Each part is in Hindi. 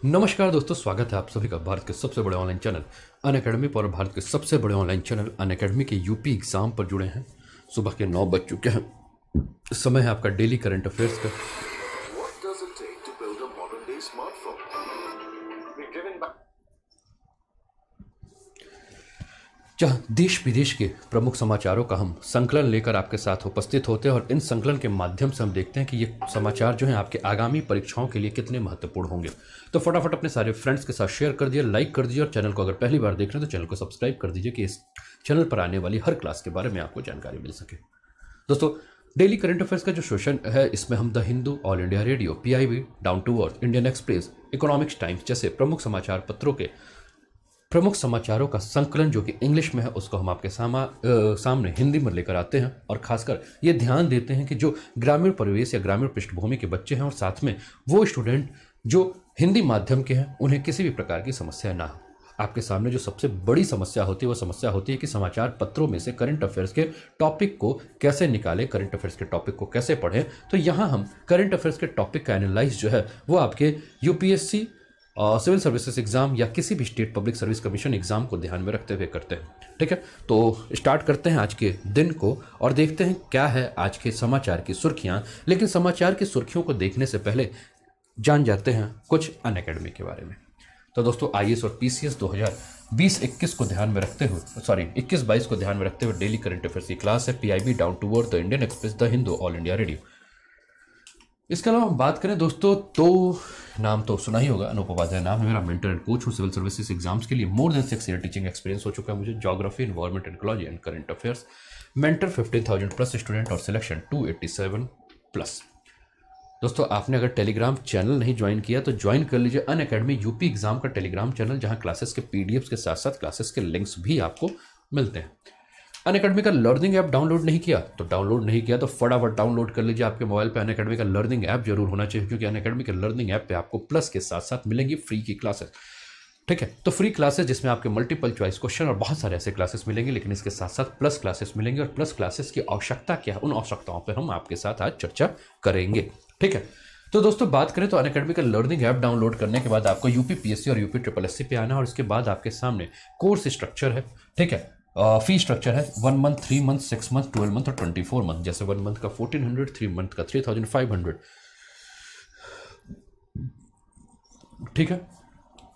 नमस्कार दोस्तों, स्वागत है आप सभी का भारत के सबसे बड़े ऑनलाइन चैनल अनअकैडमी पर। भारत के सबसे बड़े ऑनलाइन चैनल अनअकैडमी के यूपी एग्जाम पर जुड़े हैं। सुबह के 9 बज चुके हैं। समय है आपका डेली करंट अफेयर्स का। What does it take to build a modern day smartphone? We're given back. जहाँ देश विदेश के प्रमुख समाचारों का हम संकलन लेकर आपके साथ उपस्थित होते हैं और इन संकलन के माध्यम से हम देखते हैं कि ये समाचार जो हैं आपके आगामी परीक्षाओं के लिए कितने महत्वपूर्ण होंगे। तो फटाफट अपने सारे फ्रेंड्स के साथ शेयर कर दिए, लाइक कर दीजिए और चैनल को अगर पहली बार देख रहे हैं तो चैनल को सब्सक्राइब कर दीजिए कि इस चैनल पर आने वाली हर क्लास के बारे में आपको जानकारी मिल सके। दोस्तों, डेली करंट अफेयर्स का जो सेशन है इसमें हम the Hindu, all India radio, PIB, down to earth, Indian express, economics times जैसे प्रमुख समाचार पत्रों के प्रमुख समाचारों का संकलन जो कि इंग्लिश में है उसको हम आपके सामने हिंदी में लेकर आते हैं। और खासकर ये ध्यान देते हैं कि जो ग्रामीण परिवेश या ग्रामीण पृष्ठभूमि के बच्चे हैं और साथ में वो स्टूडेंट जो हिंदी माध्यम के हैं उन्हें किसी भी प्रकार की समस्या ना हो। आपके सामने जो सबसे बड़ी समस्या होती है वो समस्या होती है कि समाचार पत्रों में से करंट अफेयर्स के टॉपिक को कैसे निकालें, करंट अफेयर्स के टॉपिक को कैसे पढ़ें। तो यहाँ हम करंट अफेयर्स के टॉपिक का एनालाइज जो है वो आपके यूपीएससी सिविल सर्विसेज एग्जाम या किसी भी state public service commission exam को ध्यान में रखते हुए करते हैं। ठीक है, तो स्टार्ट करते हैं आज के दिन को और देखते हैं क्या है आज के समाचार की सुर्खियां। लेकिन समाचार की सुर्खियों को देखने से पहले जान जाते हैं कुछ अनअकैडमी के बारे में। तो दोस्तों, आईएएस और पीसीएस 2020-21 को ध्यान में रखते हुए 21-22 को ध्यान में रखते हुए डेली करंट अफेयर्स की क्लास है। PIB, down to earth, the Indian express, the Hindu, all India radio. इसके अलावा हम बात करें दोस्तों तो नाम तो सुना ही होगा, अनूप उपाध्याय नाम है मेरा। मेंटर एंड कोच हूँ सिविल सर्विसेज एग्जाम्स के लिए। More than 6 year teaching experience हो चुका है मुझे। Geography, environment, ecology and current affairs. Mentor 15,000 plus student और सिलेक्शन 287 प्लस। दोस्तों, आपने अगर टेलीग्राम चैनल नहीं ज्वाइन किया तो ज्वाइन कर लीजिए अनअकैडमी यूपी एग्जाम का टेलीग्राम चैनल, जहां क्लासेस के पीडीएफ के साथ साथ क्लासेस के लिंक्स भी आपको मिलते हैं। अनअकैडमी का लर्निंग ऐप डाउनलोड नहीं किया तो फटाफट डाउनलोड कर लीजिए आपके मोबाइल पे। अनअकैडमी का लर्निंग ऐप जरूर होना चाहिए, क्योंकि अनअकैडमी के लर्निंग ऐप पे आपको प्लस के साथ साथ मिलेंगी फ्री की क्लासेस। ठीक है, तो फ्री क्लासेस जिसमें आपके मल्टीपल चॉइस क्वेश्चन और बहुत सारे ऐसे क्लासेस मिलेंगे, लेकिन इसके साथ साथ प्लस क्लासेस मिलेंगे। और प्लस क्लासेस की आवश्यकता क्या है, उन आवश्यकताओं पर हम आपके साथ आज चर्चा करेंगे। ठीक है, तो दोस्तों बात करें तो अनअकैडमी का लर्निंग ऐप डाउनलोड करने के बाद आपको यूपी पीएससी और यूपी ट्रिपल एससी पे आना है और इसके बाद आपके सामने कोर्स स्ट्रक्चर है। ठीक है, फी स्ट्रक्चर है 1 मंथ, 3 मंथ, 6 मंथ, 12 मंथ और 24 मंथ। जैसे 1 मंथ का 1400, 3 मंथ का 3500। ठीक है,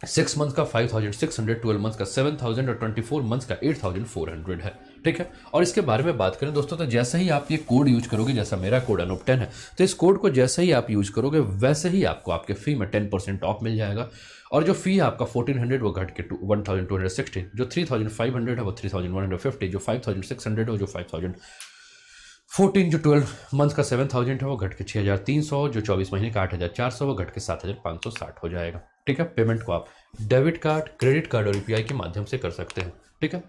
6 मंथ का 5600, 12 मंथ का 7000 और 24 मंथ का 8400 है। ठीक है, और इसके बारे में बात करें दोस्तों तो जैसे ही आप ये कोड यूज करोगे, जैसा मेरा कोड अनूप 10 है, तो इस कोड को जैसे ही आप यूज करोगे वैसे ही आपको आपके फी में 10% ऑफ मिल जाएगा। और जो फी है आपका 1400 वो घट के 1260, जो 3500 है वो 3150, जो 5600 है वो जो 5014, जो 12 मंथ का 7000 है वो घट के 6300, जो 24 महीने का 8400 वो घट के 7560 हो जाएगा। ठीक है, पेमेंट को आप डेबिट कार्ड, क्रेडिट कार्ड और यूपीआई के माध्यम से कर सकते हैं। ठीक है,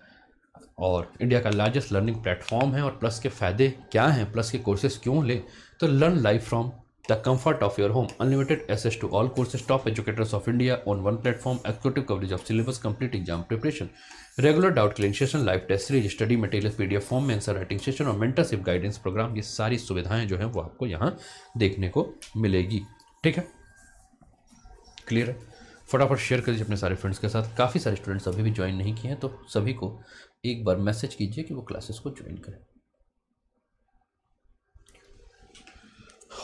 और इंडिया का लार्जेस्ट लर्निंग प्लेटफॉर्म है। और प्लस के फायदे क्या हैं, प्लस के कोर्सेज क्यों ले, तो learn live from the comfort of your home, unlimited access to all courses, top educators of India on one platform, exclusive coverage of syllabus, complete exam preparation, regular doubt clearing session, live test series, study material PDF form में, आंसर राइटिंग सेशन और मेंटरशिप गाइडेंस प्रोग्राम। ये सारी सुविधाएं जो हैं वो आपको यहाँ देखने को मिलेगी। ठीक है, क्लियर है? फटाफट शेयर कर दीजिए अपने सारे फ्रेंड्स के साथ। काफ़ी सारे स्टूडेंट्स अभी भी ज्वाइन नहीं किए हैं, तो सभी को एक बार मैसेज कीजिए कि वो क्लासेस को ज्वाइन करें।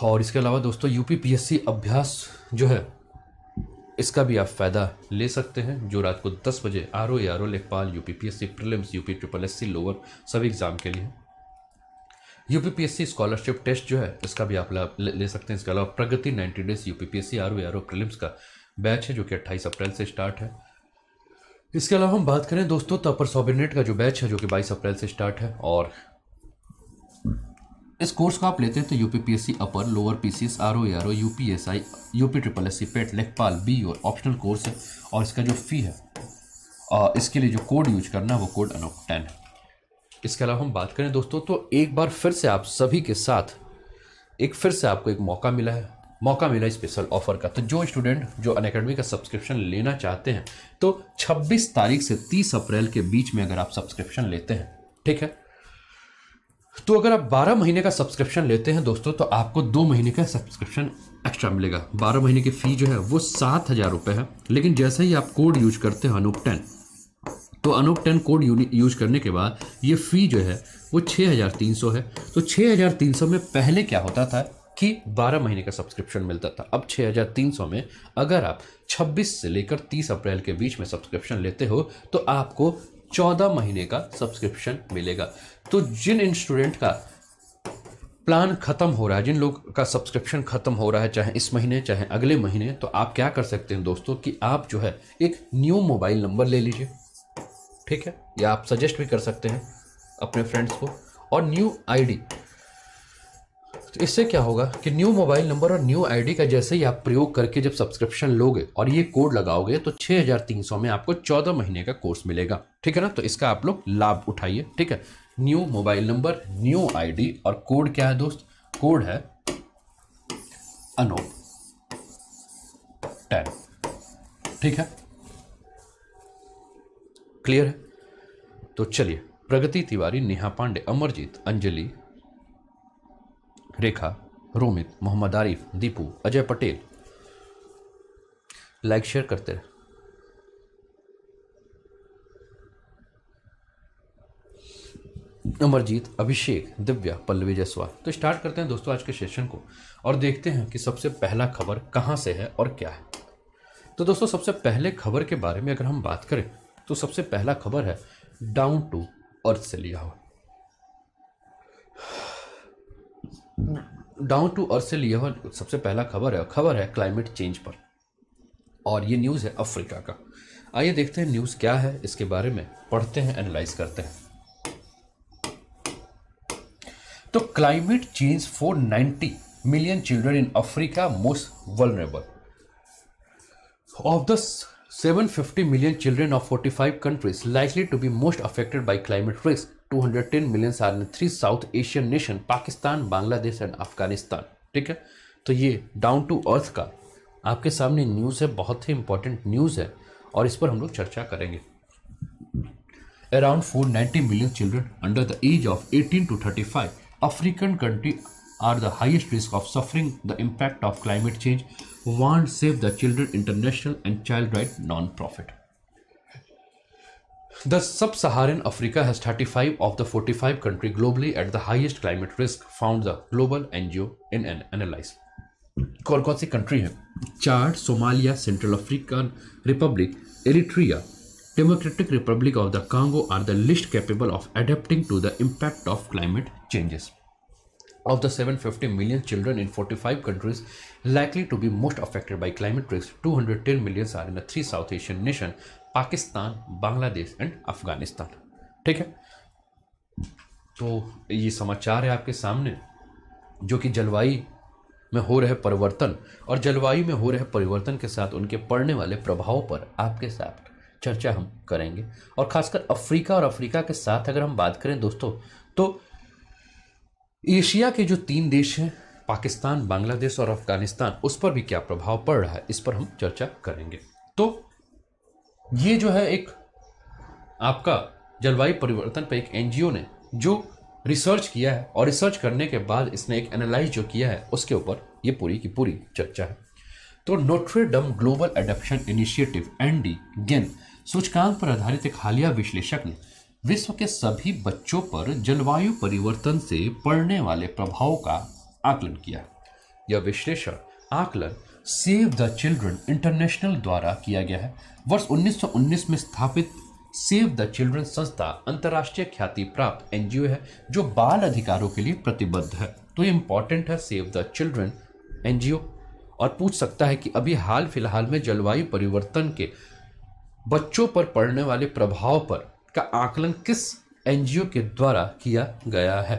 और इसके अलावा दोस्तों यूपी पीएससी अभ्यास जो है इसका भी आप फ़ायदा ले सकते हैं, जो रात को 10 बजे आरओ लेखपाल, UP PSC prelims, UP triple SC lower सभी एग्जाम के लिए। यूपी पीएससी स्कॉलरशिप टेस्ट जो है इसका भी आप ले सकते हैं। इसके अलावा प्रगति 90 days UP PSC RO prelims का बैच है जो कि 28 अप्रैल से स्टार्ट है। इसके अलावा हम बात करें दोस्तों तो अपर सबऑर्डिनेट का जो बैच है जो कि 22 अप्रैल से स्टार्ट है। और इस कोर्स को आप लेते हैं तो UP PSC upper, lower PCS, RO, UPSI, UP triple SC, PET, लेखपाल, बी और ऑप्शनल कोर्स है। और इसका जो फी है इसके लिए जो कोड यूज करना है वो कोड अनूप 10 है। इसके अलावा हम बात करें दोस्तों तो एक बार फिर से आप सभी के साथ फिर से आपको एक मौका मिला स्पेशल ऑफर का। तो जो स्टूडेंट जो अनअकैडमी का सब्सक्रिप्शन लेना चाहते हैं तो 26 तारीख से 30 अप्रैल के बीच में अगर आप सब्सक्रिप्शन लेते हैं, ठीक है, तो अगर आप 12 महीने का सब्सक्रिप्शन लेते हैं दोस्तों तो आपको 2 महीने का सब्सक्रिप्शन एक्स्ट्रा मिलेगा। 12 महीने की फ़ी जो है वो 7,000 रुपये है। लेकिन जैसे ही आप कोड यूज करते हैं अनूप 10, तो अनूप 10 कोड यूज करने के बाद ये फ़ी जो है वो 6,300 है। तो 6,300 में पहले क्या होता था कि 12 महीने का सब्सक्रिप्शन मिलता था। अब 6,300 में अगर आप 26 से लेकर 30 अप्रैल के बीच में सब्सक्रिप्शन लेते हो तो आपको 14 महीने का सब्सक्रिप्शन मिलेगा। तो जिन स्टूडेंट का प्लान खत्म हो रहा है, जिन लोग का सब्सक्रिप्शन खत्म हो रहा है, चाहे इस महीने चाहे अगले महीने, तो आप क्या कर सकते हैं दोस्तों कि आप जो है एक न्यू मोबाइल नंबर ले लीजिए, ठीक है, या आप सजेस्ट भी कर सकते हैं अपने फ्रेंड्स को, और न्यू आईडी। तो इससे क्या होगा कि न्यू मोबाइल नंबर और न्यू आईडी का जैसे ही आप प्रयोग करके जब सब्सक्रिप्शन लोगे और ये कोड लगाओगे तो 6,300 में आपको 14 महीने का कोर्स मिलेगा, ठीक है ना। तो इसका आप लोग लाभ उठाइए, ठीक है। New mobile number, new ID, और कोड क्या है दोस्त? कोड है अनूप 10, ठीक है, क्लियर है। तो चलिए, प्रगति तिवारी, नेहा पांडे, अमरजीत, अंजलि, रेखा, रोमित, मोहम्मद आरिफ, दीपू, अजय पटेल, लाइक शेयर करते रहे। अमरजीत, अभिषेक, दिव्या, पल्लवी जायसवाल। तो स्टार्ट करते हैं दोस्तों आज के सेशन को और देखते हैं कि सबसे पहला खबर कहां से है और क्या है। तो दोस्तों सबसे पहले खबर के बारे में अगर हम बात करें तो सबसे पहला खबर है डाउन टू अर्थ से लिया हुआ। डाउन टू अर्थ से लिया हुआ सबसे पहला खबर है क्लाइमेट चेंज पर, और ये न्यूज़ है अफ्रीका का। आइए देखते हैं न्यूज़ क्या है, इसके बारे में पढ़ते हैं, एनालाइज करते हैं। तो climate change for 90 million children in Africa most vulnerable. Of the 750 million children of 45 countries likely to be most affected by climate risk, 210 million are in 3 South Asian nation, Pakistan, Bangladesh and Afghanistan, ठीक है। तो ये डाउन टू अर्थ का आपके सामने न्यूज़ है, बहुत ही इंपॉर्टेंट न्यूज़ है और इस पर हम लोग चर्चा करेंगे। Around 490 million children under the age of 18 to 35 African country are the highest risk of suffering the impact of climate change, warned Save the Children International and Child Right Non-Profit. The sub-Saharan Africa has 35 of the 45 countries globally at the highest climate risk, found the global NGO in an analysis. कौन सी कंट्री है? Chad, Somalia, Central African Republic, Eritrea, Democratic Republic of the Congo are the least capable of adapting to the impact of climate changes. Of the 750 million children in 45 countries likely to be most affected by climate risk, 210 million are in the 3 South Asian nations, Pakistan, Bangladesh and Afghanistan. ठीक है, तो ये समाचार है आपके सामने जो कि जलवायु में हो रहे परिवर्तन और जलवायु में हो रहे परिवर्तन के साथ उनके पड़ने वाले प्रभाव पर आपके साथ चर्चा हम करेंगे। और खासकर अफ्रीका और अफ्रीका के साथ अगर हम बात करें दोस्तों तो एशिया के जो 3 देश हैं, पाकिस्तान, बांग्लादेश और अफगानिस्तान, उस पर भी क्या प्रभाव पड़ रहा है, इस पर हम चर्चा करेंगे। तो ये जो है एक आपका जलवायु परिवर्तन पर एक एनजीओ ने जो रिसर्च किया है और रिसर्च करने के बाद इसने एक एनालाइज जो किया है उसके ऊपर ये पूरी की पूरी चर्चा है। तो Notre Dame global adaptation initiative ND gain सूचकांक पर आधारित एक हालिया विश्लेषक ने विश्व के सभी बच्चों पर जलवायु परिवर्तन से पड़ने वाले प्रभाव का आकलन किया। यह विश्लेषण आकलन सेव द चिल्ड्रन इंटरनेशनल द्वारा किया गया है। वर्ष 1919 में स्थापित सेव द चिल्ड्रन संस्था अंतर्राष्ट्रीय ख्याति प्राप्त एनजीओ है जो बाल अधिकारों के लिए प्रतिबद्ध है। तो ये इंपॉर्टेंट है सेव द चिल्ड्रन एनजीओ, और पूछ सकता है कि अभी हाल फिलहाल में जलवायु परिवर्तन के बच्चों पर पड़ने वाले प्रभाव पर का आकलन किस एनजीओ के द्वारा किया गया है,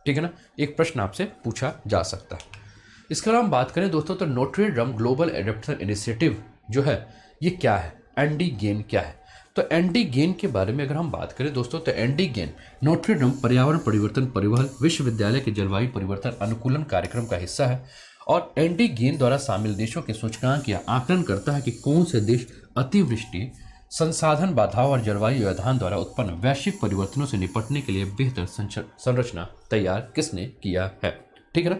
ठीक है ना। एक प्रश्न आपसे पूछा जा सकता है। इसके अलावा हम बात करें दोस्तों तो Notre Dame global adaptation initiative जो है ये क्या है, एनडी गेन क्या है। तो एनडी गेन के बारे में अगर हम बात करें दोस्तों तो एनडी गेन नोट्रे डम पर्यावरण परिवर्तन परिवहन विश्वविद्यालय के जलवायु परिवर्तन अनुकूलन कार्यक्रम का हिस्सा है और एनडी गेन द्वारा शामिल देशों के सूचकांक या आकलन करता है कि कौन से देश अतिवृष्टि, संसाधन बाधाओं और जलवायु व्यवधान द्वारा उत्पन्न वैश्विक परिवर्तनों से निपटने के लिए बेहतर संरचना तैयार किसने किया है। ठीक है ना।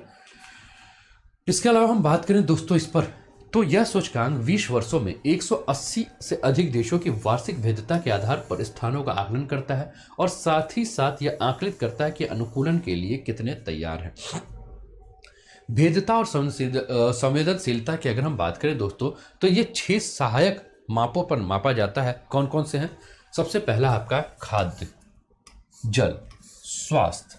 इसके अलावा हम बात करें दोस्तों इस पर, तो यह सूचकांक 20 वर्षों में 180 से अधिक देशों की वार्षिक भेद्यता के आधार पर स्थानों का आकलन करता है और साथ ही साथ यह आकलित करता है कि अनुकूलन के लिए कितने तैयार हैं। भेद्यता और संवेदनशीलता की अगर हम बात करें दोस्तों, तो ये 6 सहायक मापों पर मापा जाता है। कौन कौन से हैं? सबसे पहला आपका खाद्य, जल, स्वास्थ्य,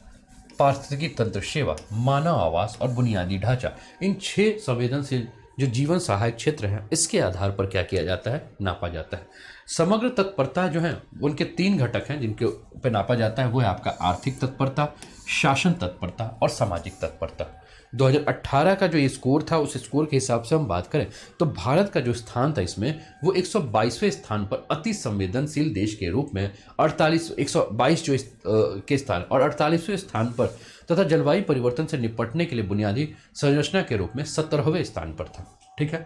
पारिस्थितिकी तंत्र सेवा, मानव आवास और बुनियादी ढांचा। इन 6 संवेदनशील जो जीवन सहायक क्षेत्र हैं, इसके आधार पर क्या किया जाता है? नापा जाता है। समग्र तत्परता जो है, उनके 3 घटक हैं जिनके पे नापा जाता है। वो है आपका आर्थिक तत्परता, शासन तत्परता और सामाजिक तत्परता। 2018 का जो ये स्कोर था, उस स्कोर के हिसाब से हम बात करें तो भारत का जो स्थान था इसमें, वो 122वें स्थान पर अति संवेदनशील देश के रूप में 122 जो के स्थान और 48वें स्थान पर तथा जलवायु परिवर्तन से निपटने के लिए बुनियादी संरचना के रूप में 17वें स्थान पर था। ठीक है।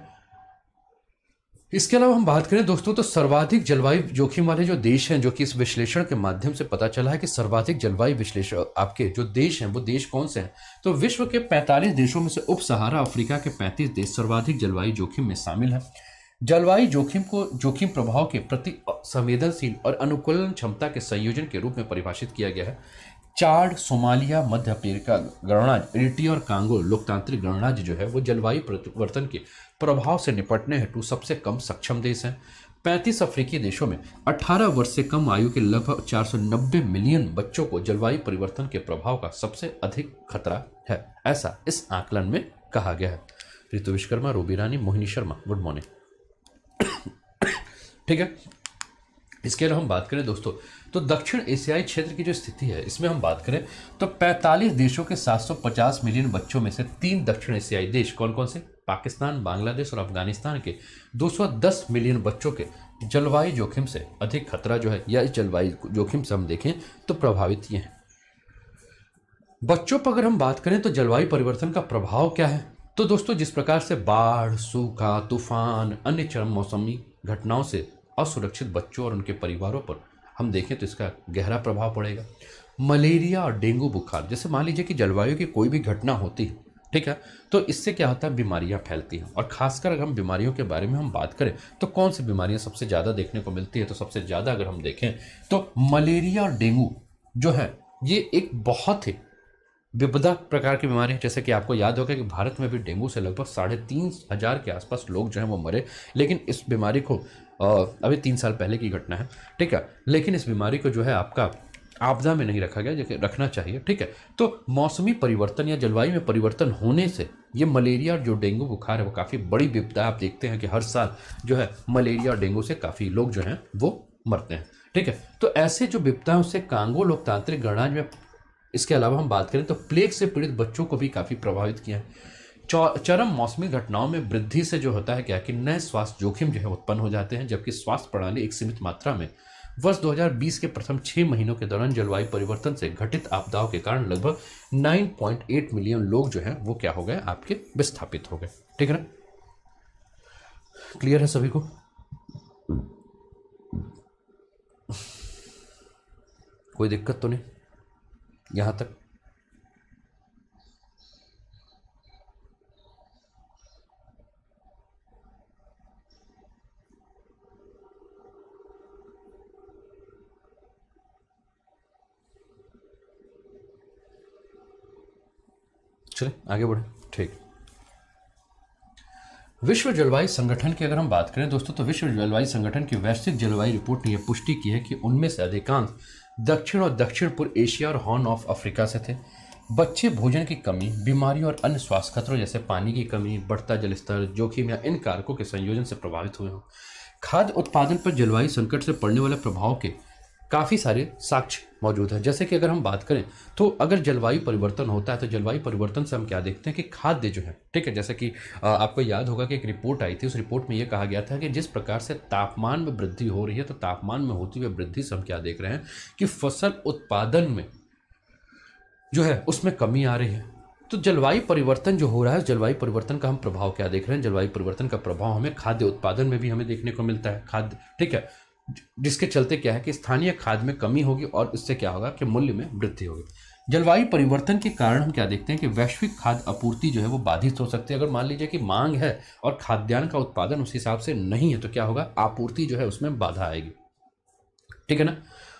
इसके अलावा हम बात करें दोस्तों, तो सर्वाधिक जलवायु जोखिम वाले जो देश हैं, जो कि इस विश्लेषण के माध्यम से पता चला है कि सर्वाधिक जलवायु विश्लेषण आपके जो देश हैं, वो देश कौन से हैं? तो विश्व के 45 देशों में से उप सहारा अफ्रीका के 35 देश सर्वाधिक जलवायु जोखिम में शामिल हैं। जलवायु जोखिम को जोखिम प्रभाव के प्रति संवेदनशील और अनुकूलन क्षमता के संयोजन के रूप में परिभाषित किया गया है। चाड, सोमालिया, मध्य अफ्रीका गणराज्य, इरिट्रिया और कांगो लोकतांत्रिक गणराज्य जो है वो जलवायु परिवर्तन के प्रभाव से निपटने हेतु सबसे कम सक्षम देश हैं। 35 अफ्रीकी देशों में 18 वर्ष से कम आयु के लगभग 490 मिलियन बच्चों को जलवायु परिवर्तन के प्रभाव का सबसे अधिक खतरा है, ऐसा इस आकलन में कहा गया है। ऋतु विश्वकर्मा, रूबी रानी, मोहिनी शर्मा, गुड मॉर्निंग। ठीक है। इसके अलावा हम बात करें दोस्तों, तो दक्षिण एशियाई क्षेत्र की जो स्थिति है, इसमें हम बात करें तो 45 देशों के 750 मिलियन बच्चों में से 3 दक्षिण एशियाई देश कौन कौन से? पाकिस्तान, बांग्लादेश और अफगानिस्तान के 210 मिलियन बच्चों के जलवायु जोखिम से अधिक खतरा जो है, या इस जलवायु जोखिम से हम देखें तो प्रभावित ये हैं। बच्चों पर अगर हम बात करें तो जलवायु परिवर्तन का प्रभाव क्या है? तो दोस्तों, जिस प्रकार से बाढ़, सूखा, तूफान, अन्य चरम मौसमी घटनाओं से असुरक्षित बच्चों और उनके परिवारों पर हम देखें तो इसका गहरा प्रभाव पड़ेगा। मलेरिया और डेंगू बुखार, जैसे मान लीजिए कि जलवायु की कोई भी घटना होती है, ठीक है, तो इससे क्या होता है? बीमारियां फैलती हैं। और खासकर अगर हम बीमारियों के बारे में हम बात करें तो कौन सी बीमारियां सबसे ज़्यादा देखने को मिलती है? तो सबसे ज़्यादा अगर हम देखें तो मलेरिया और डेंगू जो है, ये एक बहुत ही विपदा प्रकार की बीमारी है। जैसे कि आपको याद होगा कि भारत में भी डेंगू से लगभग 3,500 के आसपास लोग जो हैं वो मरे, लेकिन इस बीमारी को अभी 3 साल पहले की घटना है, ठीक है, लेकिन इस बीमारी को जो है आपका आपदा में नहीं रखा गया, जो कि रखना चाहिए। ठीक है। तो मौसमी परिवर्तन या जलवायु में परिवर्तन होने से ये मलेरिया और जो डेंगू बुखार है वो काफ़ी बड़ी विपदा है। आप देखते हैं कि हर साल जो है मलेरिया और डेंगू से काफ़ी लोग जो हैं वो मरते हैं। ठीक है। तो ऐसे जो विपदा है उससे कांगो लोकतांत्रिक गणराज्य में, इसके अलावा हम बात करें तो प्लेग से पीड़ित बच्चों को भी काफ़ी प्रभावित किया है। चरम मौसमी घटनाओं में वृद्धि से जो होता है क्या कि नए स्वास्थ्य जोखिम जो है उत्पन्न हो जाते हैं, जबकि स्वास्थ्य प्रणाली एक सीमित मात्रा में वर्ष 2020 के प्रथम 6 महीनों के दौरान जलवायु परिवर्तन से घटित आपदाओं के कारण लगभग 9.8 मिलियन लोग जो हैं वो क्या हो गए? आपके विस्थापित हो गए। ठीक है ना? क्लियर है सभी को? कोई दिक्कत तो नहीं यहां तक? चलिए आगे बढ़े। ठीक। विश्व जलवायु संगठन की अगर हम बात करें दोस्तों, तो विश्व जलवायु संगठन की वैश्विक जलवायु रिपोर्ट ने यह पुष्टि की है कि उनमें से अधिकांश दक्षिण और दक्षिण पूर्व एशिया और हॉर्न ऑफ अफ्रीका से थे। बच्चे भोजन की कमी, बीमारियों और अन्य स्वास्थ्य खतरों जैसे पानी की कमी, बढ़ता जलस्तर, जोखिम या इन कारकों के संयोजन से प्रभावित हुए हों। खाद्य उत्पादन पर जलवायु संकट से पड़ने वाले प्रभाव के काफ़ी सारे साक्ष्य मौजूद हैं। जैसे कि अगर हम बात करें तो अगर जलवायु परिवर्तन होता है तो जलवायु परिवर्तन से हम क्या देखते हैं कि खाद्य जो है, ठीक है, जैसे कि आपको याद होगा कि एक रिपोर्ट आई थी, उस रिपोर्ट में ये कहा गया था कि जिस प्रकार से तापमान में वृद्धि हो रही है, तो तापमान में होती हुई वृद्धि से हम क्या देख रहे हैं कि फसल उत्पादन में जो है उसमें कमी आ रही है। तो जलवायु परिवर्तन जो हो रहा है, जलवायु परिवर्तन का हम प्रभाव क्या देख रहे हैं? जलवायु परिवर्तन का प्रभाव हमें खाद्य उत्पादन में भी हमें देखने को मिलता है। खाद्य, ठीक है, जिसके चलते क्या है कि स्थानीय खाद्य में कमी होगी और इससे क्या होगा कि मूल्य में वृद्धि होगी। जलवायु परिवर्तन के कारण हम क्या देखते हैं कि वैश्विक खाद्य आपूर्ति जो है वो बाधित हो सकती है। अगर मान लीजिए कि मांग है और खाद्यान्न का उत्पादन उस हिसाब से नहीं है तो क्या होगा, आपूर्ति जो है उसमें बाधा आएगी, ठीक है ना।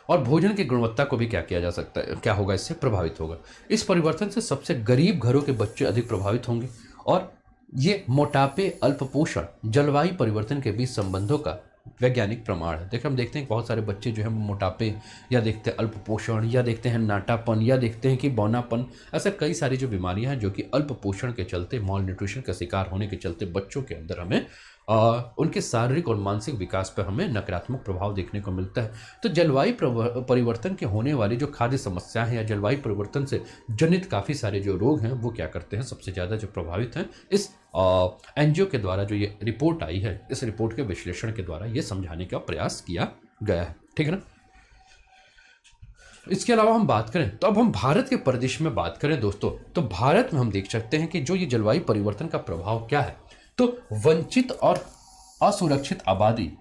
और भोजन की गुणवत्ता को भी क्या किया जा सकता है, क्या होगा, इससे प्रभावित होगा। इस परिवर्तन से सबसे गरीब घरों के बच्चे अधिक प्रभावित होंगे और ये मोटापे, अल्पपोषण, जलवायु परिवर्तन के बीच संबंधों का वैज्ञानिक प्रमाण है। देखिए हम देखते हैं कि बहुत सारे बच्चे जो है मोटापे, या देखते हैं अल्पपोषण, या देखते हैं नाटापन, या देखते हैं कि बौनापन, ऐसे कई सारी जो बीमारियां हैं जो कि अल्पपोषण के चलते, मॉल न्यूट्रिशन का शिकार होने के चलते बच्चों के अंदर हमें उनके शारीरिक और मानसिक विकास पर हमें नकारात्मक प्रभाव देखने को मिलता है। तो जलवायु परिवर्तन के होने वाली जो खाद्य समस्याएं हैं या जलवायु परिवर्तन से जनित काफ़ी सारे जो रोग हैं वो क्या करते हैं, सबसे ज़्यादा जो प्रभावित हैं, इस एनजीओ के द्वारा जो ये रिपोर्ट आई है, इस रिपोर्ट के विश्लेषण के द्वारा ये समझाने का प्रयास किया गया है, ठीक है ना। इसके अलावा हम बात करें तो अब हम भारत के परिदृश्य में बात करें दोस्तों, तो भारत में हम देख सकते हैं कि जो ये जलवायु परिवर्तन का प्रभाव क्या है, तो वंचित और असुरक्षित आबादी,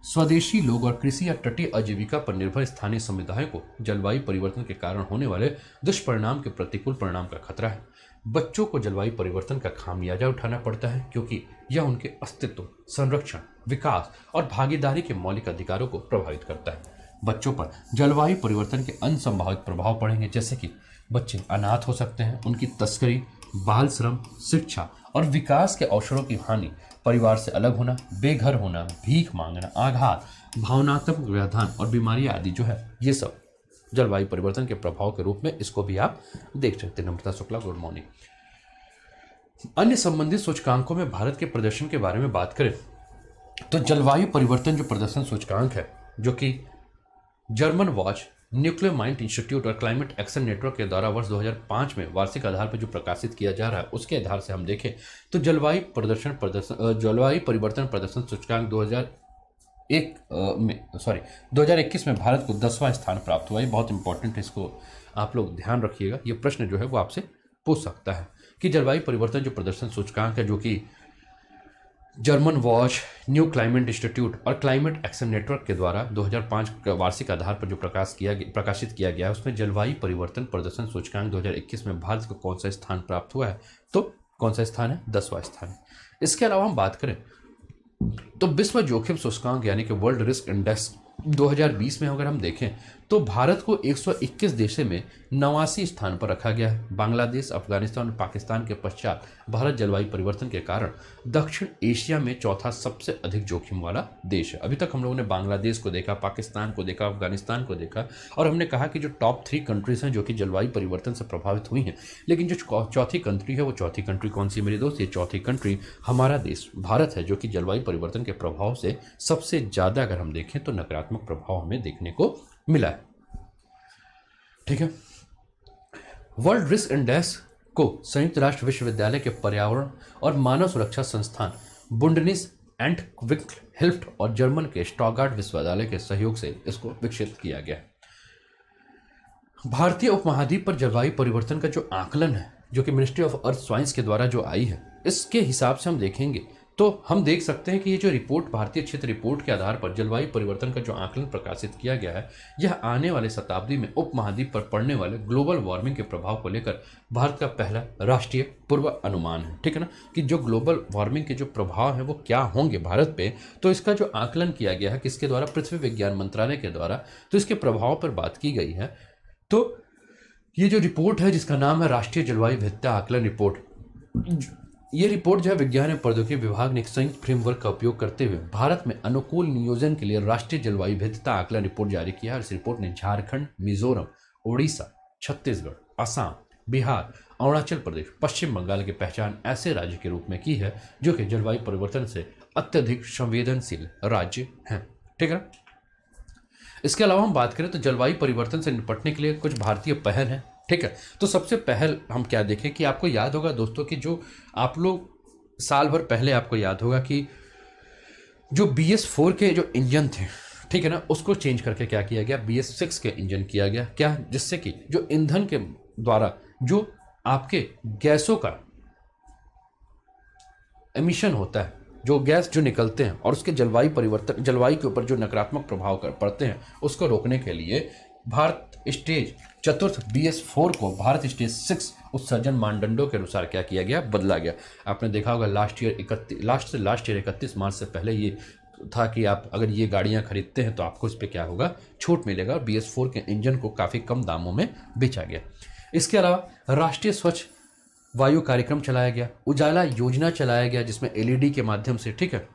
स्वदेशी लोग और कृषि या तटीय आजीविका पर निर्भर स्थानीय समुदायों को जलवायु परिवर्तन के कारण होने वाले दुष्परिणाम के प्रतिकूल परिणाम का खतरा है। बच्चों को जलवायु परिवर्तन का खामियाजा उठाना पड़ता है क्योंकि यह उनके अस्तित्व, संरक्षण, विकास और भागीदारी के मौलिक अधिकारों को प्रभावित करता है। बच्चों पर जलवायु परिवर्तन के असंभावित प्रभाव पड़ेंगे, जैसे कि बच्चे अनाथ हो सकते हैं, उनकी तस्करी, बाल श्रम, शिक्षा और विकास के अवसरों की हानि, परिवार से अलग होना, बेघर होना, भीख मांगना, आघात, भावनात्मक व्यवधान और बीमारियां आदि जो है, ये सब जलवायु परिवर्तन के प्रभाव के रूप में इसको भी आप देख सकते हैं। नम्रता शुक्ला, गुड मॉर्निंग। अन्य संबंधित सूचकांकों में भारत के प्रदर्शन के बारे में बात करें तो जलवायु परिवर्तन जो प्रदर्शन सूचकांक है, जो कि German watch, nuclear mind institute और क्लाइमेट एक्शन नेटवर्क के द्वारा वर्ष 2005 में वार्षिक आधार पर जो प्रकाशित किया जा रहा है, उसके आधार से हम देखें तो जलवायु परिवर्तन प्रदर्शन सूचकांक 2021 में भारत को 10वां स्थान प्राप्त हुआ। ये बहुत इंपॉर्टेंट है, इसको आप लोग ध्यान रखिएगा। ये प्रश्न जो है वो आपसे पूछ सकता है कि जलवायु परिवर्तन जो प्रदर्शन सूचकांक है, जो कि German watch, new climate institute और क्लाइमेट एक्शन नेटवर्क के द्वारा 2005 का वार्षिक आधार पर जो प्रकाशित किया गया है, उसमें जलवायु परिवर्तन प्रदर्शन सूचकांक 2021 में भारत को कौन सा स्थान प्राप्त हुआ है, तो कौन सा स्थान है, 10वां स्थान है। इसके अलावा हम बात करें तो विश्व जोखिम सूचकांक यानी कि वर्ल्ड रिस्क इंडेक्स 2020 में अगर हम देखें तो भारत को 121 देशों में 89 स्थान पर रखा गया है। बांग्लादेश, अफगानिस्तान और पाकिस्तान के पश्चात भारत जलवायु परिवर्तन के कारण दक्षिण एशिया में चौथा सबसे अधिक जोखिम वाला देश है। अभी तक हम लोगों ने बांग्लादेश को देखा, पाकिस्तान को देखा, अफगानिस्तान को देखा और हमने कहा कि जो टॉप 3 कंट्रीज हैं जो कि जलवायु परिवर्तन से प्रभावित हुई हैं, लेकिन जो चौथी कंट्री है वो चौथी कंट्री कौन सी है मेरे दोस्त? ये चौथी कंट्री हमारा देश भारत है, जो कि जलवायु परिवर्तन के प्रभाव से सबसे ज़्यादा अगर हम देखें तो नकारात्मक प्रभाव हमें देखने को मिला है, ठीक है। वर्ल्ड रिस्क इंडेक्स को संयुक्त राष्ट्र विश्वविद्यालय के पर्यावरण और मानव सुरक्षा संस्थान बुंडनिस एंड हिल्फ्ट और जर्मन के स्टॉगार्ट विश्वविद्यालय के सहयोग से इसको विकसित किया गया है। भारतीय उपमहाद्वीप पर जलवायु परिवर्तन का जो आकलन है, जो कि मिनिस्ट्री ऑफ अर्थ साइंस के द्वारा जो आई है, इसके हिसाब से हम देखेंगे तो हम देख सकते हैं कि ये जो रिपोर्ट, भारतीय क्षेत्र रिपोर्ट के आधार पर जलवायु परिवर्तन का जो आकलन प्रकाशित किया गया है, यह आने वाले शताब्दी में उपमहाद्वीप पर पड़ने वाले ग्लोबल वार्मिंग के प्रभाव को लेकर भारत का पहला राष्ट्रीय पूर्व अनुमान है, ठीक है ना, कि जो ग्लोबल वार्मिंग के जो प्रभाव है वो क्या होंगे भारत पे। तो इसका जो आकलन किया गया है किसके द्वारा? पृथ्वी विज्ञान मंत्रालय के द्वारा। तो इसके प्रभाव पर बात की गई है। तो ये जो रिपोर्ट है जिसका नाम है राष्ट्रीय जलवायु विविधता आकलन रिपोर्ट, ये रिपोर्ट जो है विज्ञान एवं प्रौद्योगिकी विभाग ने एक संयुक्त फ्रेमवर्क का उपयोग करते हुए भारत में अनुकूल नियोजन के लिए राष्ट्रीय जलवायु विविधता आकलन रिपोर्ट जारी किया है। इस रिपोर्ट ने झारखंड, मिजोरम, उड़ीसा, छत्तीसगढ़, असम, बिहार, अरुणाचल प्रदेश, पश्चिम बंगाल की पहचान ऐसे राज्य के रूप में की है जो कि जलवायु परिवर्तन से अत्यधिक संवेदनशील राज्य हैं, ठीक है। इसके अलावा हम बात करें तो जलवायु परिवर्तन से निपटने के लिए कुछ भारतीय पहल हैं, ठीक है। तो सबसे पहल हम क्या देखें कि आपको याद होगा दोस्तों कि जो आप लोग साल भर पहले आपको याद होगा कि जो BS4 के जो इंजन थे, ठीक है ना, उसको चेंज करके क्या किया गया, BS6 के इंजन किया गया। क्या? जिससे कि जो ईंधन के द्वारा जो आपके गैसों का एमिशन होता है जो गैस जो निकलते हैं और उसके जलवायु के ऊपर जो नकारात्मक प्रभाव पड़ते हैं उसको रोकने के लिए भारत स्टेज चतुर्थ BS4 को भारत स्टेज 6 उत्सर्जन मानदंडों के अनुसार क्या किया गया, बदला गया। आपने देखा होगा लास्ट ईयर 31 मार्च से पहले ये था कि आप अगर ये गाड़ियां खरीदते हैं तो आपको इस पर क्या होगा, छूट मिलेगा। और BS4 के इंजन को काफ़ी कम दामों में बेचा गया। इसके अलावा राष्ट्रीय स्वच्छ वायु कार्यक्रम चलाया गया, उजाला योजना चलाया गया जिसमें LED के माध्यम से, ठीक है।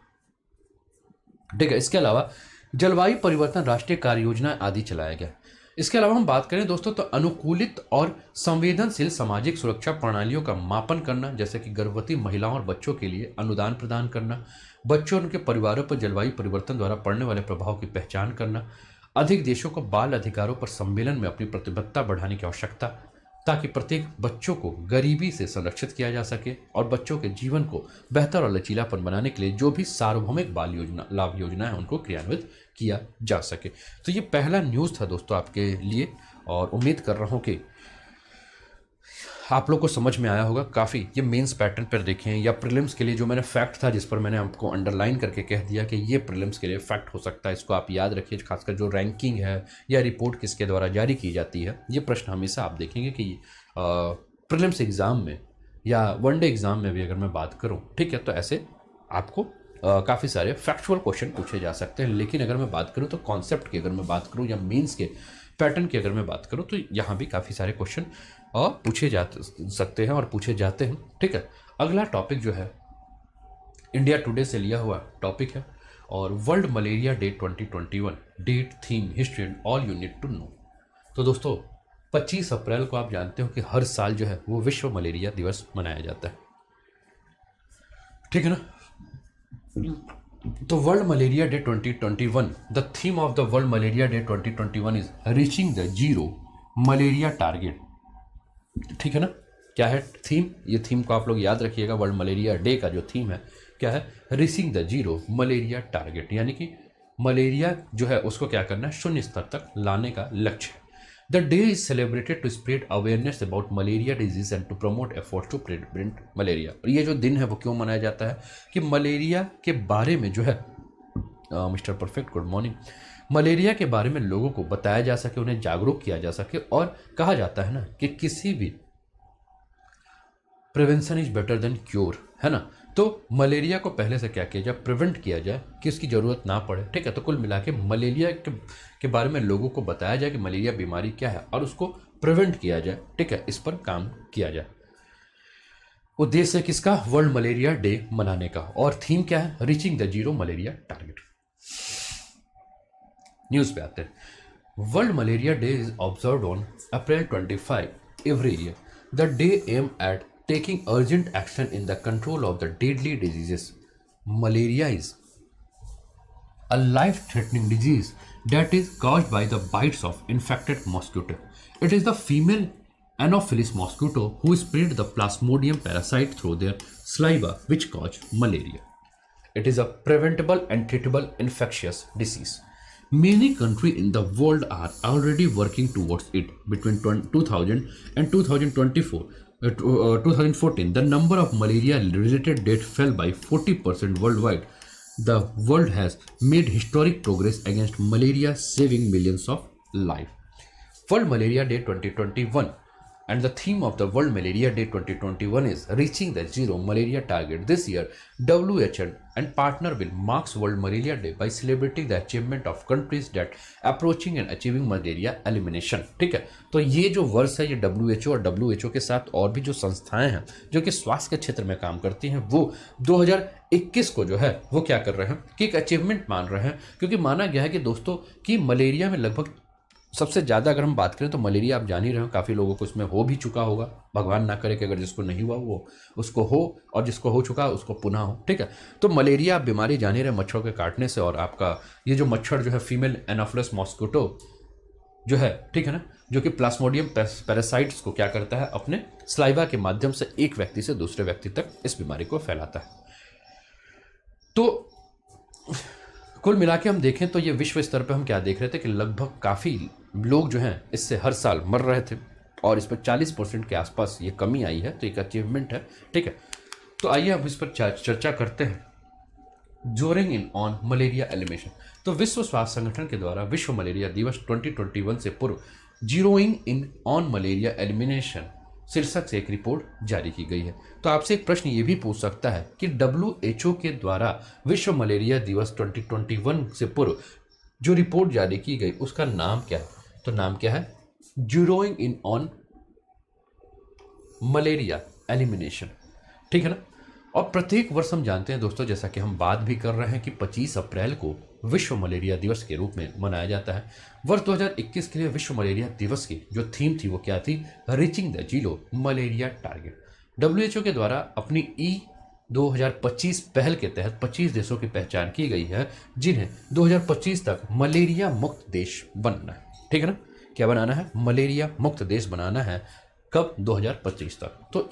इसके अलावा जलवायु परिवर्तन राष्ट्रीय कार्य योजना आदि चलाया गया। इसके अलावा हम बात करें दोस्तों तो अनुकूलित और संवेदनशील सामाजिक सुरक्षा प्रणालियों का मापन करना, जैसे कि गर्भवती महिलाओं और बच्चों के लिए अनुदान प्रदान करना, बच्चों और उनके परिवारों पर जलवायु परिवर्तन द्वारा पड़ने वाले प्रभाव की पहचान करना, अधिक देशों को बाल अधिकारों पर सम्मेलन में अपनी प्रतिबद्धता बढ़ाने की आवश्यकता, ताकि प्रत्येक बच्चों को गरीबी से संरक्षित किया जा सके और बच्चों के जीवन को बेहतर और लचीलापन बनाने के लिए जो भी सार्वभौमिक बाल योजना लाभ योजना है उनको क्रियान्वित किया जा सके। तो ये पहला न्यूज़ था दोस्तों आपके लिए, और उम्मीद कर रहा हूँ कि आप लोग को समझ में आया होगा काफ़ी। ये मेंस पैटर्न पर देखें या प्रीलिम्स के लिए जो मैंने फैक्ट था जिस पर मैंने आपको अंडरलाइन करके कह दिया कि ये प्रीलिम्स के लिए फैक्ट हो सकता है, इसको आप याद रखिए। खासकर जो रैंकिंग है या रिपोर्ट किसके द्वारा जारी की जाती है, ये प्रश्न हमेशा आप देखेंगे कि प्रीलिम्स एग्ज़ाम में या वनडे एग्ज़ाम में भी अगर मैं बात करूँ, ठीक है, तो ऐसे आपको काफ़ी सारे फैक्चुअल क्वेश्चन पूछे जा सकते हैं। लेकिन अगर मैं बात करूँ तो कॉन्सेप्ट की अगर मैं बात करूँ या मीन्स के पैटर्न की अगर मैं बात करूँ तो यहाँ भी काफ़ी सारे क्वेश्चन पूछे जा सकते हैं और पूछे जाते हैं, ठीक है। अगला टॉपिक जो है इंडिया टुडे से लिया हुआ टॉपिक है और world malaria day 2021 date, theme, history and all you need to know. तो दोस्तों 25 अप्रैल को आप जानते हो कि हर साल जो है वो विश्व मलेरिया दिवस मनाया जाता है, ठीक है ना। तो world malaria day 2021, the theme of the world malaria day 2021 is reaching the zero malaria target, ठीक है ना। क्या है थीम, ये थीम को आप लोग याद रखिएगा। वर्ल्ड मलेरिया डे का जो थीम है क्या है, reaching the zero malaria target, यानी कि मलेरिया जो है उसको क्या करना है, शून्य स्तर तक लाने का लक्ष्य है। The day is celebrated to spread awareness about malaria disease and to promote efforts to prevent malaria. और ये जो दिन है वो क्यों मनाया जाता है कि मलेरिया के बारे में जो है mister perfect good morning, malaria के बारे में लोगों को बताया जा सके, उन्हें जागरूक किया जा सके। और कहा जाता है ना कि किसी भी prevention is better than cure, है ना। तो मलेरिया को पहले से क्या किया जाए, प्रिवेंट किया जाए कि उसकी ज़रूरत ना पड़े, ठीक है। तो कुल मिला के मलेरिया के बारे में लोगों को बताया जाए कि मलेरिया बीमारी क्या है और उसको प्रिवेंट किया जाए, ठीक है, इस पर काम किया जाए। उद्देश्य है किसका, वर्ल्ड मलेरिया डे मनाने का। और थीम क्या है, reaching the zero malaria target. News पे आते हैं। World malaria day is observed on April 25 every year. The day aim at taking urgent action in the control of the deadly diseases. Malaria is a life-threatening disease that is caused by the bites of infected mosquito. It is the female Anopheles mosquito who spread the Plasmodium parasite through their saliva, which cause malaria. It is a preventable and treatable infectious disease. Many countries in the world are already working towards it. Between 2000 and 2014, the number of malaria-related deaths fell by 40% worldwide. The world has made historic progress against malaria, saving millions of lives. World Malaria Day 2021, and the theme of the World Malaria Day 2021 is reaching the zero malaria target. This year, WHO and partner will mark World Malaria Day by celebrating the achievement of countries that approaching and achieving malaria elimination. ठीक है, तो ये जो वर्ष है ये WHO और WHO के साथ और भी जो संस्थाएं हैं जो कि स्वास्थ्य के क्षेत्र में काम करती हैं वो 2021 को जो है वो क्या कर रहे हैं कि एक अचीवमेंट मान रहे हैं, क्योंकि माना गया है कि दोस्तों कि मलेरिया में लगभग सबसे ज़्यादा अगर हम बात करें तो मलेरिया आप जान ही रहे हो, काफ़ी लोगों को इसमें हो भी चुका होगा। भगवान ना करे कि अगर जिसको नहीं हुआ वो उसको हो, और जिसको हो चुका उसको पुनः हो, ठीक है। तो मलेरिया आप बीमारी जान ही रहे मच्छरों के काटने से, और आपका ये जो मच्छर जो है फीमेल एनाफिलस मॉस्किटो जो है, ठीक है ना, जो कि प्लास्मोडियम पैरासाइट्स को क्या करता है, अपने स्लाइवा के माध्यम से एक व्यक्ति से दूसरे व्यक्ति तक इस बीमारी को फैलाता है। तो कुल मिला के हम देखें तो ये विश्व स्तर पे हम क्या देख रहे थे कि लगभग काफ़ी लोग जो हैं इससे हर साल मर रहे थे, और इस पर 40% के आसपास ये कमी आई है। तो एक अचीवमेंट है, ठीक है। तो आइए अब इस पर चर्चा करते हैं जोरिंग इन ऑन मलेरिया एलिमिनेशन। तो विश्व स्वास्थ्य संगठन के द्वारा विश्व मलेरिया दिवस 2021 से पूर्व zeroing in on malaria elimination शीर्षक से एक रिपोर्ट जारी की गई है। तो आपसे एक प्रश्न ये भी पूछ सकता है कि WHO के द्वारा विश्व मलेरिया दिवस 2021 से पूर्व जो रिपोर्ट जारी की गई उसका नाम क्या है? तो नाम क्या है? Zeroing in on malaria elimination. ठीक है ना। और प्रत्येक वर्ष हम जानते हैं दोस्तों, जैसा कि हम बात भी कर रहे हैं कि 25 अप्रैल को विश्व मलेरिया दिवस के रूप में मनाया जाता है। वर्ष 2021 के लिए विश्व मलेरिया दिवस की जो थीम थी वो क्या थी? Reaching the zero malaria target. WHO के द्वारा अपनी 2025 पहल के तहत 25 देशों की पहचान की गई है जिन्हें 2025 तक मलेरिया मुक्त देश बनना है। ठीक है ना। क्या बनाना है? मलेरिया मुक्त देश बनाना है। कब? 2025 तक। तो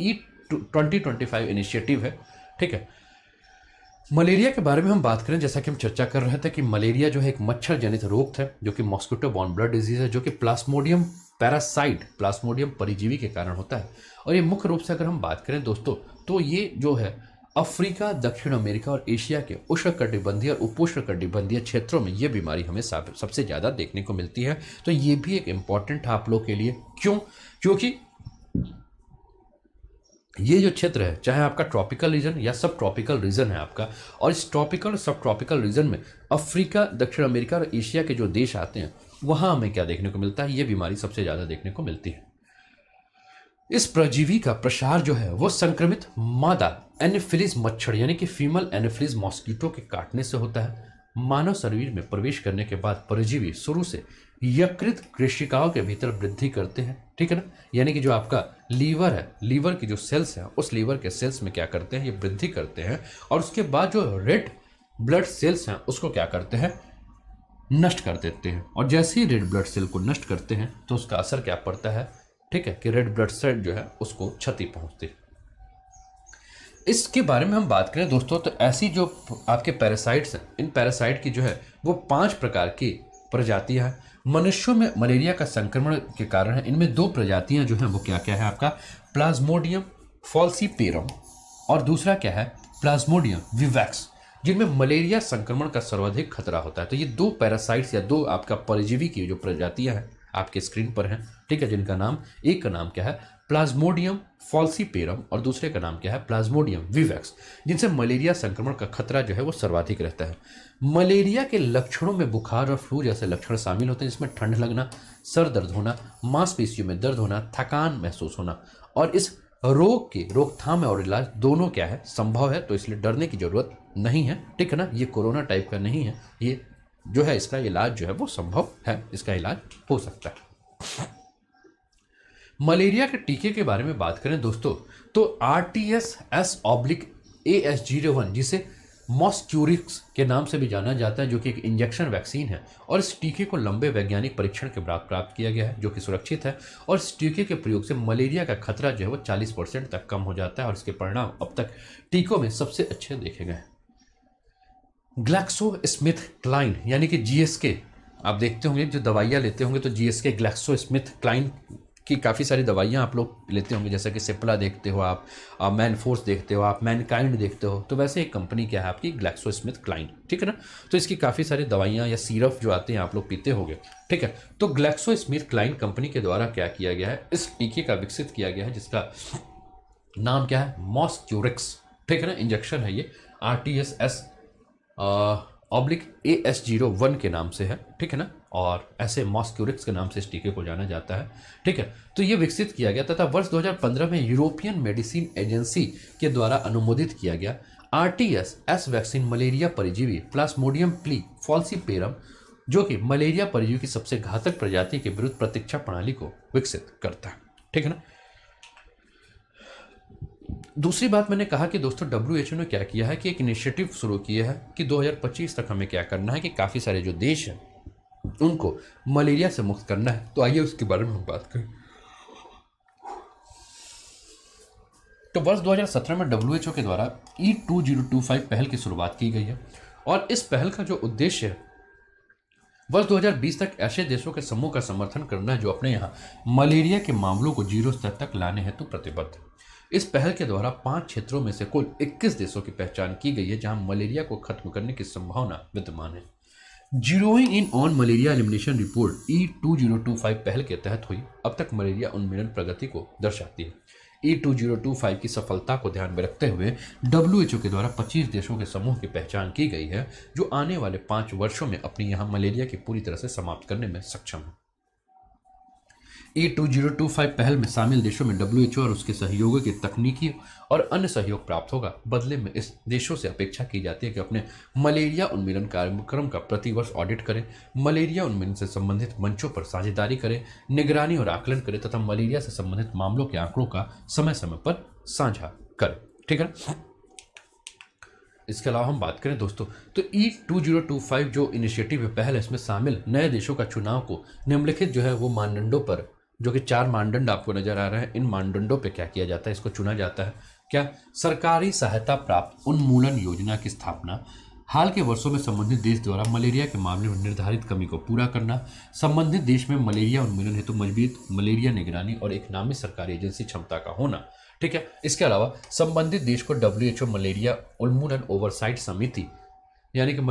2025 इनिशिएटिव है। ठीक है। मलेरिया के बारे में हम बात करें, जैसा कि हम चर्चा कर रहे थे कि मलेरिया जो है एक मच्छर जनित रोग है जो कि मॉस्किटो बॉर्न ब्लड डिजीज है, जो कि प्लाज्मोडियम पैरासाइट, प्लाज्मोडियम परिजीवी के कारण होता है। और ये मुख्य रूप से अगर हम बात करें दोस्तों, तो ये जो है अफ्रीका, दक्षिण अमेरिका और एशिया के उष्णकटिबंधीय और उपोष्णकटिबंधीय क्षेत्रों में ये बीमारी हमें सबसे ज़्यादा देखने को मिलती है। तो ये भी एक इम्पॉर्टेंट है आप लोग के लिए। क्यों? क्योंकि ये जो क्षेत्र है, चाहे आपका ट्रॉपिकल रीजन या सब ट्रॉपिकल रीजन है आपका, और इस ट्रॉपिकल और सब ट्रॉपिकल रीजन में अफ्रीका, दक्षिण अमेरिका और एशिया के जो देश आते हैं वहां हमें क्या देखने को मिलता है? ये बीमारी सबसे ज़्यादा देखने को मिलती है। इस परजीवी का प्रसार जो है वो संक्रमित मादा एनोफिलीज मच्छर यानी कि फीमेल एनोफिलीज मॉस्किटो के काटने से होता है। मानव शरीर में प्रवेश करने के बाद परजीवी शुरू से यकृत कोशिकाओं के भीतर वृद्धि करते हैं। ठीक है ना। यानी कि जो आपका लीवर है, लीवर की जो सेल्स है, उस लीवर के सेल्स में क्या करते हैं? ये वृद्धि करते हैं। और उसके बाद जो रेड ब्लड सेल्स हैं उसको क्या करते हैं? नष्ट कर देते हैं। और जैसे ही रेड ब्लड सेल को नष्ट करते हैं तो उसका असर क्या पड़ता है? ठीक है, कि रेड ब्लड सेल जो है उसको क्षति पहुंचती है। इसके बारे में हम बात करें दोस्तों, तो ऐसी जो आपके पैरासाइट्स हैं, इन पैरासाइट की जो है वो 5 प्रकार की प्रजातियां हैं। मनुष्यों में मलेरिया का संक्रमण के कारण है इनमें 2 प्रजातियां जो हैं वो क्या क्या है आपका? प्लाज्मोडियम फॉल्सीपेरम और दूसरा क्या है? प्लाज्मोडियम विवैक्स, जिनमें मलेरिया संक्रमण का सर्वाधिक खतरा होता है। तो ये 2 पैरासाइट्स या 2 आपका परजीवी की जो प्रजातियां हैं आपके स्क्रीन पर हैं। ठीक है, जिनका नाम, एक का नाम क्या है? प्लाज्मोडियम फॉल्सीपेरम और दूसरे का नाम क्या है? प्लाज्मोडियम विवैक्स, जिनसे मलेरिया संक्रमण का खतरा जो है वो सर्वाधिक रहता है। मलेरिया के लक्षणों में बुखार और फ्लू जैसे लक्षण शामिल होते हैं, जिसमें ठंड लगना, सर दर्द होना, मांसपेशियों में दर्द होना, थकान महसूस होना। और इस रोग की रोकथाम और इलाज दोनों क्या है? संभव है। तो इसलिए डरने की जरूरत नहीं है। ठीक है ना। ये कोरोना टाइप का नहीं है, ये जो है इसका इलाज जो है वो संभव है, इसका इलाज हो सकता है। मलेरिया के टीके के बारे में बात करें दोस्तों, तो RTS-S/AS01 जिसे मॉस्क्यूरिक्स के नाम से भी जाना जाता है, जो कि एक इंजेक्शन वैक्सीन है। और इस टीके को लंबे वैज्ञानिक परीक्षण के बाद प्राप्त किया गया है, जो कि सुरक्षित है। और इस टीके के प्रयोग से मलेरिया का खतरा जो है वो 40% तक कम हो जाता है। और इसके परिणाम अब तक टीकों में सबसे अच्छे देखे गए हैं। ग्लैक्सोस्मिथक्लाइन यानी कि GSK, आप देखते होंगे जो दवाइयाँ लेते होंगे तो GSK ग्लैक्सोस्मिथक्लाइन की काफ़ी सारी दवाइयाँ आप लोग लेते होंगे, जैसे कि सिप्ला देखते हो आप मैनफोर्स देखते हो आप, मैनकाइंड देखते हो। तो वैसे एक कंपनी क्या है आपकी? ग्लैक्सोस्मिथक्लाइन। ठीक है ना। तो इसकी काफ़ी सारी दवाइयाँ या सिरप जो आते हैं आप लोग पीते होंगे। ठीक है। तो ग्लैक्सोस्मिथक्लाइन कंपनी के द्वारा क्या किया गया है? इस टीके का विकसित किया गया है जिसका नाम क्या है? मॉस्क्यूरिक्स। ठीक है ना। इंजेक्शन है ये RTS-AS01 के नाम से है। ठीक है ना। और ऐसे मॉस्क्यूरिक्स के नाम से इस टीके को जाना जाता है। ठीक है। तो ये विकसित किया गया तथा वर्ष 2015 में यूरोपियन मेडिसिन एजेंसी के द्वारा अनुमोदित किया गया। RTS-S वैक्सीन मलेरिया परिजीवी प्लाज्मोडियम प्ली फॉल्सीपेरम, जो कि मलेरिया परिजीवी की सबसे घातक प्रजाति के विरुद्ध प्रतिरक्षा प्रणाली को विकसित करता है। ठीक है ना। दूसरी बात मैंने कहा कि दोस्तों WHO ने क्या किया है कि एक इनिशिएटिव शुरू किया है कि 2025 तक हमें क्या करना है कि काफ़ी सारे जो देश हैं उनको मलेरिया से मुक्त करना है। तो आइए उसके बारे में हम बात करें। तो वर्ष 2017 में WHO के द्वारा E2025 पहल की शुरुआत की गई है। और इस पहल का जो उद्देश्य है वर्ष 2020 तक ऐसे देशों के समूह का समर्थन करना है जो अपने यहाँ मलेरिया के मामलों को 0 स्तर तक लाने हेतु प्रतिबद्ध है। इस पहल के द्वारा 5 क्षेत्रों में से कुल 21 देशों की पहचान की गई है जहां मलेरिया को खत्म करने की संभावना विद्यमान है। Zeroing in on malaria elimination report E2025 पहल के तहत हुई अब तक मलेरिया उन्मूलन प्रगति को दर्शाती है। E2025 की सफलता को ध्यान में रखते हुए WHO के द्वारा 25 देशों के समूह की पहचान की गई है जो आने वाले 5 वर्षों में अपनी यहां मलेरिया की पूरी तरह से समाप्त करने में सक्षम है। E2025 पहल में शामिल देशों में WHO और उसके सहयोगों की तकनीकी और अन्य सहयोग प्राप्त होगा। बदले में इस देशों से अपेक्षा की जाती है कि अपने मलेरिया उन्मूलन कार्यक्रम का प्रतिवर्ष ऑडिट करें, मलेरिया उन्मूलन से संबंधित मंचों पर साझेदारी करें, निगरानी और आकलन करें तथा मलेरिया से संबंधित मामलों के आंकड़ों का समय समय पर साझा करें। ठीक है। इसके अलावा हम बात करें दोस्तों तो E2025 जो इनिशिएटिव है, पहल है, इसमें शामिल नए देशों का चुनाव को निम्नलिखित जो है वो मानदंडों पर, जो कि 4 मानदंड आपको नजर आ रहे हैं, इन मानदंडों पे क्या किया जाता है, इसको चुना जाता है। क्या? सरकारी सहायता प्राप्त उन्मूलन योजना की स्थापना, हाल के वर्षों में संबंधित देश द्वारा मलेरिया के मामले में निर्धारित कमी को पूरा करना, संबंधित देश में मलेरिया उन्मूलन हेतु मजबूत मलेरिया निगरानी और एक नामी सरकारी एजेंसी क्षमता का होना। ठीक है। इसके अलावा संबंधित देश को WHO मलेरिया उन्मूलन ओवरसाइट समिति यानी कि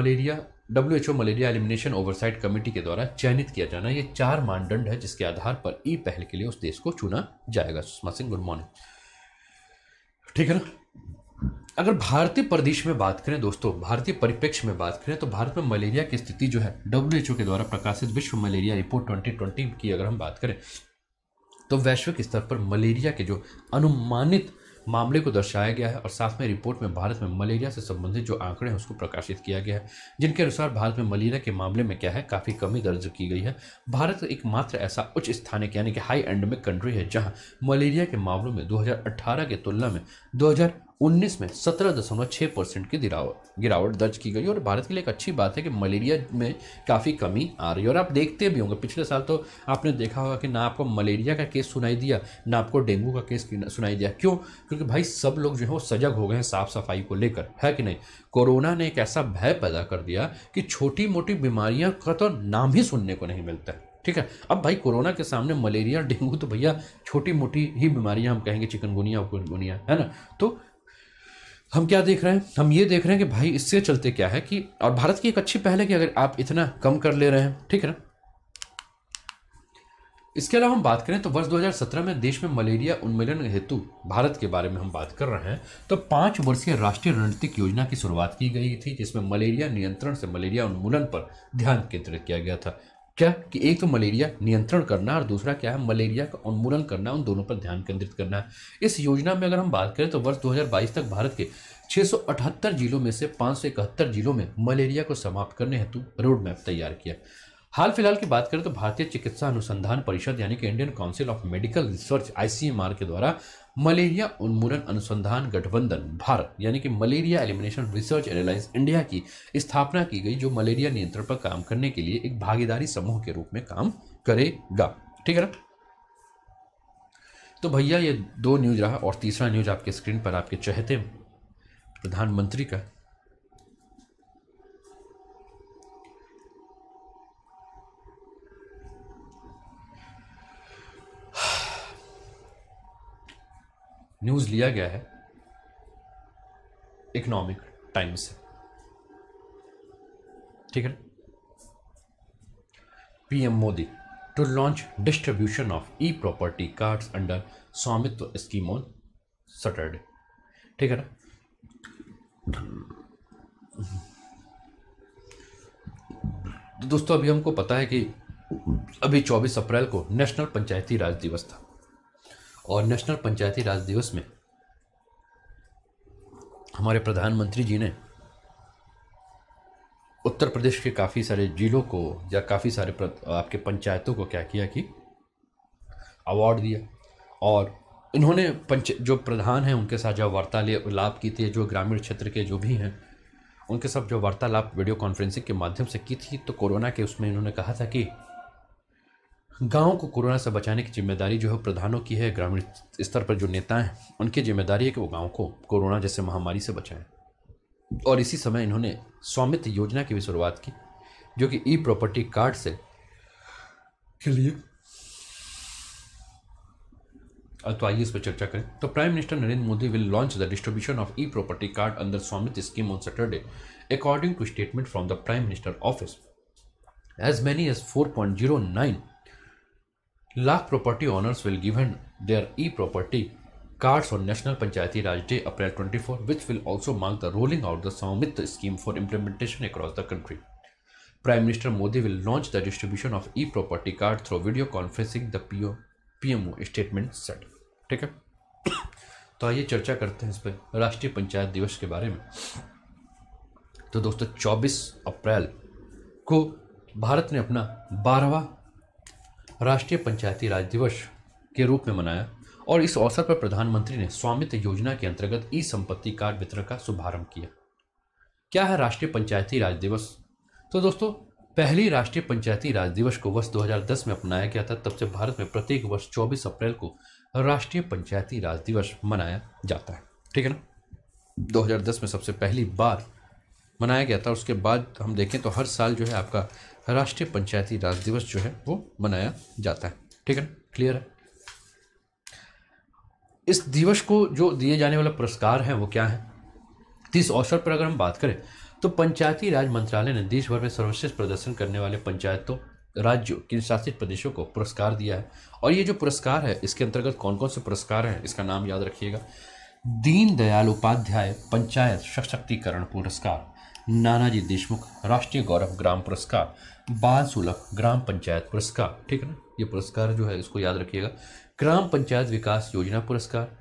WHO malaria elimination oversight committee के द्वारा चयनित किया जाना। ये 4 मानदंड है जिसके आधार पर ई पहल के लिए उस देश को चुना जाएगा। Sushma Singh, good morning. ठीक है ना। अगर भारतीय परिदृश्य में बात करें दोस्तों, भारतीय परिप्रेक्ष्य में बात करें तो भारत में मलेरिया की स्थिति जो है WHO के द्वारा प्रकाशित विश्व मलेरिया रिपोर्ट 2020 की अगर हम बात करें तो वैश्विक स्तर पर मलेरिया के जो अनुमानित मामले को दर्शाया गया है और साथ में रिपोर्ट में भारत में मलेरिया से संबंधित जो आंकड़े हैं उसको प्रकाशित किया गया है, जिनके अनुसार भारत में मलेरिया के मामले में क्या है, काफ़ी कमी दर्ज की गई है। भारत एकमात्र ऐसा उच्च स्थानिक यानी कि हाई एंडेमिक कंट्री है जहां मलेरिया के मामलों में 2018 की तुलना में 2019 में 17.6% की गिरावट दर्ज की गई। और भारत के लिए एक अच्छी बात है कि मलेरिया में काफ़ी कमी आ रही है। और आप देखते भी होंगे पिछले साल तो आपने देखा होगा कि ना आपको मलेरिया का केस सुनाई दिया ना आपको डेंगू का केस सुनाई दिया। क्यों? क्योंकि भाई सब लोग जो है वो सजग हो गए हैं साफ सफाई को लेकर, है कि नहीं। कोरोना ने एक ऐसा भय पैदा कर दिया कि छोटी मोटी बीमारियां का तो नाम ही सुनने को नहीं मिलता है। ठीक है। अब भाई कोरोना के सामने मलेरिया डेंगू तो भैया छोटी मोटी ही बीमारियां, हम कहेंगे चिकनगुनिया है ना। तो हम क्या देख रहे हैं, हम ये देख रहे हैं कि भाई इससे चलते क्या है कि, और भारत की एक अच्छी पहल है कि अगर आप इतना कम कर ले रहे हैं, ठीक है ना। इसके अलावा हम बात करें तो वर्ष 2017 में देश में मलेरिया उन्मूलन हेतु भारत के बारे में हम बात कर रहे हैं तो 5 वर्षीय राष्ट्रीय रणनीतिक योजना की शुरुआत की गई थी जिसमें मलेरिया नियंत्रण से मलेरिया उन्मूलन पर ध्यान केंद्रित किया गया था। क्या कि एक तो मलेरिया नियंत्रण करना और दूसरा क्या है, मलेरिया का उन्मूलन करना, उन दोनों पर ध्यान केंद्रित करना है। इस योजना में अगर हम बात करें तो वर्ष 2022 तक भारत के 678 जिलों में से 571 जिलों में मलेरिया को समाप्त करने हेतु रोड मैप तैयार किया। हाल फिलहाल की बात करें तो भारतीय चिकित्सा अनुसंधान परिषद यानी कि Indian council of medical research ICMR के द्वारा मलेरिया उन्मूलन अनुसंधान गठबंधन भारत यानी कि malaria elimination research alliance India की स्थापना की गई, जो मलेरिया नियंत्रण पर काम करने के लिए एक भागीदारी समूह के रूप में काम करेगा। ठीक है ना। तो भैया ये 2 न्यूज रहा और तीसरा न्यूज आपके स्क्रीन पर आपके चहेते प्रधानमंत्री का न्यूज लिया गया है इकोनॉमिक टाइम्स से। ठीक है। PM Modi to launch distribution of e property cards under स्वामित्व स्कीम ऑन सैटरडे। ठीक है ना। तो दोस्तों अभी हमको पता है कि अभी 24 अप्रैल को नेशनल पंचायती राज दिवस था और नेशनल पंचायती राज दिवस में हमारे प्रधानमंत्री जी ने उत्तर प्रदेश के काफ़ी सारे जिलों को या काफ़ी सारे आपके पंचायतों को क्या किया कि अवार्ड दिया और इन्होंने जो प्रधान हैं उनके साथ जो वार्तालाप की थी, जो ग्रामीण क्षेत्र के जो भी हैं उनके साथ जो वार्तालाप वीडियो कॉन्फ्रेंसिंग के माध्यम से की थी। तो कोरोना के उसमें इन्होंने कहा था कि गाँव को कोरोना से बचाने की जिम्मेदारी जो है प्रधानों की है, ग्रामीण स्तर पर जो नेता हैं उनकी जिम्मेदारी है कि वो गाँव को कोरोना जैसे महामारी से बचाएं। और इसी समय इन्होंने स्वामित्व योजना की भी शुरुआत की जो कि ई प्रॉपर्टी कार्ड से के लिए तो आइए इस पर चर्चा करें। तो prime minister Narendra Modi will launch the distribution of e property card under स्वामित्व scheme on Saturday, according to statement from the prime minister office. As many as 4.09 lakh property owners will given their e-property cards on National Panchayati Raj Day, April 24, which will also mark the rolling out the Swamit scheme for implementation across the country. Prime Minister Modi will launch the distribution of e-property card through video conferencing, the PMO statement said. ठीक है, तो आइए चर्चा करते हैं इस पर राष्ट्रीय पंचायत दिवस के बारे में। तो दोस्तों 24 अप्रैल को भारत ने अपना 12वां राष्ट्रीय पंचायती राज दिवस के रूप में मनाया और इस अवसर पर प्रधानमंत्री ने स्वामित्व योजना के अंतर्गत ई संपत्ति कार्ड वितरण का शुभारंभ किया। क्या है राष्ट्रीय पंचायती राज दिवस? तो दोस्तों पहली राष्ट्रीय पंचायती राज दिवस को वर्ष 2010 में अपनाया गया था। तब से भारत में प्रत्येक वर्ष 24 अप्रैल को राष्ट्रीय पंचायती राज दिवस मनाया जाता है। ठीक है ना, 2010 में सबसे पहली बार मनाया गया था। उसके बाद हम देखें तो हर साल जो है आपका राष्ट्रीय पंचायती राज दिवस जो है वो मनाया जाता है। ठीक है ना, क्लियर है। इस दिवस को जो दिए जाने वाला पुरस्कार है वो क्या है? तो इस अवसर पर अगर हम बात करें तो पंचायती राज मंत्रालय ने देश भर में सर्वश्रेष्ठ प्रदर्शन करने वाले पंचायतों, राज्यों, केंद्र शासित प्रदेशों को पुरस्कार दिया है। और ये जो पुरस्कार है इसके अंतर्गत कौन कौन से पुरस्कार हैं इसका नाम याद रखिएगा। दीनदयाल उपाध्याय पंचायत सशक्तिकरण पुरस्कार, नानाजी देशमुख राष्ट्रीय गौरव ग्राम पुरस्कार, बाल सुलभ ग्राम पंचायत पुरस्कार। ठीक है ना, ये पुरस्कार जो है इसको याद रखिएगा। ग्राम पंचायत विकास योजना पुरस्कार,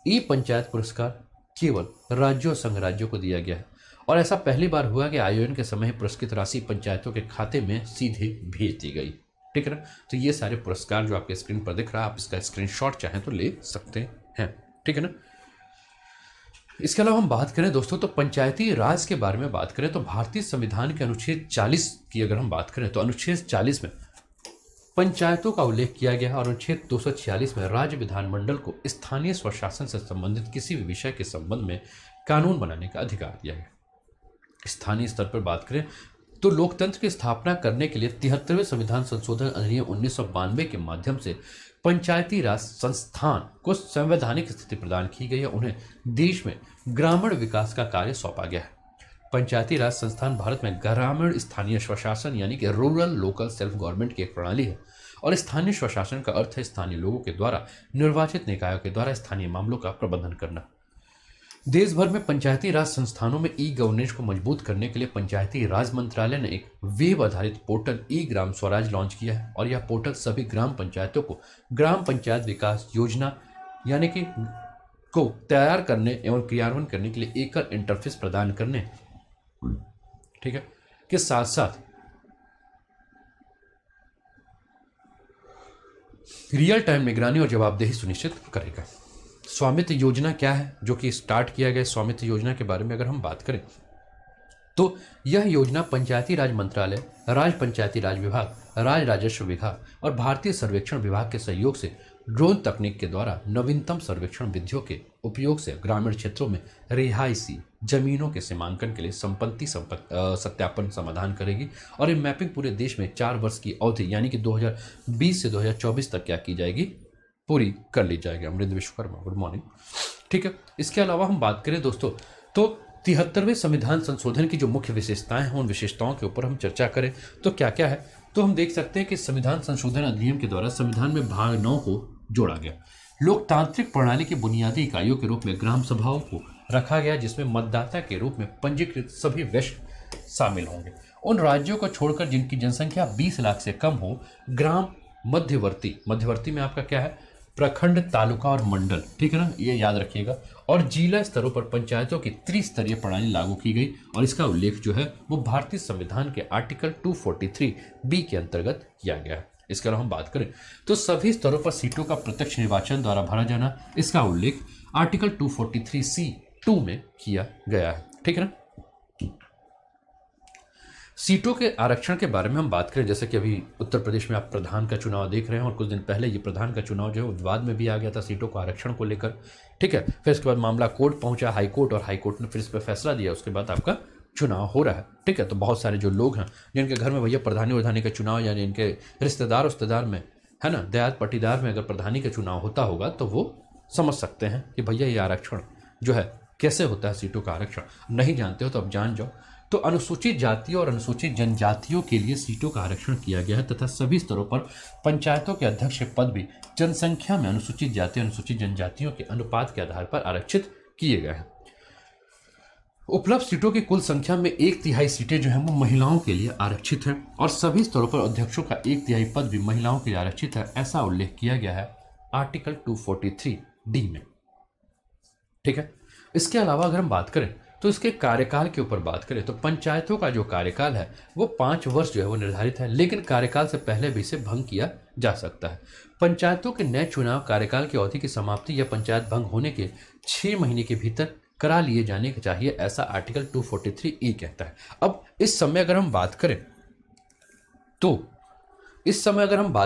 ई पंचायत पुरस्कार केवल राज्यों और संघ राज्यों को दिया गया है और ऐसा पहली बार हुआ कि आयोजन के समय पुरस्कृत राशि पंचायतों के खाते में सीधे भेज दी गई। ठीक है ना, तो ये सारे पुरस्कार जो आपके स्क्रीन पर दिख रहा है आप इसका स्क्रीनशॉट चाहें तो ले सकते हैं। ठीक है ना, इसके अलावा हम बात करें दोस्तों तो पंचायती राज के बारे में बात करें तो भारतीय संविधान के अनुच्छेद 40 की अगर हम बात करें तो अनुच्छेद 40 में पंचायतों का उल्लेख किया गया है और अनुच्छेद 246 में राज्य विधानमंडल को स्थानीय स्वशासन से संबंधित किसी भी विषय के संबंध में कानून बनाने का अधिकार दिया गया। स्थानीय स्तर पर बात करें तो लोकतंत्र की स्थापना करने के लिए 73वें संविधान संशोधन अधिनियम 1992 के माध्यम से पंचायती राज संस्थान को संवैधानिक स्थिति प्रदान की गई है। उन्हें देश में ग्रामीण विकास का कार्य सौंपा गया है। पंचायती राज संस्थान भारत में ग्रामीण स्थानीय स्वशासन यानी कि रूरल लोकल सेल्फ गवर्नमेंट की एक प्रणाली है और स्थानीय स्वशासन का अर्थ है स्थानीय लोगों के द्वारा निर्वाचित निकायों के द्वारा स्थानीय मामलों का प्रबंधन करना। देश भर में पंचायती राज संस्थानों में ई गवर्नेंस को मजबूत करने के लिए पंचायती राज मंत्रालय ने एक वेब आधारित portal e Gram Swaraj launch किया है और यह पोर्टल सभी ग्राम पंचायतों को ग्राम पंचायत विकास योजना यानी कि को तैयार करने एवं क्रियान्वयन करने के लिए एकल इंटरफेस प्रदान करने, ठीक है, के साथ साथ रियल टाइम निगरानी और जवाबदेही सुनिश्चित करेगा। स्वामित्व योजना क्या है जो कि स्टार्ट किया गया? स्वामित्व योजना के बारे में अगर हम बात करें तो यह योजना पंचायती राज मंत्रालय, राज्य पंचायती राज विभाग, राज्य राजस्व विभाग और भारतीय सर्वेक्षण विभाग के सहयोग से ड्रोन तकनीक के द्वारा नवीनतम सर्वेक्षण विधियों के उपयोग से ग्रामीण क्षेत्रों में रिहायशी जमीनों के सीमांकन के लिए संपत्ति सत्यापन समाधान करेगी और ये मैपिंग पूरे देश में 4 वर्ष की अवधि यानी कि 2020 से 2024 तक क्या की जाएगी, पूरी कर ली जाएगी। अमृत विश्वकर्मा, गुड मॉर्निंग। ठीक है, इसके अलावा हम बात करें दोस्तों तो 73वें संविधान संशोधन की जो मुख्य विशेषताएं हैं उन विशेषताओं के ऊपर हम चर्चा करें तो क्या क्या है, तो हम देख सकते हैं कि संविधान संशोधन अधिनियम के द्वारा संविधान में भाग 9 को जोड़ा गया। लोकतांत्रिक प्रणाली की बुनियादी इकाइयों के रूप में ग्राम सभाओं को रखा गया जिसमें मतदाता के रूप में पंजीकृत सभी वयस्क शामिल होंगे। उन राज्यों को छोड़कर जिनकी जनसंख्या 20 लाख से कम हो, ग्राम मध्यवर्ती में आपका क्या है, प्रखंड, तालुका और मंडल, ठीक है ना, ये याद रखिएगा। और जिला स्तरों पर पंचायतों की त्रिस्तरीय प्रणाली लागू की गई और इसका उल्लेख जो है वो भारतीय संविधान के आर्टिकल 243B के अंतर्गत किया गया है। इसके अलावा हम बात करें तो सभी स्तरों पर सीटों का प्रत्यक्ष निर्वाचन द्वारा भरा जाना, इसका उल्लेख आर्टिकल 243C(2) में किया गया है। ठीक है ना, सीटों के आरक्षण के बारे में हम बात करें, जैसे कि अभी उत्तर प्रदेश में आप प्रधान का चुनाव देख रहे हैं और कुछ दिन पहले ये प्रधान का चुनाव जो है विवाद में भी आ गया था सीटों को आरक्षण को लेकर। ठीक है, फिर इसके बाद मामला कोर्ट पहुंचा, हाई कोर्ट, और हाई कोर्ट ने फिर इस पर फैसला दिया। उसके बाद आपका चुनाव हो रहा है। ठीक है, तो बहुत सारे जो लोग हैं जिनके घर में भैया प्रधानी का चुनाव यानी इनके रिश्तेदार में है ना, देहात पटीदार में अगर प्रधानी का चुनाव होता होगा तो वो समझ सकते हैं कि भैया ये आरक्षण जो है कैसे होता है, सीटों का आरक्षण नहीं जानते हो तो अब जान जाओ। तो अनुसूचित जातियों और अनुसूचित जनजातियों के लिए सीटों का आरक्षण किया गया है तथा सभी स्तरों पर पंचायतों के अध्यक्ष पद भी जनसंख्या में अनुसूचित जाति अनुसूचित जनजातियों के अनुपात के आधार पर आरक्षित किए गए हैं। उपलब्ध सीटों की कुल संख्या में 1/3 सीटें जो हैं वो महिलाओं के लिए आरक्षित हैं और सभी स्तरों पर अध्यक्षों का 1/3 पद भी महिलाओं के लिए आरक्षित है, ऐसा उल्लेख किया गया है आर्टिकल 243D में। ठीक है, इसके अलावा अगर हम बात करें तो इसके कार्यकाल के ऊपर बात करें तो पंचायतों का जो कार्यकाल है वो 5 वर्ष जो है वो निर्धारित है, लेकिन कार्यकाल से पहले भी इसे भंग किया जा सकता है। पंचायतों के नए चुनाव कार्यकाल की अवधि की समाप्ति या पंचायत भंग होने के 6 महीने के भीतर करा लिए जाने के चाहिए, ऐसा आर्टिकल 243E कहता है। अब इस समय अगर हम बात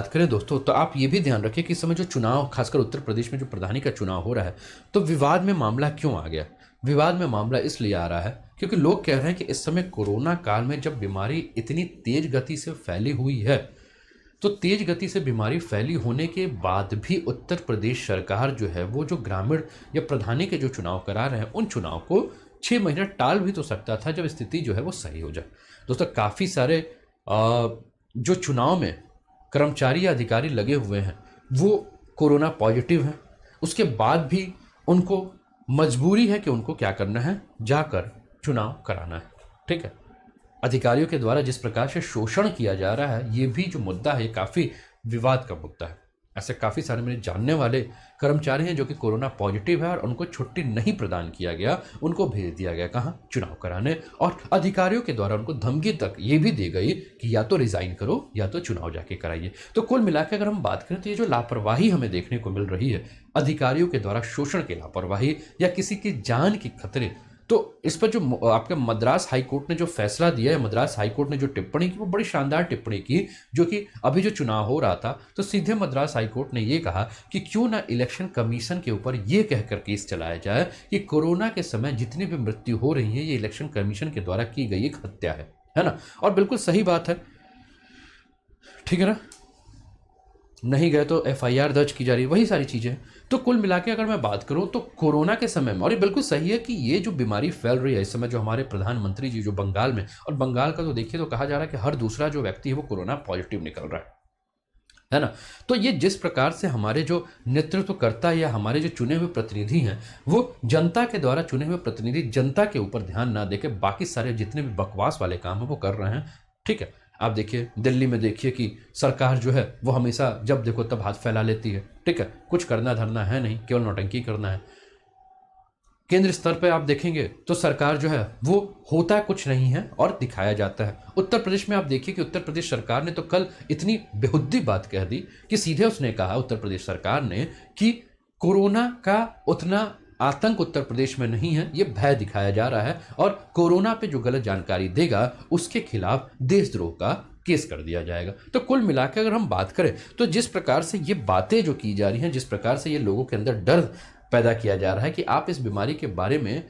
करें दोस्तों तो आप ये भी ध्यान रखिए कि इस समय जो चुनाव खासकर उत्तर प्रदेश में जो प्रधानी का चुनाव हो रहा है तो विवाद में मामला क्यों आ गया। विवाद में मामला इसलिए आ रहा है क्योंकि लोग कह रहे हैं कि इस समय कोरोना काल में जब बीमारी इतनी तेज गति से फैली हुई है तो तेज गति से बीमारी फैली होने के बाद भी उत्तर प्रदेश सरकार जो है वो जो ग्रामीण या प्रधानी के जो चुनाव करा रहे हैं उन चुनाव को 6 महीने टाल भी तो सकता था जब स्थिति जो है वो सही हो जाए। दोस्तों काफ़ी सारे जो चुनाव में कर्मचारी या अधिकारी लगे हुए हैं वो कोरोना पॉजिटिव हैं, उसके बाद भी उनको मजबूरी है कि उनको क्या करना है, जाकर चुनाव कराना है। ठीक है, अधिकारियों के द्वारा जिस प्रकार से शोषण किया जा रहा है ये भी जो मुद्दा है काफ़ी विवाद का मुद्दा है। ऐसे काफ़ी सारे मेरे जानने वाले कर्मचारी हैं जो कि कोरोना पॉजिटिव है और उनको छुट्टी नहीं प्रदान किया गया, उनको भेज दिया गया कहाँ, चुनाव कराने, और अधिकारियों के द्वारा उनको धमकी तक ये भी दी गई कि या तो रिजाइन करो या तो चुनाव जाके कराइए। तो कुल मिलाकर अगर हम बात करें तो ये जो लापरवाही हमें देखने को मिल रही है, अधिकारियों के द्वारा शोषण की लापरवाही या किसी की जान के खतरे, तो इस पर जो आपके मद्रास हाईकोर्ट ने जो फैसला दिया है, मद्रास हाईकोर्ट ने जो टिप्पणी की वो बड़ी शानदार टिप्पणी की, जो कि अभी जो चुनाव हो रहा था तो सीधे मद्रास हाईकोर्ट ने ये कहा कि क्यों ना इलेक्शन कमीशन के ऊपर ये कहकर केस चलाया जाए कि कोरोना के समय जितनी भी मृत्यु हो रही है ये इलेक्शन कमीशन के द्वारा की गई एक हत्या है ना। और बिल्कुल सही बात है, ठीक है ना, नहीं गए तो FIR दर्ज की जा रही है, वही सारी चीजें। तो कुल मिला के अगर मैं बात करूं तो कोरोना के समय में, और ये बिल्कुल सही है कि ये जो बीमारी फैल रही है इस समय, जो हमारे प्रधानमंत्री जी जो बंगाल में, और बंगाल का तो देखिए तो कहा जा रहा है कि हर दूसरा जो व्यक्ति है वो कोरोना पॉजिटिव निकल रहा है ना। तो ये जिस प्रकार से हमारे जो नेतृत्व करता है या हमारे जो चुने हुए प्रतिनिधि हैं वो जनता के द्वारा चुने हुए प्रतिनिधि जनता के ऊपर ध्यान ना देके बाकी सारे जितने भी बकवास वाले काम है वो कर रहे हैं। ठीक है, आप देखिए दिल्ली में देखिए कि सरकार जो है वो हमेशा जब देखो तब हाथ फैला लेती है। ठीक है, कुछ करना धरना है नहीं, केवल नौटंकी करना है। केंद्र स्तर पे आप देखेंगे तो सरकार जो है वो होता कुछ नहीं है और दिखाया जाता है। उत्तर प्रदेश में आप देखिए कि उत्तर प्रदेश सरकार ने तो कल इतनी बेहुद्दी बात कह दी कि सीधे उसने कहा, उत्तर प्रदेश सरकार ने, कि कोरोना का उतना आतंक उत्तर प्रदेश में नहीं है, ये भय दिखाया जा रहा है और कोरोना पे जो गलत जानकारी देगा उसके खिलाफ देशद्रोह का केस कर दिया जाएगा। तो कुल मिलाकर अगर हम बात करें तो जिस प्रकार से ये बातें जो की जा रही हैं, जिस प्रकार से ये लोगों के अंदर डर पैदा किया जा रहा है कि आप इस बीमारी के बारे में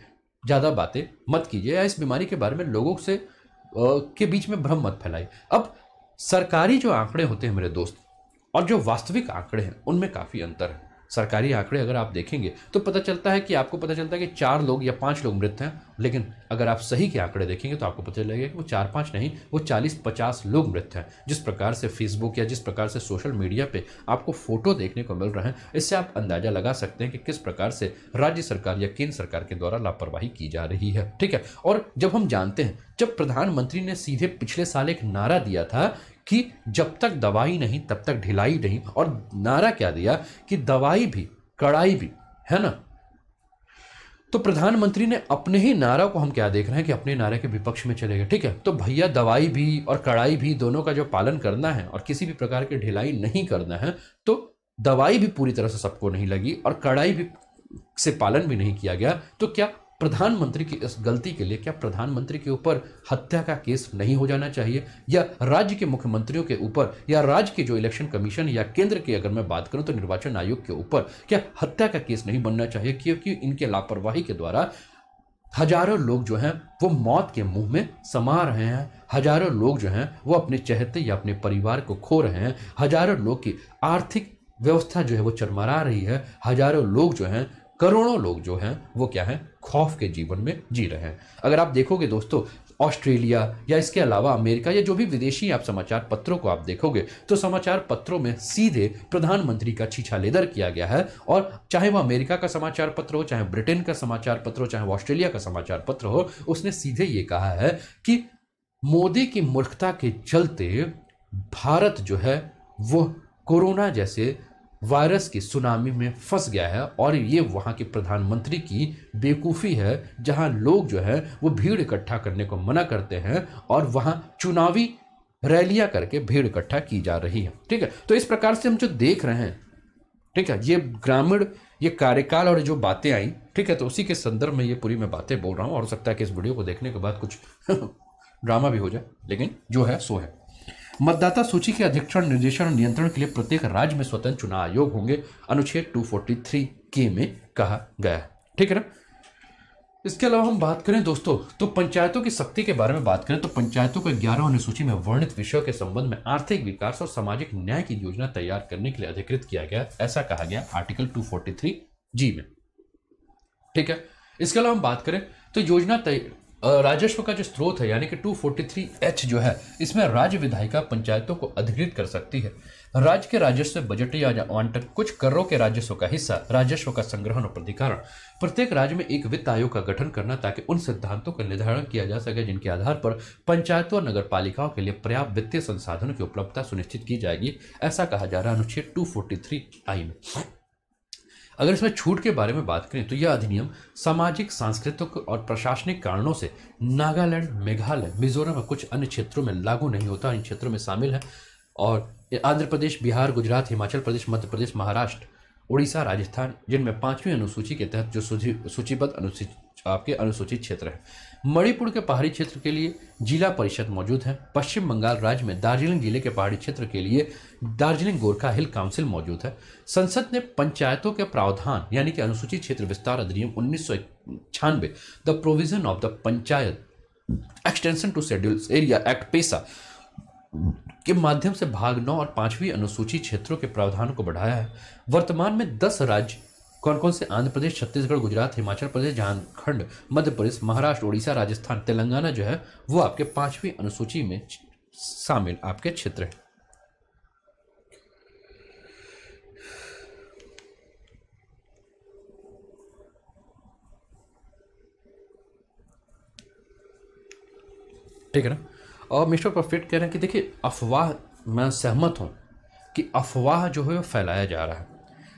ज़्यादा बातें मत कीजिए या इस बीमारी के बारे में लोगों से के बीच में भ्रम मत फैलाइए। अब सरकारी जो आंकड़े होते हैं मेरे दोस्त और जो वास्तविक आंकड़े हैं उनमें काफ़ी अंतर है। सरकारी आंकड़े अगर आप देखेंगे तो पता चलता है कि आपको पता चलता है कि 4 लोग या 5 लोग मृत हैं, लेकिन अगर आप सही के आंकड़े देखेंगे तो आपको पता चलेगा कि वो 4-5 नहीं, वो 40-50 लोग मृत हैं। जिस प्रकार से फेसबुक या जिस प्रकार से सोशल मीडिया पे आपको फोटो देखने को मिल रहे हैं, इससे आप अंदाजा लगा सकते हैं कि किस प्रकार से राज्य सरकार या केंद्र सरकार के द्वारा लापरवाही की जा रही है। ठीक है, और जब हम जानते हैं, जब प्रधानमंत्री ने सीधे पिछले साल एक नारा दिया था कि जब तक दवाई नहीं तब तक ढिलाई नहीं, और नारा क्या दिया कि दवाई भी कड़ाई भी, है ना। तो प्रधानमंत्री ने अपने ही नारा को, हम क्या देख रहे हैं कि अपने नारे के विपक्ष में चले गए। ठीक है, तो भैया दवाई भी और कड़ाई भी दोनों का जो पालन करना है और किसी भी प्रकार की ढिलाई नहीं करना है, तो दवाई भी पूरी तरह से सबको नहीं लगी और कड़ाई भी से पालन भी नहीं किया गया, तो क्या प्रधानमंत्री की इस गलती के लिए क्या प्रधानमंत्री के ऊपर हत्या का केस नहीं हो जाना चाहिए, या राज्य के मुख्यमंत्रियों के ऊपर या राज्य के जो इलेक्शन कमीशन या केंद्र की अगर मैं बात करूं तो निर्वाचन आयोग के ऊपर क्या हत्या का केस नहीं बनना चाहिए, क्योंकि इनके लापरवाही के द्वारा हजारों लोग जो हैं वो मौत के मुंह में समा रहे हैं, हजारों लोग जो हैं वो अपने चहेते या अपने परिवार को खो रहे हैं, हजारों लोग की आर्थिक व्यवस्था जो है वो चरमरा रही है, हजारों लोग जो हैं, करोड़ों लोग जो हैं वो क्या है, खौफ के जीवन में जी रहे हैं। अगर आप देखोगे दोस्तों, ऑस्ट्रेलिया या इसके अलावा अमेरिका या जो भी विदेशी आप समाचार पत्रों को आप देखोगे तो समाचार पत्रों में सीधे प्रधानमंत्री का छीछालेदर किया गया है। और चाहे वो अमेरिका का समाचार पत्र हो, चाहे ब्रिटेन का समाचार पत्र हो, चाहे वो ऑस्ट्रेलिया का समाचार पत्र हो, उसने सीधे ये कहा है कि मोदी की मूर्खता के चलते भारत जो है वो कोरोना जैसे वायरस की सुनामी में फंस गया है और ये वहां के प्रधानमंत्री की बेवकूफ़ी है, जहां लोग जो है वो भीड़ इकट्ठा करने को मना करते हैं और वहां चुनावी रैलियां करके भीड़ इकट्ठा की जा रही है। ठीक है, तो इस प्रकार से हम जो देख रहे हैं, ठीक है, ये ग्रामीण ये कार्यकाल और जो बातें आई, ठीक है, तो उसी के संदर्भ में ये पूरी मैं बातें बोल रहा हूं और हो सकता है कि इस वीडियो को देखने के बाद कुछ ड्रामा भी हो जाए, लेकिन जो है सो है। मतदाता सूची के अधीक्षण, निर्देशन और नियंत्रण के लिए प्रत्येक राज्य में स्वतंत्र चुनाव आयोग होंगे, अनुच्छेद 243 में कहा गया है। ठीक है ना। इसके अलावा हम बात करें दोस्तों तो पंचायतों की शक्ति के बारे में बात करें तो पंचायतों को 11 अनुसूची में वर्णित विषयों के संबंध में आर्थिक विकास और सामाजिक न्याय की योजना तैयार करने के लिए अधिकृत किया गया, ऐसा कहा गया आर्टिकल 243G में। ठीक है, इसके अलावा हम बात करें तो योजना राजस्व का जो स्रोत है यानी कि 243H जो है, इसमें राज्य विधायिका पंचायतों को अधिकृत कर सकती है। राज्य के राजस्व बजट या आवंटन, कुछ करों के राजस्व का हिस्सा, राजस्व का संग्रहण और प्रतिकारण, प्रत्येक राज्य में एक वित्त आयोग का गठन करना ताकि उन सिद्धांतों का निर्धारण किया जा सके जिनके आधार पर पंचायतों और नगर पालिकाओं के लिए पर्याप्त वित्तीय संसाधनों की उपलब्धता सुनिश्चित की जाएगी, ऐसा कहा जा रहा है अनुच्छेद 243I में। अगर इसमें छूट के बारे में बात करें तो यह अधिनियम सामाजिक, सांस्कृतिक और प्रशासनिक कारणों से नागालैंड, मेघालय, मिजोरम और कुछ अन्य क्षेत्रों में लागू नहीं होता। इन क्षेत्रों में शामिल है और आंध्र प्रदेश, बिहार, गुजरात, हिमाचल प्रदेश, मध्य प्रदेश, महाराष्ट्र, उड़ीसा, राजस्थान, जिनमें 5वीं अनुसूची के तहत जो सूचीबद्ध आपके अनुसूचित क्षेत्र है। मणिपुर के पहाड़ी क्षेत्र के लिए जिला परिषद मौजूद है। पश्चिम बंगाल राज्य में दार्जिलिंग जिले के पहाड़ी क्षेत्र के लिए दार्जिलिंग गोरखा हिल काउंसिल मौजूद है। संसद ने पंचायतों के प्रावधान यानी कि अनुसूचित क्षेत्र विस्तार अधिनियम 1996 the provision of the panchayat extension to scheduled area act PESA के माध्यम से भाग 9 और 5वीं अनुसूची क्षेत्रों के प्रावधान को बढ़ाया है। वर्तमान में 10 राज्य कौन कौन से? आंध्र प्रदेश, छत्तीसगढ़, गुजरात, हिमाचल प्रदेश, झारखंड, मध्य प्रदेश, महाराष्ट्र, उड़ीसा, राजस्थान, तेलंगाना जो है वो आपके 5वीं अनुसूची में शामिल आपके क्षेत्र है। ठीक है ना। और मिस्टर परफेक्ट कह रहे हैं कि देखिए अफवाह, मैं सहमत हूं कि अफवाह जो है वो फैलाया जा रहा है,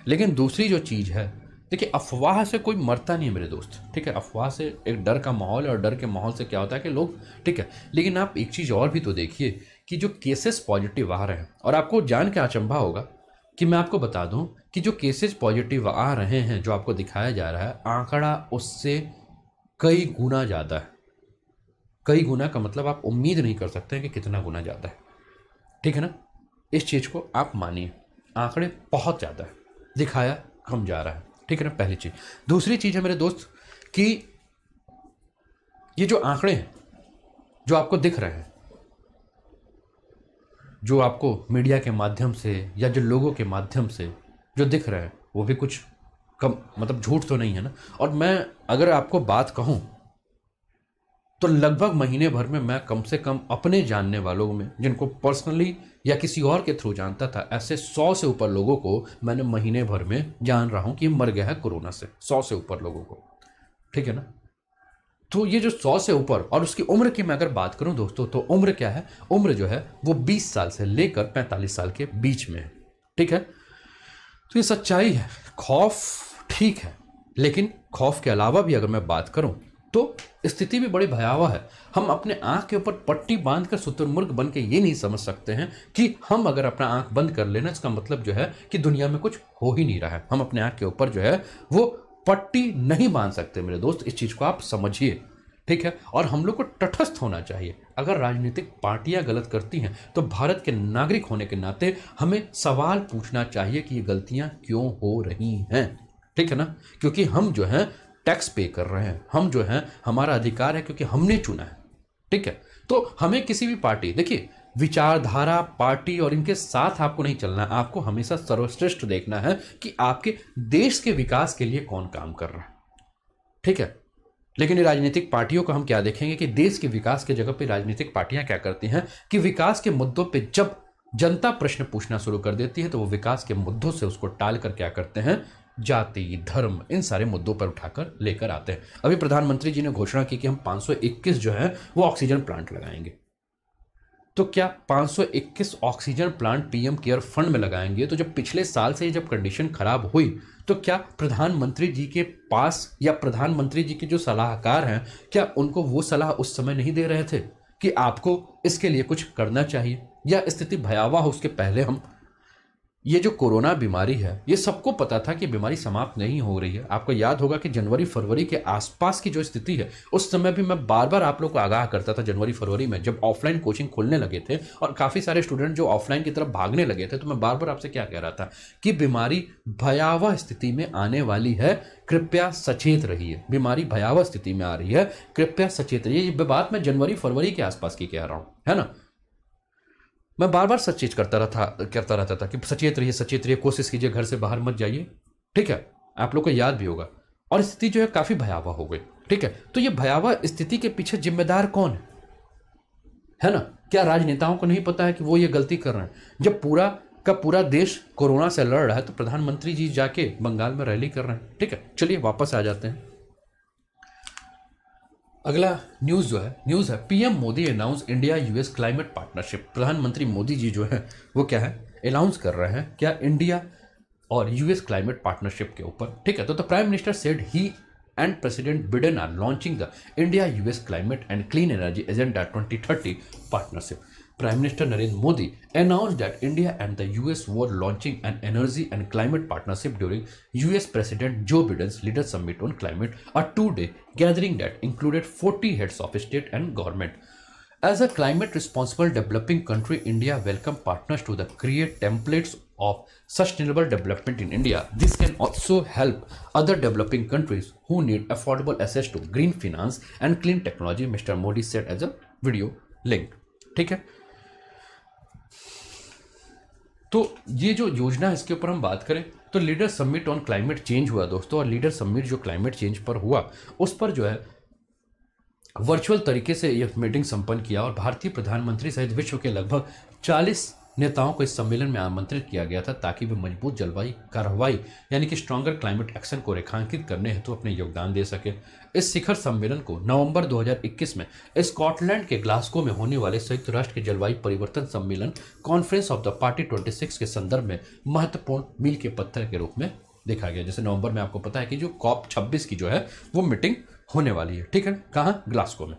लेकिन दूसरी जो चीज़ है, देखिए अफवाह से कोई मरता नहीं है मेरे दोस्त। ठीक है, अफवाह से एक डर का माहौल है और डर के माहौल से क्या होता है कि लोग, ठीक है, लेकिन आप एक चीज़ और भी तो देखिए कि जो केसेस पॉजिटिव आ रहे हैं, और आपको जान के अचंभा होगा कि मैं आपको बता दूं कि जो केसेस पॉजिटिव आ रहे हैं, जो आपको दिखाया जा रहा है, आंकड़ा उससे कई गुना ज़्यादा है। कई गुना का मतलब आप उम्मीद नहीं कर सकते हैं कि कितना गुना ज़्यादा है। ठीक है ना, इस चीज़ को आप मानिए, आंकड़े बहुत ज़्यादा है, दिखाया कम जा रहा है। ठीक है ना, पहली चीज़। दूसरी चीज़ है मेरे दोस्त कि ये जो आंकड़े हैं जो आपको दिख रहे हैं, जो आपको मीडिया के माध्यम से या जो लोगों के माध्यम से जो दिख रहे हैं, वो भी कुछ कम मतलब झूठ तो नहीं है ना। और मैं अगर आपको बात कहूँ तो लगभग महीने भर में मैं कम से कम अपने जानने वालों में, जिनको पर्सनली या किसी और के थ्रू जानता था, ऐसे 100 से ऊपर लोगों को मैंने महीने भर में जान रहा हूं कि मर गया है कोरोना से। 100 से ऊपर लोगों को। ठीक है ना। तो ये जो 100 से ऊपर, और उसकी उम्र की मैं अगर बात करूं दोस्तों, तो उम्र क्या है? उम्र जो है वो 20 साल से लेकर 45 साल के बीच में है। ठीक है, तो ये सच्चाई है। खौफ ठीक है, लेकिन खौफ के अलावा भी अगर मैं बात करूं तो स्थिति भी बड़ी भयावह है। हम अपने आंख के ऊपर पट्टी बांधकर शुतुरमुर्ग बन के ये नहीं समझ सकते हैं कि हम अगर अपना आंख बंद कर लेना, इसका मतलब जो है कि दुनिया में कुछ हो ही नहीं रहा है। हम अपने आंख के ऊपर जो है वो पट्टी नहीं बांध सकते मेरे दोस्त, इस चीज को आप समझिए। ठीक है, और हम लोग को तटस्थ होना चाहिए। अगर राजनीतिक पार्टियां गलत करती हैं तो भारत के नागरिक होने के नाते हमें सवाल पूछना चाहिए कि ये गलतियां क्यों हो रही हैं। ठीक है ना, क्योंकि हम जो है टैक्स पे कर रहे हैं, हम जो हैं हमारा अधिकार है क्योंकि हमने चुना है, ठीक है। तो हमें किसी भी पार्टी, देखिए विचारधारा, पार्टी और इनके साथ आपको नहीं चलना है, आपको हमेशा सर्वश्रेष्ठ देखना है कि आपके देश के विकास के लिए कौन काम कर रहा है, ठीक है। लेकिन ये राजनीतिक पार्टियों को हम क्या देखेंगे कि देश के विकास की जगह पे राजनीतिक पार्टियां क्या करती हैं कि विकास के मुद्दों पे जब जनता प्रश्न पूछना शुरू कर देती है तो वो विकास के मुद्दों से उसको टाल कर क्या करते हैं, जाति, धर्म, इन सारे मुद्दों पर उठाकर लेकर आते हैं। अभी प्रधानमंत्री जी ने घोषणा की कि हम 521 जो है वो ऑक्सीजन प्लांट लगाएंगे। तो क्या 521 oxygen plant PM care fund में लगाएंगे? तो जब पिछले साल से जब कंडीशन खराब हुई तो क्या प्रधानमंत्री जी के पास या प्रधानमंत्री जी के जो सलाहकार हैं, क्या उनको वो सलाह उस समय नहीं दे रहे थे कि आपको इसके लिए कुछ करना चाहिए, या स्थिति भयावह हो उसके पहले हम, ये जो कोरोना बीमारी है ये सबको पता था कि बीमारी समाप्त नहीं हो रही है। आपको याद होगा कि जनवरी फरवरी के आसपास की जो स्थिति है उस समय भी मैं बार बार आप लोग को आगाह करता था, जनवरी फरवरी में जब ऑफलाइन कोचिंग खोलने लगे थे और काफ़ी सारे स्टूडेंट जो ऑफलाइन की तरफ भागने लगे थे, तो मैं बार बार आपसे क्या कह रहा था कि बीमारी भयावह स्थिति में आने वाली है, कृपया सचेत रहिए। बीमारी भयावह स्थिति में आ रही है, कृपया सचेत रहिए। ये बात मैं जनवरी फरवरी के आसपास की कह रहा हूँ, है ना। मैं बार बार सचेत करता रहता था कि सचेत रहिए, कोशिश कीजिए घर से बाहर मत जाइए, ठीक है। आप लोग को याद भी होगा, और स्थिति जो है काफी भयावह हो गई, ठीक है। तो ये भयावह स्थिति के पीछे जिम्मेदार कौन है ना? क्या राजनेताओं को नहीं पता है कि वो ये गलती कर रहे हैं? जब पूरा का पूरा देश कोरोना से लड़ रहा है तो प्रधानमंत्री जी जाके बंगाल में रैली कर रहे हैं, ठीक है। चलिए वापस आ जाते हैं। अगला न्यूज़ है PM Modi announce India US climate partnership. प्रधानमंत्री मोदी जी जो है वो क्या है, अनाउंस कर रहे हैं क्या, इंडिया और यूएस क्लाइमेट पार्टनरशिप के ऊपर, ठीक है। तो the prime minister said he and president Biden are launching the India US climate and clean energy agenda 2030 partnership. Prime Minister Narendra Modi announced that India and the US were launching an energy and climate partnership during US President Joe Biden's Leader Summit on Climate, a two-day gathering that included 40 heads of state and government. As a climate responsible developing country, India welcomes partners to create templates of sustainable development in India. This can also help other developing countries who need affordable access to green finance and clean technology, Mr. Modi said as a video link. ठीक है। तो ये जो योजना है इसके ऊपर हम बात करें तो leader summit on climate change हुआ दोस्तों, और लीडर समिट जो क्लाइमेट चेंज पर हुआ उस पर जो है वर्चुअल तरीके से यह मीटिंग संपन्न किया, और भारतीय प्रधानमंत्री सहित विश्व के लगभग 40 नेताओं को इस सम्मेलन में आमंत्रित किया गया था ताकि वे मजबूत जलवायु कार्रवाई यानी कि स्ट्रॉन्गर क्लाइमेट एक्शन को रेखांकित करने हेतु अपने योगदान दे सके। इस शिखर सम्मेलन को नवंबर 2021 में स्कॉटलैंड के ग्लासगो में होने वाले संयुक्त राष्ट्र के जलवायु परिवर्तन सम्मेलन कॉन्फ्रेंस ऑफ द पार्टी 26 के संदर्भ में महत्वपूर्ण मील के पत्थर के रूप में देखा गया। जैसे नवंबर में आपको पता है कि जो COP26 की जो है वो मीटिंग होने वाली है, ठीक है। कहाँ? ग्लासगो में,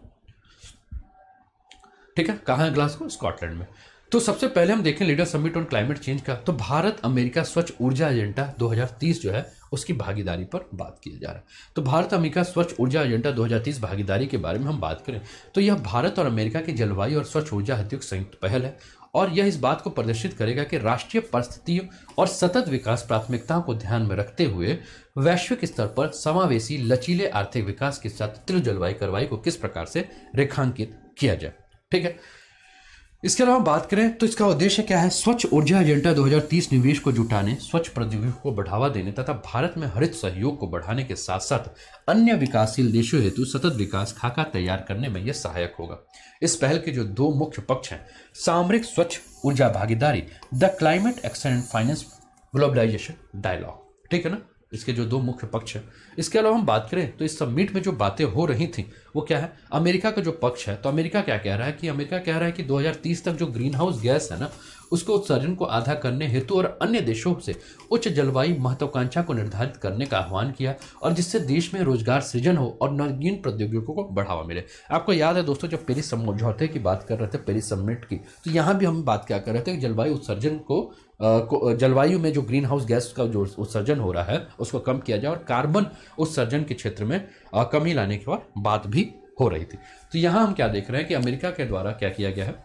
ठीक है। कहाँ है ग्लासगो? स्कॉटलैंड में। तो सबसे पहले हम देखें leader summit on climate change का, तो भारत अमेरिका स्वच्छ ऊर्जा एजेंडा 2030 जो है उसकी भागीदारी पर बात किया जा रहा है। तो भारत अमेरिका स्वच्छ ऊर्जा एजेंडा 2030 भागीदारी के बारे में हम बात करें तो यह भारत और अमेरिका की जलवायु और स्वच्छ ऊर्जा हेतु एक संयुक्त पहल है, और यह इस बात को प्रदर्शित करेगा कि राष्ट्रीय परिस्थितियों और सतत विकास प्राथमिकताओं को ध्यान में रखते हुए वैश्विक स्तर पर समावेशी लचीले आर्थिक विकास के साथ तीव्र जलवायु कार्रवाई को किस प्रकार से रेखांकित किया जाए, ठीक है। इसके अलावा बात करें तो इसका उद्देश्य क्या है, स्वच्छ ऊर्जा एजेंडा 2030 निवेश को जुटाने, स्वच्छ प्रौद्योगिकी को बढ़ावा देने तथा भारत में हरित सहयोग को बढ़ाने के साथ साथ अन्य विकासशील देशों हेतु सतत विकास खाका तैयार करने में यह सहायक होगा। इस पहल के जो दो मुख्य पक्ष हैं, सामरिक स्वच्छ ऊर्जा भागीदारी, the climate action and finance globalisation dialogue, ठीक है ना, इसके जो दो मुख्य पक्ष हैं। इसके अलावा हम बात करें तो इस समिट में जो बातें हो रही थी वो क्या है, अमेरिका का जो पक्ष है, तो अमेरिका क्या कह रहा है कि अमेरिका कह रहा है कि 2030 तक जो ग्रीन हाउस गैस है ना उसको उत्सर्जन को आधा करने हेतु और अन्य देशों से उच्च जलवायु महत्वाकांक्षा को निर्धारित करने का आह्वान किया, और जिससे देश में रोजगार सृजन हो और नवीन प्रौद्योगिकियों को बढ़ावा मिले। आपको याद है दोस्तों जब पेरिस समझौते की बात कर रहे थे, पेरिस समिट की, तो यहाँ भी हम बात क्या कर रहे थे कि जलवायु उत्सर्जन को जलवायु में जो ग्रीन हाउस गैस का जो उत्सर्जन हो रहा है उसको कम किया जाए और कार्बन उत्सर्जन के क्षेत्र में कमी लाने की बात भी हो रही थी। तो यहाँ हम क्या देख रहे हैं कि अमेरिका के द्वारा क्या किया गया है,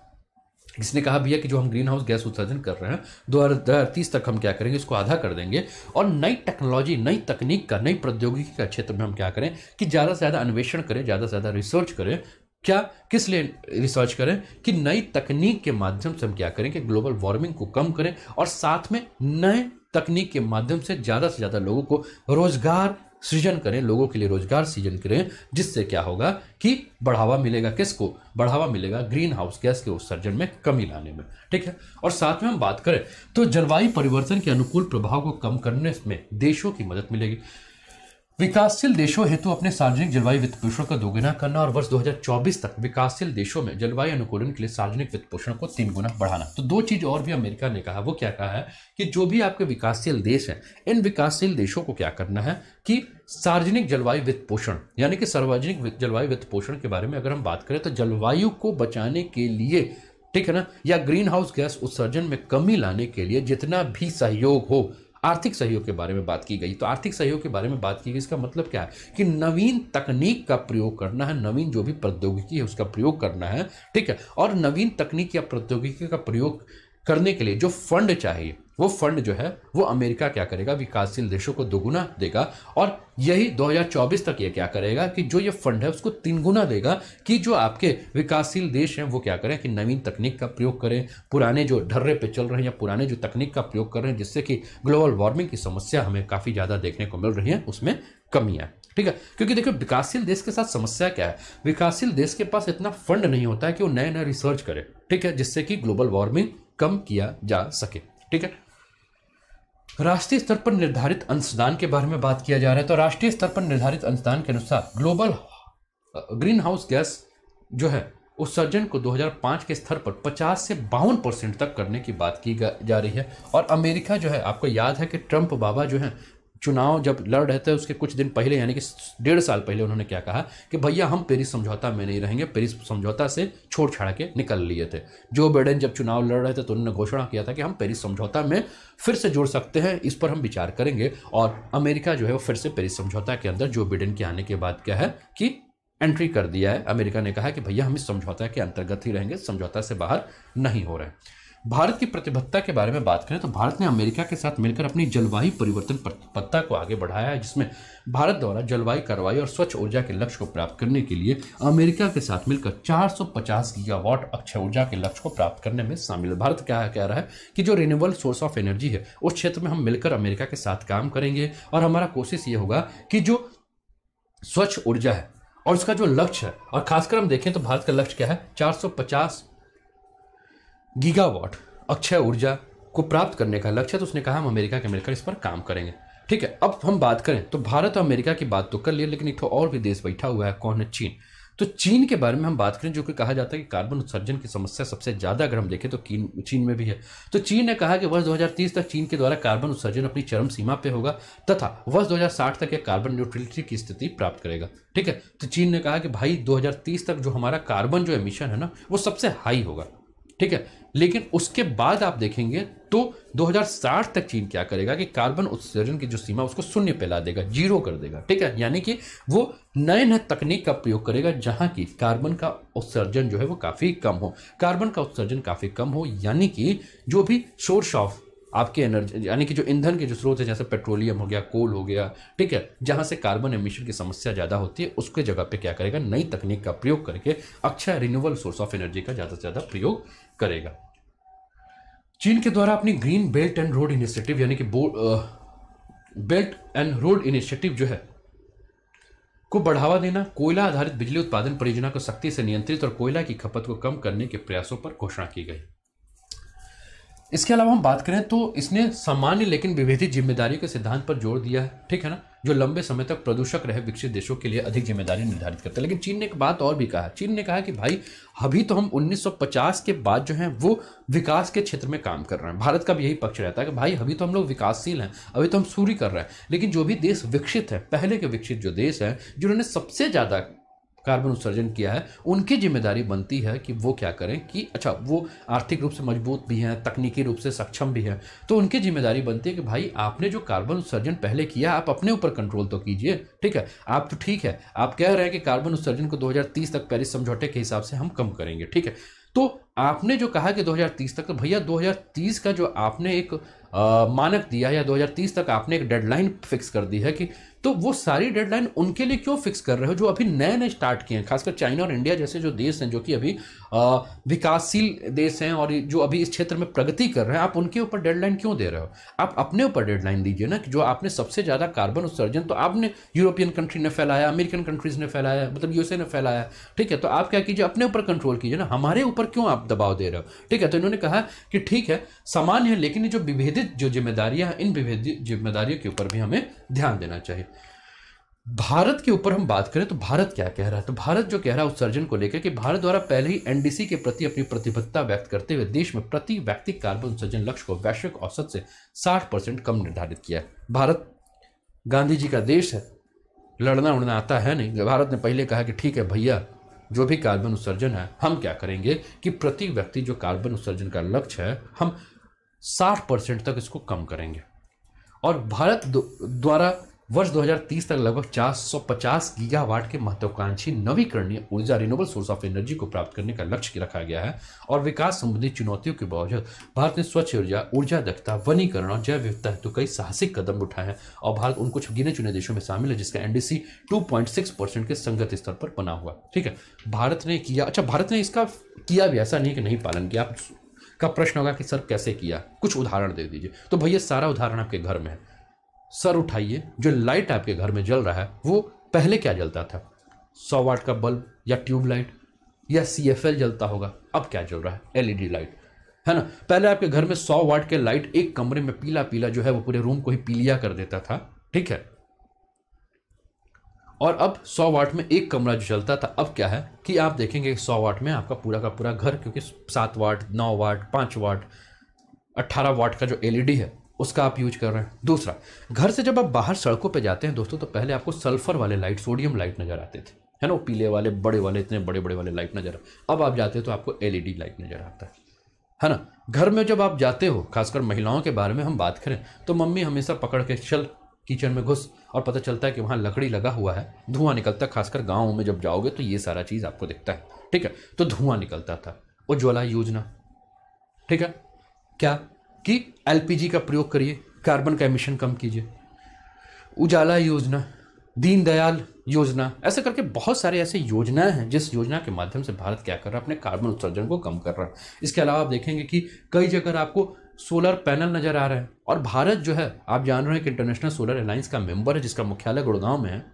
इसने कहा भैया कि जो हम ग्रीन हाउस गैस उत्सर्जन कर रहे हैं 2030 तक हम क्या करेंगे, इसको आधा कर देंगे। और नई टेक्नोलॉजी, नई तकनीक का, नई प्रौद्योगिकी का क्षेत्र में हम क्या करें कि ज़्यादा से ज़्यादा अन्वेषण करें, ज़्यादा से ज़्यादा रिसर्च करें। क्या, किस लिए रिसर्च करें कि नई तकनीक के माध्यम से हम क्या करें कि ग्लोबल वार्मिंग को कम करें, और साथ में नए तकनीक के माध्यम से ज़्यादा लोगों को रोजगार सृजन करें, लोगों के लिए रोजगार सृजन करें, जिससे क्या होगा कि बढ़ावा मिलेगा। किसको बढ़ावा मिलेगा? ग्रीन हाउस गैस के उत्सर्जन में कमी लाने में, ठीक है। और साथ में हम बात करें तो जलवायु परिवर्तन के अनुकूल प्रभाव को कम करने में देशों की मदद मिलेगी। विकासशील देशों हेतु अपने सार्वजनिक जलवायु वित्त पोषण को दोगुना करना और वर्ष 2024 तक विकासशील देशों में जलवायु अनुकूलन के लिए सार्वजनिक वित्त पोषण को 3 गुना बढ़ाना। तो 2 चीज और भी अमेरिका ने कहा। वो क्या कहा है कि जो भी आपके विकासशील देश हैं, इन विकासशील देशों को क्या करना है कि सार्वजनिक जलवायु वित्त पोषण, यानी कि सार्वजनिक जलवायु वित्त पोषण के बारे में अगर हम बात करें तो जलवायु को बचाने के लिए, ठीक है ना, या ग्रीन हाउस गैस उत्सर्जन में कमी लाने के लिए जितना भी सहयोग हो, आर्थिक सहयोग के बारे में बात की गई। तो आर्थिक सहयोग के बारे में बात की गई, इसका मतलब क्या है कि नवीन तकनीक का प्रयोग करना है, नवीन जो भी प्रौद्योगिकी है उसका प्रयोग करना है, ठीक है। और नवीन तकनीक या प्रौद्योगिकी का प्रयोग करने के लिए जो फंड चाहिए, वो फंड जो है वो अमेरिका क्या करेगा, विकासशील देशों को दोगुना देगा। और यही 2024 तक ये क्या करेगा कि जो ये फंड है उसको 3 गुना देगा कि जो आपके विकासशील देश हैं वो क्या करें कि नवीन तकनीक का प्रयोग करें, पुराने जो ढर्रे पे चल रहे हैं या पुराने जो तकनीक का प्रयोग कर रहे हैं, जिससे कि ग्लोबल वार्मिंग की समस्या हमें काफी ज्यादा देखने को मिल रही है, उसमें कमी है, ठीक है। क्योंकि देखो विकासशील देश के साथ समस्या क्या है, विकासशील देश के पास इतना फंड नहीं होता है कि वो नए नए रिसर्च करे, ठीक है, जिससे कि ग्लोबल वार्मिंग कम किया जा सके, ठीक है। राष्ट्रीय स्तर पर निर्धारित अंशदान के बारे में बात किया जा रहा है। तो राष्ट्रीय स्तर पर निर्धारित अंशदान के अनुसार ग्लोबल ग्रीन हाउस गैस जो है उत्सर्जन को 2005 के स्तर पर 50 से 52% तक करने की बात की जा रही है। और अमेरिका जो है, आपको याद है कि ट्रंप बाबा जो है चुनाव जब लड़ रहे थे उसके कुछ दिन पहले, यानी कि 1.5 साल पहले, उन्होंने क्या कहा कि भैया हम पेरिस समझौता में नहीं रहेंगे, पेरिस समझौता से छोड़ छाड़ के निकल लिए थे। जो बाइडेन जब चुनाव लड़ रहे थे तो उन्होंने घोषणा किया था कि हम पेरिस समझौता में फिर से जुड़ सकते हैं, इस पर हम विचार करेंगे। और अमेरिका जो है वो फिर से पेरिस समझौता के अंदर जो बाइडेन के आने के बाद क्या है कि एंट्री कर दिया है। अमेरिका ने कहा कि भैया हम इस समझौता के अंतर्गत ही रहेंगे, समझौता से बाहर नहीं हो रहे हैं। भारत की प्रतिबद्धता के बारे में बात करें तो भारत ने अमेरिका के साथ मिलकर अपनी जलवायु परिवर्तन प्रतिबद्धता को आगे बढ़ाया है, जिसमें भारत द्वारा जलवायु कार्रवाई और स्वच्छ ऊर्जा के लक्ष्य को प्राप्त करने के लिए अमेरिका के साथ मिलकर 450 गीगावाट अक्षय ऊर्जा के लक्ष्य को प्राप्त करने में शामिल है। भारत क्या कह रहा है कि जो रिन्यूएबल सोर्स ऑफ एनर्जी है उस क्षेत्र में हम मिलकर अमेरिका के साथ काम करेंगे, और हमारा कोशिश ये होगा कि जो स्वच्छ ऊर्जा है और उसका जो लक्ष्य है, और खासकर हम देखें तो भारत का लक्ष्य क्या है, 450 गीगावाट अक्षय ऊर्जा को प्राप्त करने का लक्ष्य है। तो उसने कहा हम अमेरिका के मिलकर इस पर काम करेंगे, ठीक है। अब हम बात करें तो भारत और अमेरिका की बात तो कर लिए, लेकिन एक और भी देश बैठा हुआ है, कौन है? चीन। तो चीन के बारे में हम बात करें, जो कि कहा जाता है कि कार्बन उत्सर्जन की समस्या सबसे ज्यादा अगर हम देखें तो चीन में भी है। तो चीन ने कहा कि वर्ष 2030 तक चीन के द्वारा कार्बन उत्सर्जन अपनी चरम सीमा पे होगा तथा वर्ष 2060 तक यह कार्बन न्यूट्रलिटी की स्थिति प्राप्त करेगा, ठीक है। तो चीन ने कहा कि भाई 2030 तक जो हमारा कार्बन जो एमिशन है ना वो सबसे हाई होगा, ठीक है। लेकिन उसके बाद आप देखेंगे तो 2060 तक चीन क्या करेगा कि कार्बन उत्सर्जन की जो सीमा उसको शून्य पे ला देगा, 0 कर देगा, ठीक है। यानी कि वो नए तकनीक का प्रयोग करेगा जहां की कार्बन का उत्सर्जन जो है वो काफी कम हो, कार्बन का उत्सर्जन काफी कम हो, यानी कि जो भी सोर्स ऑफ आपके एनर्जी, यानी कि जो ईंधन के जो स्रोत है, जैसे पेट्रोलियम हो गया, कोल हो गया, ठीक है, जहां से कार्बन एमिशन की समस्या ज्यादा होती है, उसके जगह पे क्या करेगा, नई तकनीक का प्रयोग करके Akshay renewable source of energy का ज्यादा से ज्यादा प्रयोग करेगा। चीन के द्वारा अपनी green belt and road initiative, यानी कि बेल्ट एंड रोड इनिशिएटिव जो है को बढ़ावा देना, कोयला आधारित बिजली उत्पादन परियोजना को सख्ती से नियंत्रित और कोयला की खपत को कम करने के प्रयासों पर घोषणा की गई। इसके अलावा हम बात करें तो इसने सामान्य लेकिन विभेदित जिम्मेदारी के सिद्धांत पर जोर दिया है, ठीक है ना, जो लंबे समय तक प्रदूषक रहे विकसित देशों के लिए अधिक जिम्मेदारी निर्धारित करते हैं। लेकिन चीन ने एक बात और भी कहा, चीन ने कहा कि भाई अभी तो हम 1950 के बाद जो है वो विकास के क्षेत्र में काम कर रहे हैं। भारत का भी यही पक्ष रहता है कि भाई अभी तो हम लोग विकासशील हैं, अभी तो हम सूरी कर रहे हैं, लेकिन जो भी देश विकसित है, पहले के विकसित जो देश हैं जिन्होंने सबसे ज्यादा कार्बन उत्सर्जन किया है, उनकी जिम्मेदारी बनती है कि वो क्या करें कि अच्छा वो आर्थिक रूप से मजबूत भी हैं, तकनीकी रूप से सक्षम भी हैं, तो उनकी जिम्मेदारी बनती है कि भाई आपने जो कार्बन उत्सर्जन पहले किया आप अपने ऊपर कंट्रोल तो कीजिए, ठीक है। आप तो ठीक है, आप कह रहे हैं कि कार्बन उत्सर्जन को 2030 तक पेरिस समझौते के हिसाब से हम कम करेंगे, ठीक है। तो आपने जो कहा कि 2030 तक, तो भैया 2030 का जो आपने एक मानक दिया या 2030 तक आपने एक डेडलाइन फिक्स कर दी है कि, तो वो सारी डेडलाइन उनके लिए क्यों फिक्स कर रहे हो जो अभी नए नए स्टार्ट किए हैं, खासकर चाइना और इंडिया जैसे जो देश हैं जो कि अभी विकासशील देश हैं और जो अभी इस क्षेत्र में प्रगति कर रहे हैं, आप उनके ऊपर डेडलाइन क्यों दे रहे हो? आप अपने ऊपर डेडलाइन दीजिए ना, कि जो आपने सबसे ज़्यादा कार्बन उत्सर्जन तो आपने यूरोपियन कंट्री ने फैलाया, अमेरिकन कंट्रीज ने फैलाया, मतलब यूएसए ने फैलाया, ठीक है, तो आप क्या कीजिए, अपने ऊपर कंट्रोल कीजिए ना, हमारे ऊपर क्यों आप दबाव दे रहे हो? ठीक है, तो इन्होंने कहा कि ठीक है समान है, लेकिन ये जो विभेदित जो जिम्मेदारियां हैं, इन विभेदित जिम्मेदारियों के ऊपर भी हमें ध्यान देना चाहिए। भारत के ऊपर हम बात करें तो भारत क्या कह रहा है, तो भारत जो कह रहा है उत्सर्जन को लेकर कि भारत द्वारा पहले ही एनडीसी के प्रति अपनी प्रतिबद्धता व्यक्त करते हुए देश में प्रति व्यक्ति कार्बन उत्सर्जन लक्ष्य को वैश्विक औसत से 60% कम निर्धारित किया है। भारत गांधी जी का देश है, लड़ना उड़ना आता है नहीं। भारत ने पहले कहा कि ठीक है भैया, जो भी कार्बन उत्सर्जन है हम क्या करेंगे कि प्रति व्यक्ति जो कार्बन उत्सर्जन का लक्ष्य है हम 60% तक इसको कम करेंगे। और भारत द्वारा वर्ष 2030 तक लगभग 450 गीगावाट के महत्वाकांक्षी नवीकरणीय ऊर्जा रिन्यूएबल सोर्स ऑफ एनर्जी को प्राप्त करने का लक्ष्य रखा गया है। और विकास संबंधी चुनौतियों के बावजूद भारत ने स्वच्छ ऊर्जा, ऊर्जा दक्षता, वनीकरण और जैव विविधता हेतु कई साहसिक कदम उठाए हैं और भारत उन कुछ गिने चुने देशों में शामिल है जिसका एनडीसी 2.6% के संगत स्तर पर बना हुआ। ठीक है, भारत ने किया, अच्छा भारत ने इसका किया भी, ऐसा नहीं कि नहीं पालन किया। आप का प्रश्न होगा कि सर कैसे किया, कुछ उदाहरण दे दीजिए। तो भैया सारा उदाहरण आपके घर में है। सर उठाइए, जो लाइट आपके घर में जल रहा है वो पहले क्या जलता था? 100 वाट का बल्ब या ट्यूबलाइट या CFL जलता होगा। अब क्या जल रहा है? LED लाइट, है ना। पहले आपके घर में 100 वाट के लाइट एक कमरे में पीला पीला जो है वो पूरे रूम को ही पीलिया कर देता था, ठीक है। और अब 100 वाट में एक कमरा जो चलता था, अब क्या है कि आप देखेंगे 100 वाट में आपका पूरा का पूरा घर, क्योंकि 7 वाट, 9 वाट, 5 वाट, 18 वाट का जो LED है उसका आप यूज कर रहे हैं। दूसरा, घर से जब आप बाहर सड़कों पे जाते हैं दोस्तों, तो पहले आपको सल्फर वाले लाइट, सोडियम लाइट नजर आते थे, है ना, वो पीले वाले बड़े वाले, इतने बड़े बड़े वाले लाइट नजर। अब आप जाते हो तो आपको LED लाइट नजर आता है ना। घर में जब आप जाते हो, खासकर महिलाओं के बारे में हम बात करें तो मम्मी हमेशा पकड़ के चल किचन में घुस, और पता चलता है कि वहाँ लकड़ी लगा हुआ है, धुआं निकलता है। खासकर गाँव में जब जाओगे तो ये सारा चीज़ आपको दिखता है, ठीक है। तो धुआं निकलता था। उज्ज्वला योजना, ठीक है, क्या कि LPG का प्रयोग करिए, कार्बन का एमिशन कम कीजिए। उजाला योजना, दीनदयाल योजना, ऐसे करके बहुत सारे ऐसे योजनाएं हैं जिस योजना के माध्यम से भारत क्या कर रहा है, अपने कार्बन उत्सर्जन को कम कर रहा है। इसके अलावा आप देखेंगे कि कई जगह आपको सोलर पैनल नजर आ रहे हैं। और भारत जो है, आप जान रहे हैं कि इंटरनेशनल सोलर अलायंस का मेंबर है, जिसका मुख्यालय गुड़गांव में है,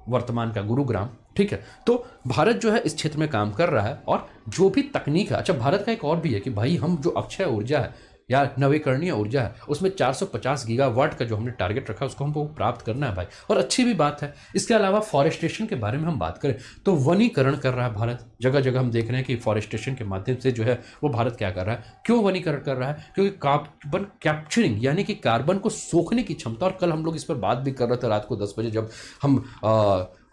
वर्तमान का गुरुग्राम, ठीक है। तो भारत जो है इस क्षेत्र में काम कर रहा है। और जो भी तकनीक है, अच्छा भारत का एक और भी है कि भाई हम जो अक्षय ऊर्जा है या नवीकरणीय ऊर्जा है उसमें 450 गीगावाट का जो हमने टारगेट रखा है उसको हमको प्राप्त करना है भाई, और अच्छी भी बात है। इसके अलावा फॉरेस्टेशन के बारे में हम बात करें तो वनीकरण कर रहा है भारत। जगह जगह हम देख रहे हैं कि फॉरेस्टेशन के माध्यम से जो है वो भारत क्या कर रहा है, क्यों वनीकरण कर रहा है? क्योंकि कार्बन कैप्चरिंग यानी कि कार्बन को सोखने की क्षमता, और कल हम लोग इस पर बात भी कर रहे थे रात को 10 बजे जब हम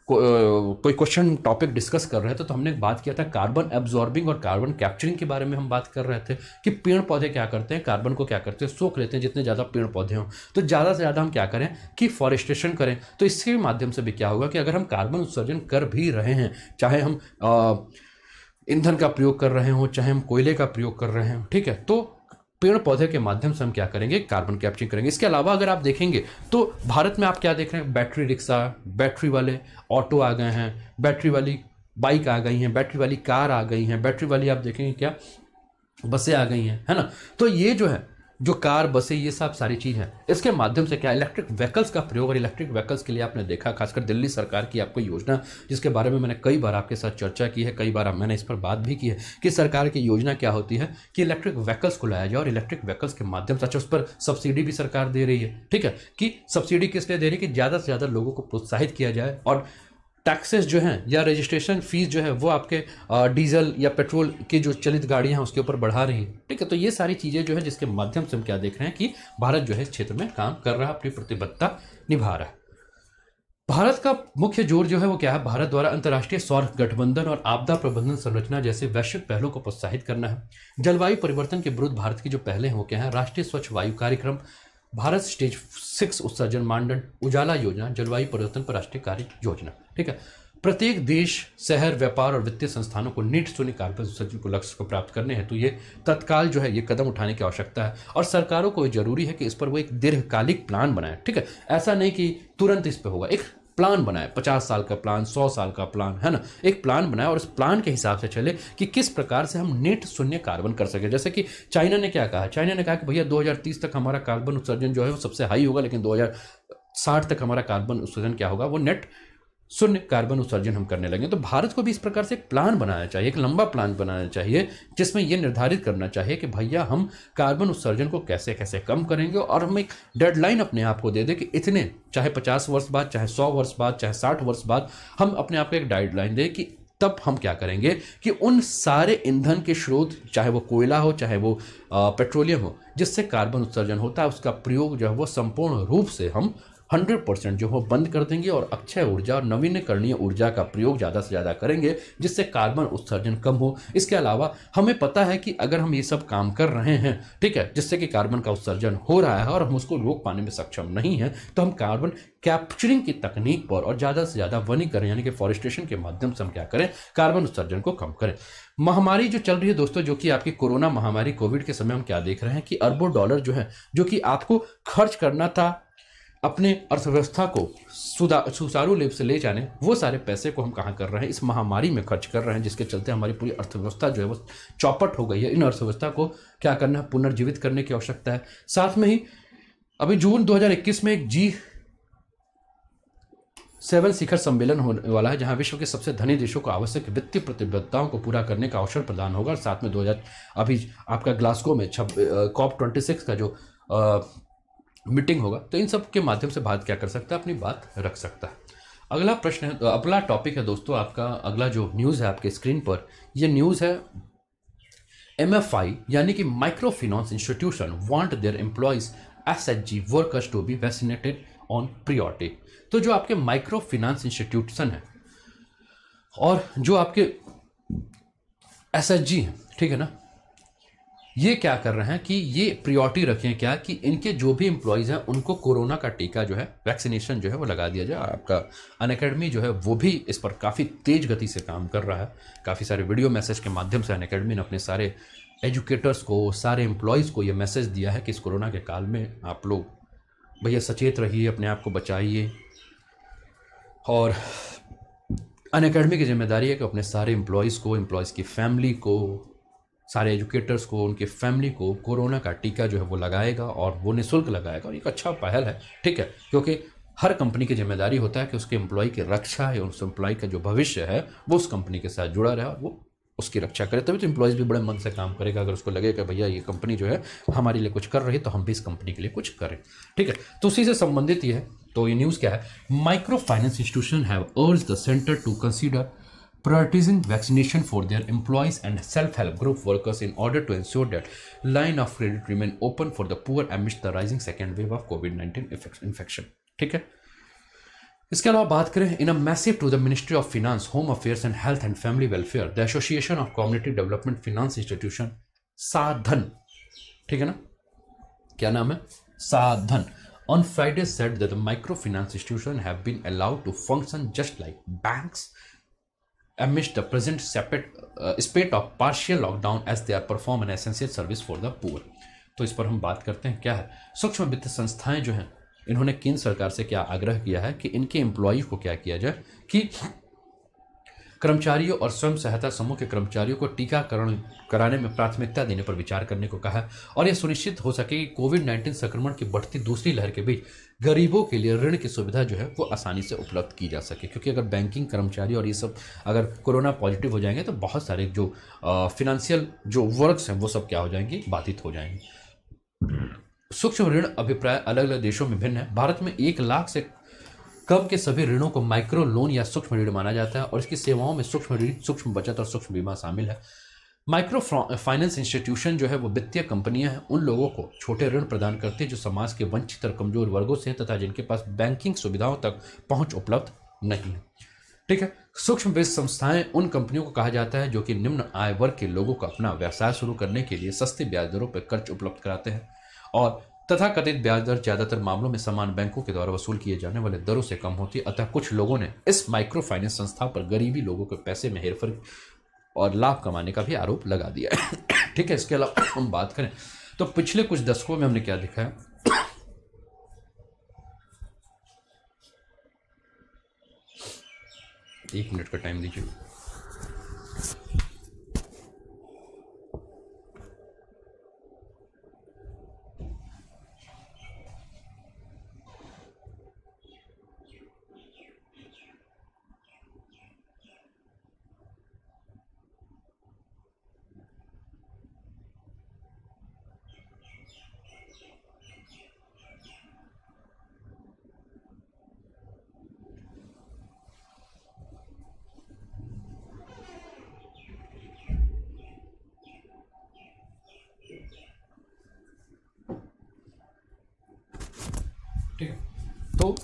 कोई क्वेश्चन टॉपिक डिस्कस कर रहे थे, तो हमने बात किया था कार्बन एब्जॉर्बिंग और कार्बन कैप्चरिंग के बारे में हम बात कर रहे थे कि पेड़ पौधे क्या करते हैं, कार्बन को क्या करते हैं, सोख लेते हैं। जितने ज़्यादा पेड़ पौधे हों तो ज़्यादा से ज़्यादा हम क्या करें कि फॉरेस्टेशन करें। तो इसके माध्यम से भी क्या होगा कि अगर हम कार्बन उत्सर्जन कर भी रहे हैं, चाहे हम ईंधन का प्रयोग कर रहे हों, चाहे हम कोयले का प्रयोग कर रहे हैं, ठीक है, तो पेड़ पौधे के माध्यम से हम क्या करेंगे, कार्बन कैप्चरिंग करेंगे। इसके अलावा अगर आप देखेंगे तो भारत में आप क्या देख रहे हैं, बैटरी रिक्शा, बैटरी वाले ऑटो आ गए हैं, बैटरी वाली बाइक आ गई हैं, बैटरी वाली कार आ गई हैं, बैटरी वाली आप देखेंगे क्या बसें आ गई हैं, है ना। तो ये जो है, जो कार, बसें, ये सब सारी चीज़ हैं। इसके माध्यम से क्या इलेक्ट्रिक व्हीकल्स का प्रयोग, और इलेक्ट्रिक व्हीकल्स के लिए आपने देखा खासकर दिल्ली सरकार की आपको योजना, जिसके बारे में मैंने कई बार आपके साथ चर्चा की है, कई बार मैंने इस पर बात भी की है कि सरकार की योजना क्या होती है कि इलेक्ट्रिक व्हीकल्स को लाया जाए, और इलेक्ट्रिक व्हीकल्स के माध्यम से, अच्छा उस पर सब्सिडी भी सरकार दे रही है, ठीक है, कि सब्सिडी किस लिए दे रही है कि ज़्यादा से ज़्यादा लोगों को प्रोत्साहित किया जाए, और टैक्सेस जो हैं या रजिस्ट्रेशन फीस जो है वो आपके डीजल या पेट्रोल की जो चलित गाड़ियां हैं उसके ऊपर बढ़ा रही है, ठीक है। तो ये सारी चीज़ें जो है जिसके माध्यम से हम क्या देख रहे हैं कि भारत जो है इस क्षेत्र में काम कर रहा है, अपनी प्रतिबद्धता निभा रहा है। भारत का मुख्य जोर जो है वो क्या है, भारत द्वारा अंतर्राष्ट्रीय सौर गठबंधन और आपदा प्रबंधन संरचना जैसे वैश्विक पहलों को प्रोत्साहित करना है। जलवायु परिवर्तन के विरुद्ध भारत की जो पहले हैं वो क्या है, राष्ट्रीय स्वच्छ वायु कार्यक्रम, भारत स्टेज 6 उत्सर्जन मानदंड, उजाला योजना, जलवायु परिवर्तन पर राष्ट्रीय कार्य योजना, ठीक है। प्रत्येक देश, शहर, व्यापार और वित्तीय संस्थानों को नीट शून्य कार्बन उत्सर्जन को लक्ष्य को प्राप्त करने हेतु ये तत्काल जो है ये कदम उठाने की आवश्यकता है और सरकारों को जरूरी है कि इस पर वो एक दीर्घकालिक प्लान बनाए। ठीक है, ऐसा नहीं कि तुरंत इस पर होगा, एक प्लान बनाए, 50 साल का प्लान, 100 साल का प्लान, है ना, एक प्लान बनाए और उस प्लान के हिसाब से चले कि किस प्रकार से हम नेट शून्य कार्बन कर सके। जैसे कि चाइना ने क्या कहा, चाइना ने कहा कि भैया 2030 तक हमारा कार्बन उत्सर्जन जो है वो सबसे हाई होगा, लेकिन 2060 तक हमारा कार्बन उत्सर्जन क्या होगा, वो नेट शून्य कार्बन उत्सर्जन हम करने लगे। तो भारत को भी इस प्रकार से एक प्लान बनाना चाहिए, एक लंबा प्लान बनाना चाहिए जिसमें यह निर्धारित करना चाहिए कि भैया हम कार्बन उत्सर्जन को कैसे कैसे कम करेंगे और हम एक डेडलाइन अपने आप को दे दें कि इतने, चाहे 50 वर्ष बाद, चाहे 100 वर्ष बाद, चाहे 60 वर्ष बाद, हम अपने आप को एक डेडलाइन दें कि तब हम क्या करेंगे कि उन सारे ईंधन के स्रोत, चाहे वो कोयला हो, चाहे वो पेट्रोलियम हो, जिससे कार्बन उत्सर्जन होता है, उसका प्रयोग जो है वो संपूर्ण रूप से हम 100% जो हो बंद कर देंगे और अक्षय ऊर्जा और नवीकरणीय ऊर्जा का प्रयोग ज़्यादा से ज़्यादा करेंगे जिससे कार्बन उत्सर्जन कम हो। इसके अलावा हमें पता है कि अगर हम ये सब काम कर रहे हैं, ठीक है, जिससे कि कार्बन का उत्सर्जन हो रहा है और हम उसको रोक पाने में सक्षम नहीं हैं, तो हम कार्बन कैप्चरिंग की तकनीक पर और ज़्यादा से ज़्यादा वनीकरण यानी कि फॉरेस्टेशन के माध्यम से हम क्या करें, कार्बन उत्सर्जन को कम करें। महामारी जो चल रही है दोस्तों, जो कि आपकी कोरोना महामारी कोविड के समय हम क्या देख रहे हैं कि अरबों डॉलर जो है, जो कि आपको खर्च करना था अपने अर्थव्यवस्था को सुचारू रूप से ले जाने, वो सारे पैसे को हम कहाँ कर रहे हैं, इस महामारी में खर्च कर रहे हैं, जिसके चलते हमारी पूरी अर्थव्यवस्था जो है वो चौपट हो गई है। इन अर्थव्यवस्था को क्या करना है, पुनर्जीवित करने की आवश्यकता है। साथ में ही अभी जून 2021 में एक G7 शिखर सम्मेलन होने वाला है, जहां विश्व के सबसे धनी देशों को आवश्यक वित्तीय प्रतिबद्धताओं को पूरा करने का अवसर प्रदान होगा। और साथ में 2000 अभी आपका ग्लासगो में COP26 का जो मीटिंग होगा, तो इन सब के माध्यम से भारत क्या कर सकता है, अपनी बात रख सकता है। अगला प्रश्न है, अगला टॉपिक है दोस्तों आपका, अगला जो न्यूज़ है आपके स्क्रीन पर, यह न्यूज़ है MFI यानी कि micro finance institution want their employees SHG workers to be vaccinated on priority. तो जो आपके माइक्रो फाइनेंस इंस्टीट्यूशन है और जो आपके SHG है, ठीक है ना, ये क्या कर रहे हैं कि ये प्रियोरिटी रखें क्या कि इनके जो भी एम्प्लॉयज हैं उनको कोरोना का टीका जो है, वैक्सीनेशन जो है वो लगा दिया जाए। आपका अनअकैडमी जो है वो भी इस पर काफ़ी तेज गति से काम कर रहा है। काफ़ी सारे वीडियो मैसेज के माध्यम से अनअकैडमी ने अपने सारे एजुकेटर्स को, सारे एम्प्लॉयज़ को ये मैसेज दिया है कि इस कोरोना के काल में आप लोग भैया सचेत रहिए, अपने आप को बचाइए। और अनअकैडमी की जिम्मेदारी है कि अपने सारे एम्प्लॉयज़ को, एम्प्लॉयज़ की फैमिली को, सारे एजुकेटर्स को, उनके फैमिली को कोरोना का टीका जो है वो लगाएगा और वो निःशुल्क लगाएगा। और एक अच्छा पहल है, ठीक है, क्योंकि हर कंपनी की जिम्मेदारी होता है कि उसके एम्प्लॉय की रक्षा है, उस एम्प्लॉय का जो भविष्य है वो उस कंपनी के साथ जुड़ा रहे और वो उसकी रक्षा करे। तभी तो एम्प्लॉयज़ भी बड़े मन से काम करेगा। अगर उसको लगेगा भैया ये कंपनी जो है हमारे लिए कुछ कर रही है तो हम भी इस कंपनी के लिए कुछ करें, ठीक है। तो उसी से संबंधित ये है। तो ये न्यूज़ क्या है, micro finance institution have urged the centre to consider prioritizing vaccination for their employees and self-help group workers in order to ensure that line of credit remain open for the poor amidst the rising second wave of COVID-19 infection, ठीक है। इसके अलावा बात करें, in a massive to the ministry of finance, home affairs and health and family welfare, the association of community development finance institution Sadhan, ठीक है ना, क्या नाम है, साधन, on Friday said that the microfinance institutions have been allowed to function just like banks amidst the present spate of partial lockdown as they are perform an essential service for the poor। तो इस पर हम बात करते हैं, क्या है, सूक्ष्म वित्त संस्थाएं जो हैं, इन्होंने केंद्र सरकार से क्या आग्रह किया है कि इनके एम्प्लॉय को क्या किया जाए कि कर्मचारियों और स्वयं सहायता समूह के कर्मचारियों को टीकाकरण कराने में प्राथमिकता देने पर विचार करने को कहा है और यह सुनिश्चित हो सके कि कोविड-19 संक्रमण की बढ़ती दूसरी लहर के बीच गरीबों के लिए ऋण की सुविधा जो है वो आसानी से उपलब्ध की जा सके। क्योंकि अगर बैंकिंग कर्मचारी और ये सब अगर कोरोना पॉजिटिव हो जाएंगे तो बहुत सारे जो फिनेंशियल जो वर्क्स हैं वो सब क्या हो जाएंगे, बाधित हो जाएंगे। सूक्ष्म ऋण अभिप्राय अलग अलग देशों में भिन्न है। भारत में 1 लाख से कम के सभी ऋणों को माइक्रो लोन या सूक्ष्म ऋण माना जाता है और इसकी सेवाओं में सूक्ष्म ऋण, सूक्ष्म बचत और सूक्ष्म बीमा शामिल है। माइक्रो फाइनेंस इंस्टीट्यूशन जो है वो वित्तीय कंपनियां हैं, उन लोगों को छोटे ऋण प्रदान करती है जो समाज के वंचित और कमजोर वर्गों से हैं तथा जिनके पास बैंकिंग सुविधाओं तक पहुंच उपलब्ध नहीं है, ठीक है। सूक्ष्म वित्त संस्थाएं उन कंपनियों को कहा जाता है जो कि निम्न आय वर्ग के लोगों को अपना व्यवसाय शुरू करने के लिए सस्ते ब्याज दरों पर कर्ज उपलब्ध कराते हैं और तथाकथित ब्याज दर ज्यादातर मामलों में समान बैंकों के द्वारा वसूल किए जाने वाले दरों से कम होती है। अतः कुछ लोगों ने इस माइक्रो फाइनेंस संस्था पर गरीबी लोगों के पैसे में हेरफेर और लाभ कमाने का भी आरोप लगा दिया है। ठीक है, इसके अलावा हम बात करें तो पिछले कुछ दशकों में हमने क्या देखा है, एक मिनट का टाइम दीजिए। ठीक है, तो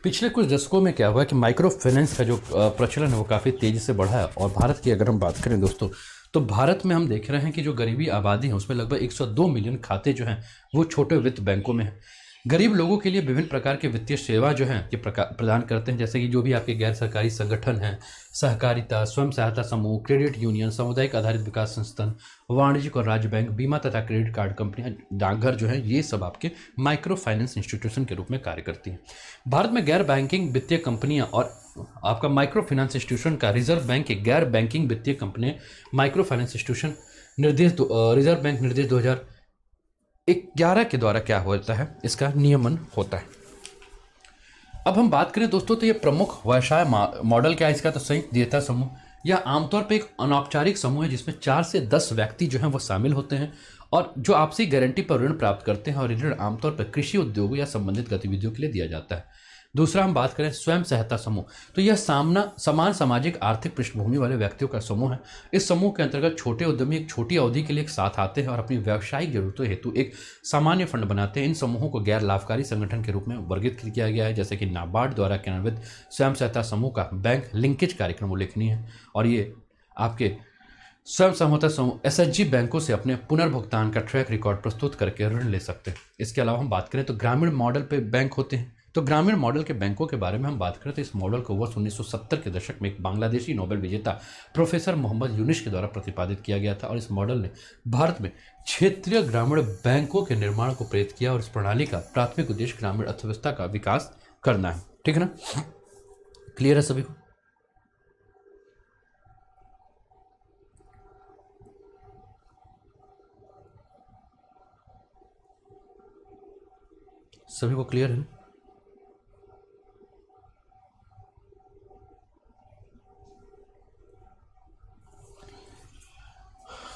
पिछले कुछ दशकों में क्या हुआ कि माइक्रो फाइनेंस का जो प्रचलन है वो काफ़ी तेज़ी से बढ़ा है। और भारत की अगर हम बात करें दोस्तों, तो भारत में हम देख रहे हैं कि जो गरीबी आबादी है उसमें लगभग 102 मिलियन खाते जो हैं वो छोटे वित्त बैंकों में हैं। गरीब लोगों के लिए विभिन्न प्रकार के वित्तीय सेवा जो हैं ये प्रदान करते हैं, जैसे कि जो भी आपके गैर सरकारी संगठन हैं, सहकारिता, स्वयं सहायता समूह, क्रेडिट यूनियन, सामुदायिक आधारित विकास संस्थान, वाणिज्यिक और राज्य बैंक, बीमा तथा क्रेडिट कार्ड कंपनियां, डाकघर जो है, ये सब आपके माइक्रो फाइनेंस इंस्टीट्यूशन के रूप में कार्य करती हैं। भारत में गैर बैंकिंग वित्तीय कंपनियां और आपका माइक्रो फाइनेंस इंस्टीट्यूशन का रिजर्व बैंक के गैर बैंकिंग वित्तीय कंपनियां micro finance institution reserve bank निर्देश 2011 के द्वारा क्या होता है, इसका नियमन होता है। अब हम बात करें दोस्तों तो ये प्रमुख व्यवसाय मॉडल क्या है इसका, तो संयुक्त देयता समूह या आमतौर पे एक अनौपचारिक समूह है जिसमें 4 से 10 व्यक्ति जो हैं वो शामिल होते हैं और जो आपसी गारंटी पर ऋण प्राप्त करते हैं और ऋण आमतौर पर कृषि उद्योग या संबंधित गतिविधियों के लिए दिया जाता है। दूसरा हम बात करें स्वयं सहायता समूह, तो यह समान सामाजिक आर्थिक पृष्ठभूमि वाले व्यक्तियों का समूह है। इस समूह के अंतर्गत छोटे उद्यमी एक छोटी अवधि के लिए एक साथ आते हैं और अपनी व्यावसायिक जरूरतों हेतु एक सामान्य फंड बनाते हैं। इन समूहों को गैर लाभकारी संगठन के रूप में वर्गीकृत किया गया है, जैसे कि नाबार्ड द्वारा क्रियान्वित स्वयं सहायता समूह का बैंक लिंकेज कार्यक्रम उल्लेखनीय है और ये आपके स्वयं सहायता समूह एसएचजी बैंकों से अपने पुनर्भुगतान का ट्रैक रिकॉर्ड प्रस्तुत करके ऋण ले सकते हैं। इसके अलावा हम बात करें तो ग्रामीण मॉडल पे बैंक होते हैं। तो ग्रामीण मॉडल के बैंकों के बारे में हम बात करें तो इस मॉडल को वर्ष 1970 के दशक में एक बांग्लादेशी नोबेल विजेता प्रोफेसर मोहम्मद यूनिस के द्वारा प्रतिपादित किया गया था और इस मॉडल ने भारत में क्षेत्रीय ग्रामीण बैंकों के निर्माण को प्रेरित किया और इस प्रणाली का प्राथमिक उद्देश्य ग्रामीण अर्थव्यवस्था का विकास करना है। ठीक है ना, क्लियर है सभी को? सभी को क्लियर है?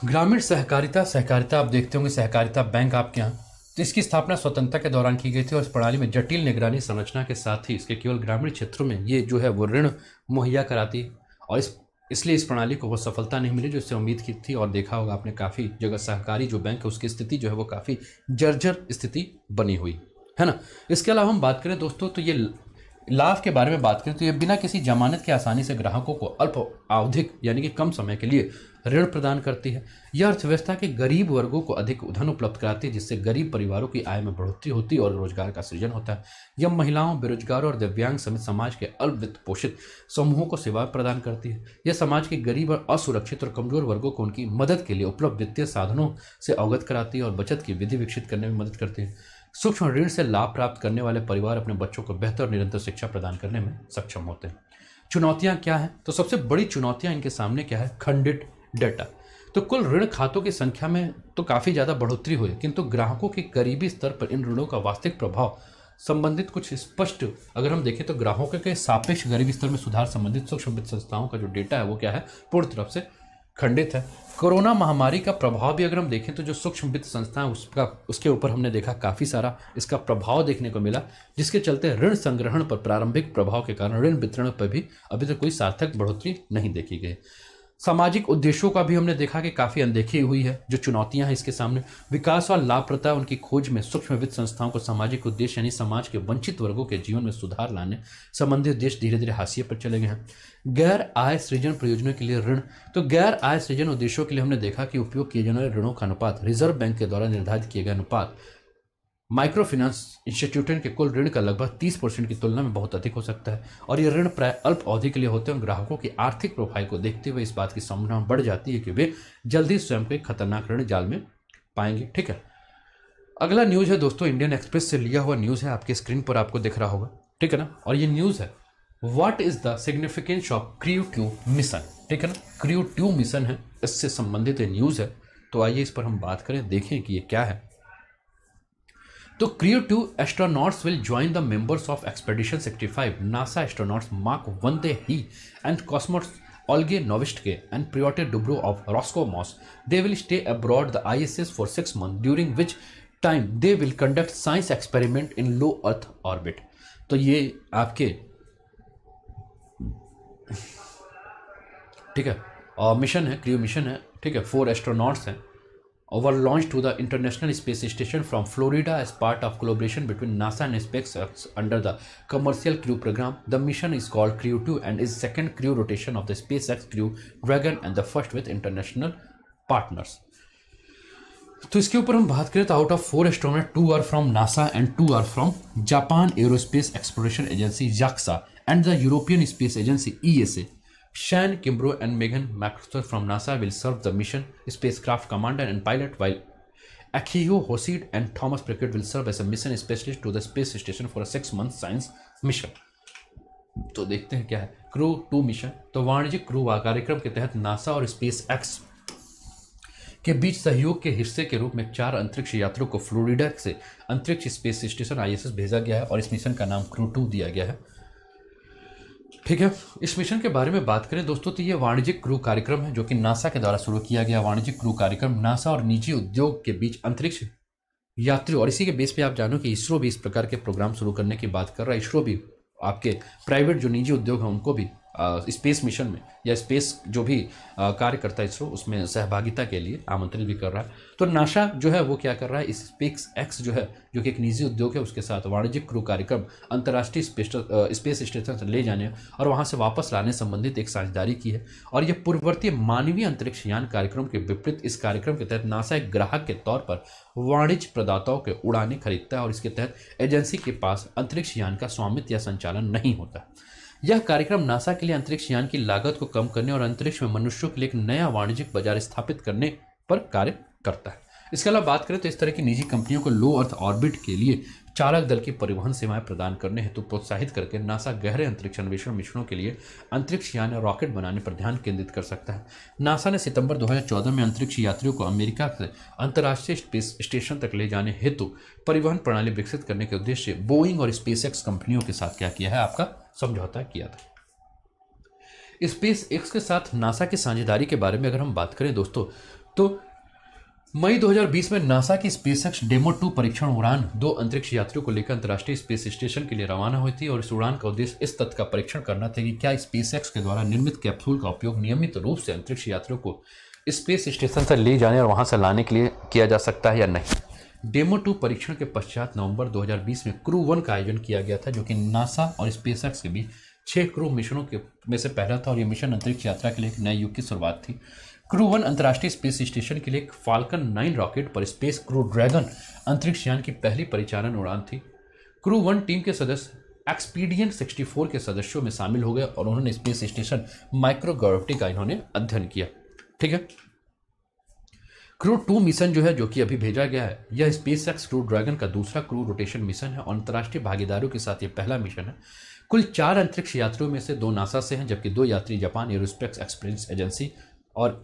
ग्रामीण सहकारिता आप देखते होंगे सहकारिता बैंक आपके यहाँ, तो इसकी स्थापना स्वतंत्रता के दौरान की गई थी और इस प्रणाली में जटिल निगरानी संरचना के साथ ही इसके केवल ग्रामीण क्षेत्रों में ये जो है वो ऋण मुहैया कराती है और इसलिए इस प्रणाली को वो सफलता नहीं मिली जो इससे उम्मीद की थी। और देखा होगा आपने काफ़ी जगह सहकारी जो बैंक है उसकी स्थिति जो है वो काफ़ी जर्जर स्थिति बनी हुई है ना। इसके अलावा हम बात करें दोस्तों तो ये लाभ के बारे में बात करें तो ये बिना किसी जमानत के आसानी से ग्राहकों को अल्प आवधिक यानी कि कम समय के लिए ऋण प्रदान करती है। यह अर्थव्यवस्था के गरीब वर्गों को अधिक धन उपलब्ध कराती है जिससे गरीब परिवारों की आय में बढ़ोतरी होती है और रोजगार का सृजन होता है। यह महिलाओं, बेरोजगारों और दिव्यांग समेत समाज के अल्प वित्त पोषित समूहों को सेवा प्रदान करती है। यह समाज के गरीब और असुरक्षित और कमजोर वर्गों को उनकी मदद के लिए उपलब्ध वित्तीय साधनों से अवगत कराती है और बचत की विधि विकसित करने में मदद करती है। सूक्ष्म ऋण से लाभ प्राप्त करने वाले परिवार अपने बच्चों को बेहतर और निरंतर शिक्षा प्रदान करने में सक्षम होते हैं। चुनौतियां क्या हैं? तो सबसे बड़ी चुनौतियां इनके सामने क्या है? खंडित डेटा। तो कुल ऋण खातों की संख्या में तो काफ़ी ज़्यादा बढ़ोतरी हुई, किंतु ग्राहकों के गरीबी स्तर पर इन ऋणों का वास्तविक प्रभाव संबंधित कुछ स्पष्ट अगर हम देखें तो ग्राहकों के सापेक्ष गरीबी स्तर में सुधार संबंधित सूक्ष्म वित्त संस्थाओं का जो डेटा है वो क्या है? पूर्ण तरफ से खंडित है। कोरोना महामारी का प्रभाव भी अगर हम देखें तो जो सूक्ष्म वित्त संस्थाएं उसके ऊपर हमने देखा काफ़ी सारा इसका प्रभाव देखने को मिला, जिसके चलते ऋण संग्रहण पर प्रारंभिक प्रभाव के कारण ऋण वितरण पर भी अभी तक कोई सार्थक बढ़ोतरी नहीं देखी गई। सामाजिक उद्देश्यों का भी हमने देखा कि काफी अनदेखी हुई है। जो चुनौतियां हैं इसके सामने, विकास और लाभप्रदता उनकी खोज में सूक्ष्म वित्त संस्थाओं को सामाजिक उद्देश्य यानी समाज के वंचित वर्गों के जीवन में सुधार लाने संबंधी उद्देश्य धीरे धीरे हाशिए पर चले गए हैं। गैर आय सृजन प्रयोजनों के लिए ऋण, तो गैर आय सृजन उद्देश्यों के लिए हमने देखा कि उपयोग किए जाने वाले ऋणों का अनुपात रिजर्व बैंक के द्वारा निर्धारित किए गए अनुपात माइक्रो फाइनेंस इंस्टीट्यूशन के कुल ऋण का लगभग 30% की तुलना में बहुत अधिक हो सकता है, और ये ऋण प्राय अल्प अवधि के लिए होते हैं और ग्राहकों की आर्थिक प्रोफाइल को देखते हुए इस बात की संभावना बढ़ जाती है कि वे जल्दी स्वयं को एक खतरनाक ऋण जाल में पाएंगे। ठीक है, अगला न्यूज है दोस्तों, इंडियन एक्सप्रेस से लिया हुआ न्यूज है, आपके स्क्रीन पर आपको दिख रहा होगा। ठीक है ना, और ये न्यूज है what is the significance of crew 2 mission. ठीक है ना, क्रू 2 मिशन है, इससे संबंधित न्यूज है। तो आइए इस पर हम बात करें, देखें कि ये क्या है। तो crew 2 astronauts will join the members of Expedition 65 NASA astronauts Mark Vande He and cosmonauts Olgy Novitske and Pyotr Dubro of Roscosmos. They will stay aboard the ISS for 6 months, during which time they will conduct science experiment in low Earth orbit. तो ये आपके ठीक है मिशन है, क्रू मिशन है। ठीक है, 4 एस्ट्रोनॉट्स हैं were launched to the International Space Station from Florida as part of collaboration between NASA and SpaceX under the Commercial Crew Program. The mission is called Crew 2 and is second crew rotation of the SpaceX Crew Dragon and the first with international partners. तो इसके ऊपर हम बात करें तो out of 4 astronaut 2 are from NASA and 2 are from Japan aerospace exploration agency JAXA and the European space agency ESA. Shan Kimbrough and Megan McArthur from NASA will serve the mission spacecraft commander and pilot, while Akio Hosid and Thomas Prickett will serve as a mission specialist to the space station for a 6-month science mission. तो देखते हैं क्या है क्रू 2 मिशन। तो वाणिज्यिक क्रू कार्यक्रम के तहत नासा और स्पेस एक्स के बीच सहयोग के हिस्से के रूप में 4 अंतरिक्ष यात्रियों को फ्लोरिडा से अंतरिक्ष स्पेस स्टेशन ISS भेजा गया है और इस मिशन का नाम क्रू 2 दिया गया है। ठीक है, इस मिशन के बारे में बात करें दोस्तों तो ये वाणिज्यिक क्रू कार्यक्रम है जो कि नासा के द्वारा शुरू किया गया। वाणिज्यिक क्रू कार्यक्रम नासा और निजी उद्योग के बीच अंतरिक्ष यात्रियों, और इसी के बेस पे आप जानो कि इसरो भी इस प्रकार के प्रोग्राम शुरू करने की बात कर रहा है। इसरो भी आपके प्राइवेट जो निजी उद्योग हैं उनको भी स्पेस मिशन में या स्पेस जो भी कार्य करता है इसरो उसमें सहभागिता के लिए आमंत्रित भी कर रहा है। तो नासा जो है वो क्या कर रहा है, इस स्पेस एक्स जो है जो कि एक निजी उद्योग है उसके साथ वाणिज्यिक क्रू कार्यक्रम अंतर्राष्ट्रीय स्पेस स्टेशन से ले जाने और वहां से वापस लाने संबंधित एक साझेदारी की है। और यह पूर्ववर्ती मानवीय अंतरिक्ष यान कार्यक्रम के विपरीत इस कार्यक्रम के तहत नासा एक ग्राहक के तौर पर वाणिज्य प्रदाताओं के उड़ाने खरीदता है और इसके तहत एजेंसी के पास अंतरिक्ष यान का स्वामित्व या संचालन नहीं होता। यह कार्यक्रम नासा के लिए अंतरिक्ष यान की लागत को कम करने और अंतरिक्ष में मनुष्यों के लिए एक नया वाणिज्यिक बाजार स्थापित करने पर कार्य करता है। इसके अलावा बात करें तो इस तरह की निजी कंपनियों को लो अर्थ ऑर्बिट के लिए चालक दल की परिवहन सेवाएं प्रदान करने हेतु प्रोत्साहित करके नासा गहरे अंतरिक्ष अन्वेषण मिशनों के लिए अंतरिक्ष यान या रॉकेट बनाने पर ध्यान केंद्रित कर सकता है। नासा ने सितंबर 2014 में अंतरिक्ष यात्रियों को अमेरिका से अंतर्राष्ट्रीय स्पेस स्टेशन तक ले जाने हेतु परिवहन प्रणाली विकसित करने के उद्देश्य से बोइंग और स्पेसएक्स कंपनियों के साथ क्या किया है, आपका समझौता किया था। स्पेस एक्स के साथ नासा की साझेदारी के बारे में अगर हम बात करें दोस्तों तो मई 2020 में नासा की स्पेसएक्स डेमो 2 परीक्षण उड़ान 2 अंतरिक्ष यात्रियों को लेकर अंतर्राष्ट्रीय स्पेस स्टेशन के लिए रवाना हुई थी और इस उड़ान का उद्देश्य इस तथ्य का परीक्षण करना था कि क्या स्पेसएक्स के द्वारा निर्मित कैप्सूल का उपयोग नियमित रूप से अंतरिक्ष यात्रियों को स्पेस स्टेशन से ले जाने और वहां से लाने के लिए किया जा सकता है या नहीं। डेमो 2 परीक्षण के पश्चात नवंबर 2020 में क्रू 1 का आयोजन किया गया था जो कि नासा और स्पेसएक्स के बीच 6 क्रू मिशनों के में से पहला था और यह मिशन अंतरिक्ष यात्रा के लिए एक नए युग की शुरुआत थी। क्रू 1 अंतर्राष्ट्रीय स्पेस स्टेशन के लिए एक फाल्कन 9 रॉकेट पर स्पेस क्रू ड्रैगन अंतरिक्ष यान की पहली परिचालन उड़ान थी। क्रू 1 टीम के सदस्य एक्सपीडियन 64 के सदस्यों में शामिल हो गए और उन्होंने स्पेस स्टेशन माइक्रोग्रेविटी का इन्होंने अध्ययन किया। ठीक है, क्रू 2 मिशन जो है जो कि अभी भेजा गया है यह स्पेसएक्स क्रू ड्रैगन का दूसरा क्रू रोटेशन मिशन है और अंतर्राष्ट्रीय भागीदारों के साथ यह पहला मिशन है। कुल 4 अंतरिक्ष यात्रियों में से 2 नासा से हैं जबकि 2 यात्री जापान एरोस्पेस एक्सप्रेस एजेंसी और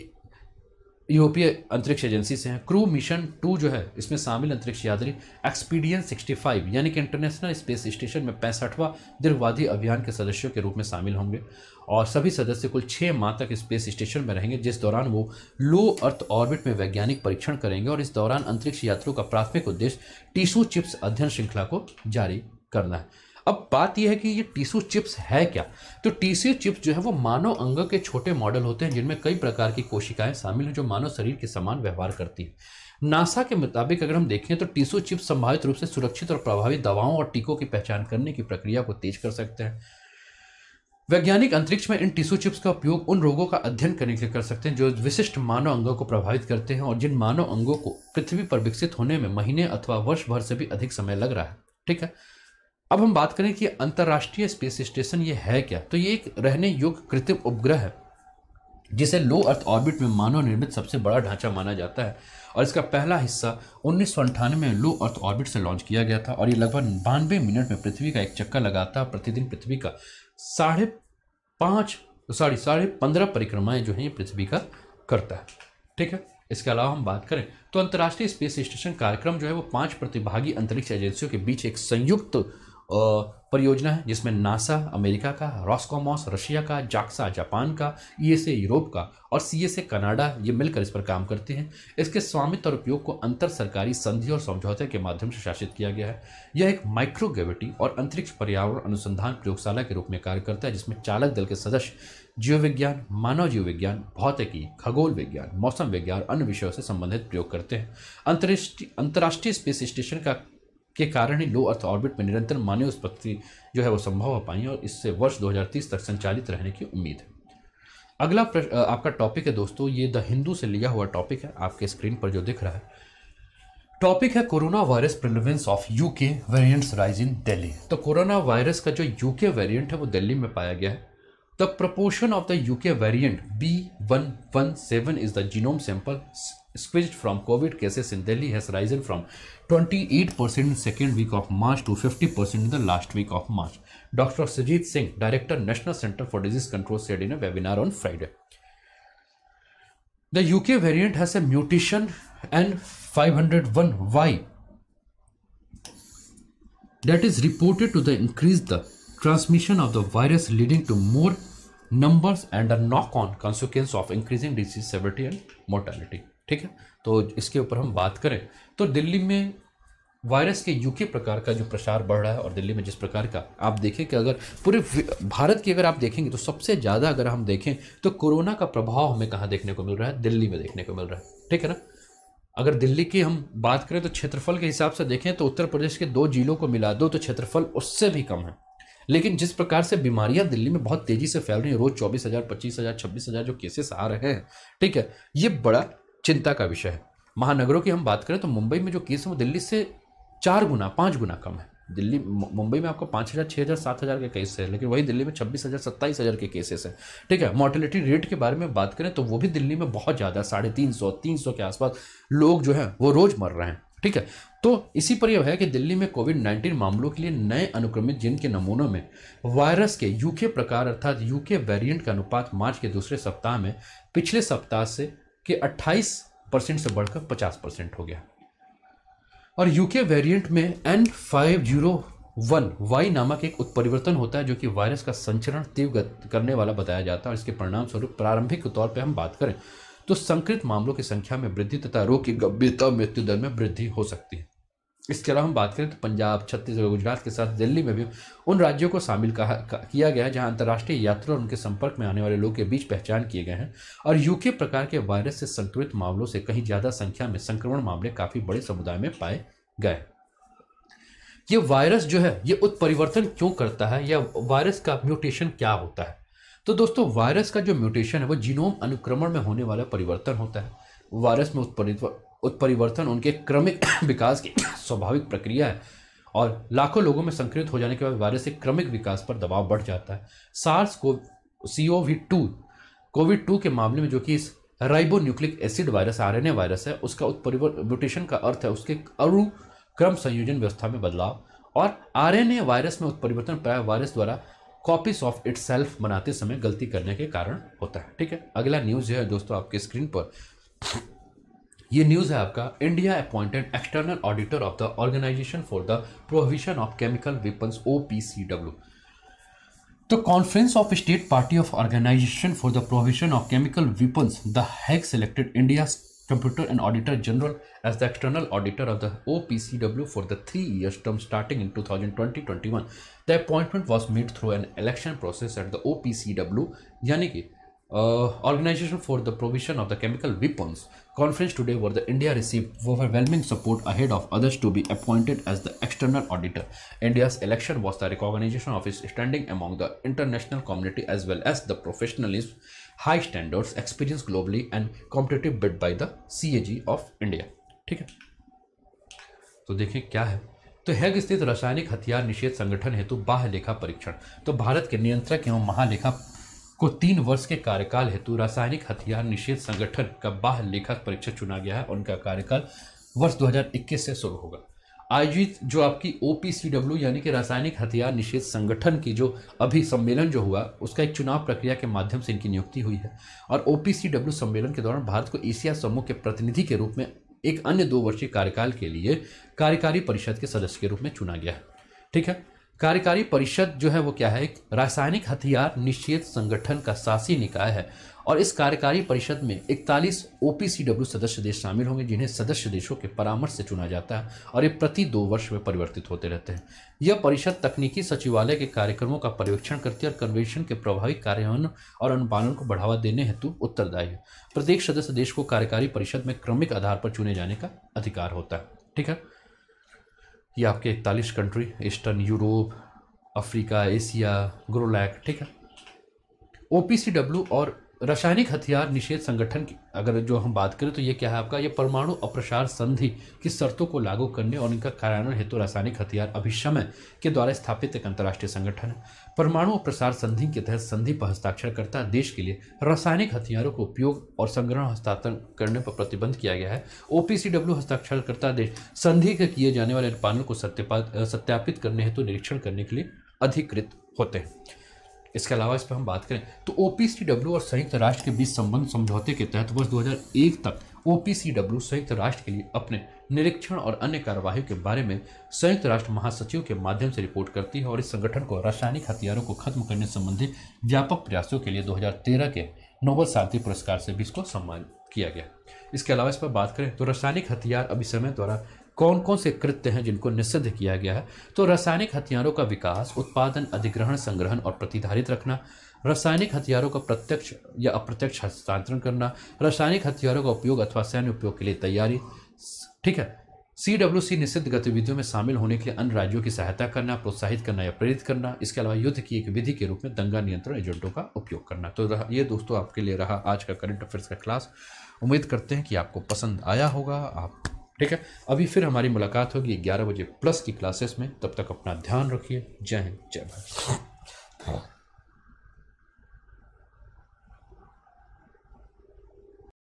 यूरोपीय अंतरिक्ष एजेंसी से हैं। क्रू मिशन 2 जो है इसमें शामिल अंतरिक्ष यात्री एक्सपीडियन 65 यानी कि इंटरनेशनल स्पेस स्टेशन में 65वां दीर्घावधि अभियान के सदस्यों के रूप में शामिल होंगे और सभी सदस्य कुल 6 माह तक स्पेस स्टेशन में रहेंगे जिस दौरान वो लो अर्थ ऑर्बिट में वैज्ञानिक परीक्षण करेंगे और इस दौरान अंतरिक्ष यात्रियों का प्राथमिक उद्देश्य टिश्यू चिप्स अध्ययन श्रृंखला को जारी करना है। अब बात यह है कि ये टिश्यू चिप्स है क्या। तो टिश्यू चिप्स जो है वो मानव अंगों के छोटे मॉडल होते हैं जिनमें कई प्रकार की कोशिकाएं शामिल हैं जो मानव शरीर के समान व्यवहार करती हैं। नासा के मुताबिक अगर हम देखें तो टिश्यू चिप्स संभावित रूप से सुरक्षित और प्रभावी दवाओं और टीकों की पहचान करने की प्रक्रिया को तेज कर सकते हैं। वैज्ञानिक अंतरिक्ष में इन टिश्यू चिप्स का उपयोग उन रोगों का अध्ययन करने के लिए कर सकते हैं जो विशिष्ट मानव अंगों को प्रभावित करते हैं और जिन मानव अंगों को पृथ्वी पर विकसित होने में महीने अथवा वर्ष भर से भी अधिक समय लग रहा है। ठीक है, अब हम बात करें कि अंतर्राष्ट्रीय स्पेस स्टेशन ये है क्या। तो ये एक रहने योग्य कृत्रिम उपग्रह है जिसे लो अर्थ ऑर्बिट में मानव निर्मित सबसे बड़ा ढांचा माना जाता है और इसका पहला हिस्सा 1998 में लो अर्थ ऑर्बिट से लॉन्च किया गया था और ये लगभग 92 मिनट में पृथ्वी का एक चक्कर लगाता है। प्रतिदिन पृथ्वी का 15.5 परिक्रमाएं जो हैं ये पृथ्वी का करता है। ठीक है, इसके अलावा हम बात करें तो अंतर्राष्ट्रीय स्पेस स्टेशन कार्यक्रम जो है वो 5 प्रतिभागी अंतरिक्ष एजेंसियों के बीच एक संयुक्त परियोजना है जिसमें नासा अमेरिका का, रॉसकॉमॉस रशिया का, जाक्सा जापान का, ईएसए यूरोप का और सीएसए कनाडा ये मिलकर इस पर काम करते हैं। इसके स्वामित्व और उपयोग को अंतर सरकारी संधि और समझौते के माध्यम से शासित किया गया है। यह एक माइक्रोग्रेविटी और अंतरिक्ष पर्यावरण अनुसंधान प्रयोगशाला के रूप में कार्य करता है जिसमें चालक दल के सदस्य जीव विज्ञान, मानव जीव विज्ञान, भौतिकी, खगोल विज्ञान, मौसम विज्ञान और अन्य विषयों से संबंधित प्रयोग करते हैं। अंतर्राष्ट्रीय स्पेस स्टेशन के कारण ही लो अर्थ ऑर्बिट में निरंतर मानव उत्पत्ति जो है वो संभव हो पाई और इससे वर्ष 2030 तक संचालित रहने की उम्मीद है। अगला आपका टॉपिक है दोस्तों, ये द हिंदू से लिया हुआ टॉपिक है, आपके स्क्रीन पर जो दिख रहा है टॉपिक है corona virus prevalence of UK variants rise in Delhi. तो कोरोना वायरस का जो यूके वेरिएंट है वो दिल्ली में पाया गया है। The proportion of the UK variant B117 is the genome sample squeezed from COVID cases in Delhi has risen from 28% in second week of March to 50% in the last week of March. Dr. Sujit Singh, Director, National Center for Disease Control, said in a webinar on Friday. The UK variant has a mutation N501Y that is reported to increase the transmission of the virus, leading to more numbers and a knock-on consequence of increasing disease severity and mortality. ठीक है, तो इसके ऊपर हम बात करें तो दिल्ली में वायरस के यूके प्रकार का जो प्रसार बढ़ रहा है और दिल्ली में जिस प्रकार का आप देखें कि अगर पूरे भारत की अगर आप देखेंगे तो सबसे ज़्यादा अगर हम देखें तो कोरोना का प्रभाव हमें कहाँ देखने को मिल रहा है, दिल्ली में देखने को मिल रहा है। ठीक है ना, अगर दिल्ली की हम बात करें तो क्षेत्रफल के हिसाब से देखें तो उत्तर प्रदेश के 2 जिलों को मिला दो तो क्षेत्रफल उससे भी कम है। लेकिन जिस प्रकार से बीमारियां दिल्ली में बहुत तेजी से फैल रही हैं, रोज 24,000, 25,000, 26,000 जो केसेस आ रहे हैं, ठीक है, ये बड़ा चिंता का विषय है। महानगरों की हम बात करें तो मुंबई में जो केस है वो दिल्ली से 4 गुना 5 गुना कम है। मुंबई में आपको 5,000, 6,000, 7,000 के केस है, लेकिन वही दिल्ली में 26,000, 27,000 के केसेस हैं। ठीक है, मॉर्टेलिटी रेट के बारे में बात करें तो वो भी दिल्ली में बहुत ज़्यादा 350, 300 के आसपास लोग जो हैं वो रोज मर रहे हैं। ठीक है, तो इसी पर यह है कि दिल्ली में कोविड-19 मामलों के लिए नए अनुक्रमित जिन के नमूनों में वायरस के यूके प्रकार अर्थात यूके वेरिएंट का अनुपात मार्च के दूसरे सप्ताह में पिछले सप्ताह से के 28% से बढ़कर 50% हो गया। और यूके वेरिएंट में N501Y नामक एक उत्परिवर्तन होता है जो कि वायरस का संचरण तीव्र करने वाला बताया जाता है और इसके परिणाम स्वरूप प्रारंभिक तौर पर हम बात करें तो संक्रमित मामलों की संख्या में वृद्धि तथा रोग की गंभीरता मृत्यु दर में वृद्धि हो सकती है। इसके अलावा हम बात करें तो पंजाब, छत्तीसगढ़, गुजरात के साथ दिल्ली में भी उन राज्यों को शामिल किया गया है जहां अंतर्राष्ट्रीय यात्रियों और उनके संपर्क में आने वाले लोगों के बीच पहचान किए गए हैं और यूके प्रकार के वायरस से संक्रमित मामलों से कहीं ज्यादा संख्या में संक्रमण मामले काफी बड़े समुदाय में पाए गए। ये वायरस जो है ये उत्परिवर्तन क्यों करता है या वायरस का म्यूटेशन क्या होता है? तो दोस्तों वायरस का जो म्यूटेशन है वो जीनोम अनुक्रमण में होने वाला परिवर्तन होता है। वायरस में उत्परिवर्तन उनके क्रमिक विकास की स्वाभाविक प्रक्रिया है और लाखों लोगों में संक्रमित हो जाने के बाद वायरस के क्रमिक विकास पर दबाव बढ़ जाता है। SARS-CoV-2 कोविड-2 के मामले में जो कि इस ribonucleic acid virus RNA virus है उसका म्यूटेशन का अर्थ है उसके अनुक्रम संयोजन व्यवस्था में बदलाव और RNA वायरस में उत्परिवर्तन प्राय वायरस द्वारा कॉपीज ऑफ इटसेल्फ बनाते समय गलती करने के कारण होता है। ठीक है, अगला न्यूज है दोस्तों आपके स्क्रीन पर, ये न्यूज है आपका India appointed external auditor of the organisation for the prohibition of chemical weapons OPCW। The Conference of State Party of Organization for the Prohibition of Chemical Weapons, the Hague selected India's Computer and Auditor General as the external auditor of the OPCW for the 3-year term starting in 2020-21. The appointment was made through an election process at the OPCW, यानी कि Organization for the Provision of the Chemical Weapons conference today, where the India received overwhelming support ahead of others to be appointed as the external auditor. India's election was the recognition of its standing among the international community as well as the professionalism, high standards, experience globally and competitive bid by the CAG of India. ठीक है, तो देखिए क्या है। तो हैग स्थित रासायनिक हथियार निषेध संगठन हेतु बाह्य लेखा परीक्षण। तो भारत के नियंत्रक एवं महालेखा को 3 वर्ष के कार्यकाल हेतु रासायनिक हथियार निषेध संगठन का बाह्य लेखा परीक्षक चुना गया है और उनका कार्यकाल वर्ष 2021 से शुरू होगा। आयोजित जो आपकी OPCW यानी कि रासायनिक हथियार निषेध संगठन की जो अभी सम्मेलन जो हुआ उसका एक चुनाव प्रक्रिया के माध्यम से इनकी नियुक्ति हुई है और OPCW सम्मेलन के दौरान भारत को एशिया समूह के प्रतिनिधि के रूप में एक अन्य 2 वर्षीय कार्यकाल के लिए कार्यकारी परिषद के सदस्य के रूप में चुना गया है। ठीक है, कार्यकारी परिषद जो है वो क्या है, एक रासायनिक हथियार निषेध संगठन का शासी निकाय है और इस कार्यकारी परिषद में 41 OPCW सदस्य देश शामिल होंगे जिन्हें सदस्य देशों के परामर्श से चुना जाता है और ये प्रति 2 वर्ष में परिवर्तित होते रहते हैं। यह परिषद तकनीकी सचिवालय के कार्यक्रमों का पर्यवेक्षण करती है और कन्वेंशन के प्रभावी कार्यान्वयन और अनुपालन को बढ़ावा देने हेतु उत्तरदायी है। प्रत्येक सदस्य देश को कार्यकारी परिषद में क्रमिक आधार पर चुने जाने का अधिकार होता है। ठीक है, ये आपके 41 country, Eastern Europe, Africa, Asia, ग्रोलैक। ठीक है, OPCW और रासायनिक हथियार निषेध संगठन की अगर जो हम बात करें तो ये क्या है आपका, ये परमाणु अप्रसार संधि की शर्तों को लागू करने और इनका कार्यान्वयन हेतु रासायनिक हथियार अभिशमन के द्वारा स्थापित एक अंतर्राष्ट्रीय संगठन है। परमाणु अप्रसार संधि के तहत संधि पर हस्ताक्षर करता देश के लिए रासायनिक हथियारों को उपयोग और संग्रहण हस्तांतरण करने पर प्रतिबंध किया गया है। OPCW हस्ताक्षर करता देश संधि के किए जाने वाले अनुपालन को सत्यापित करने हेतु निरीक्षण करने के लिए अधिकृत होते हैं। इसके अलावा इस पर हम बात करें तो OPCW और संयुक्त राष्ट्र के बीच संबंध समझौते के तहत वर्ष 2001 तक OPCW संयुक्त राष्ट्र के लिए अपने निरीक्षण और अन्य कार्यवाहियों के बारे में संयुक्त राष्ट्र महासचिव के माध्यम से रिपोर्ट करती है और इस संगठन को रासायनिक हथियारों को खत्म करने संबंधी व्यापक प्रयासों के लिए 2013 के नोबेल शांति पुरस्कार से भी इसको सम्मानित किया गया। इसके अलावा इस पर बात करें तो रासायनिक हथियार अभिशमन द्वारा कौन कौन से कृत्य हैं जिनको निषिद्ध किया गया है। तो रासायनिक हथियारों का विकास, उत्पादन, अधिग्रहण, संग्रहण और प्रतिधारित रखना, रासायनिक हथियारों का प्रत्यक्ष या अप्रत्यक्ष हस्तांतरण करना, रासायनिक हथियारों का उपयोग अथवा सैन्य उपयोग के लिए तैयारी। ठीक है, CWC निषिद्ध गतिविधियों में शामिल होने के लिए अन्य राज्यों की सहायता करना, प्रोत्साहित करना या प्रेरित करना। इसके अलावा युद्ध की एक विधि के रूप में दंगा नियंत्रण एजेंटों का उपयोग करना। तो ये दोस्तों आपके लिए रहा आज का करंट अफेयर्स का क्लास। उम्मीद करते हैं कि आपको पसंद आया होगा। आप ठीक है, अभी फिर हमारी मुलाकात होगी 11 बजे प्लस की क्लासेस में। तब तक अपना ध्यान रखिए। जय हिंद, जय भारत।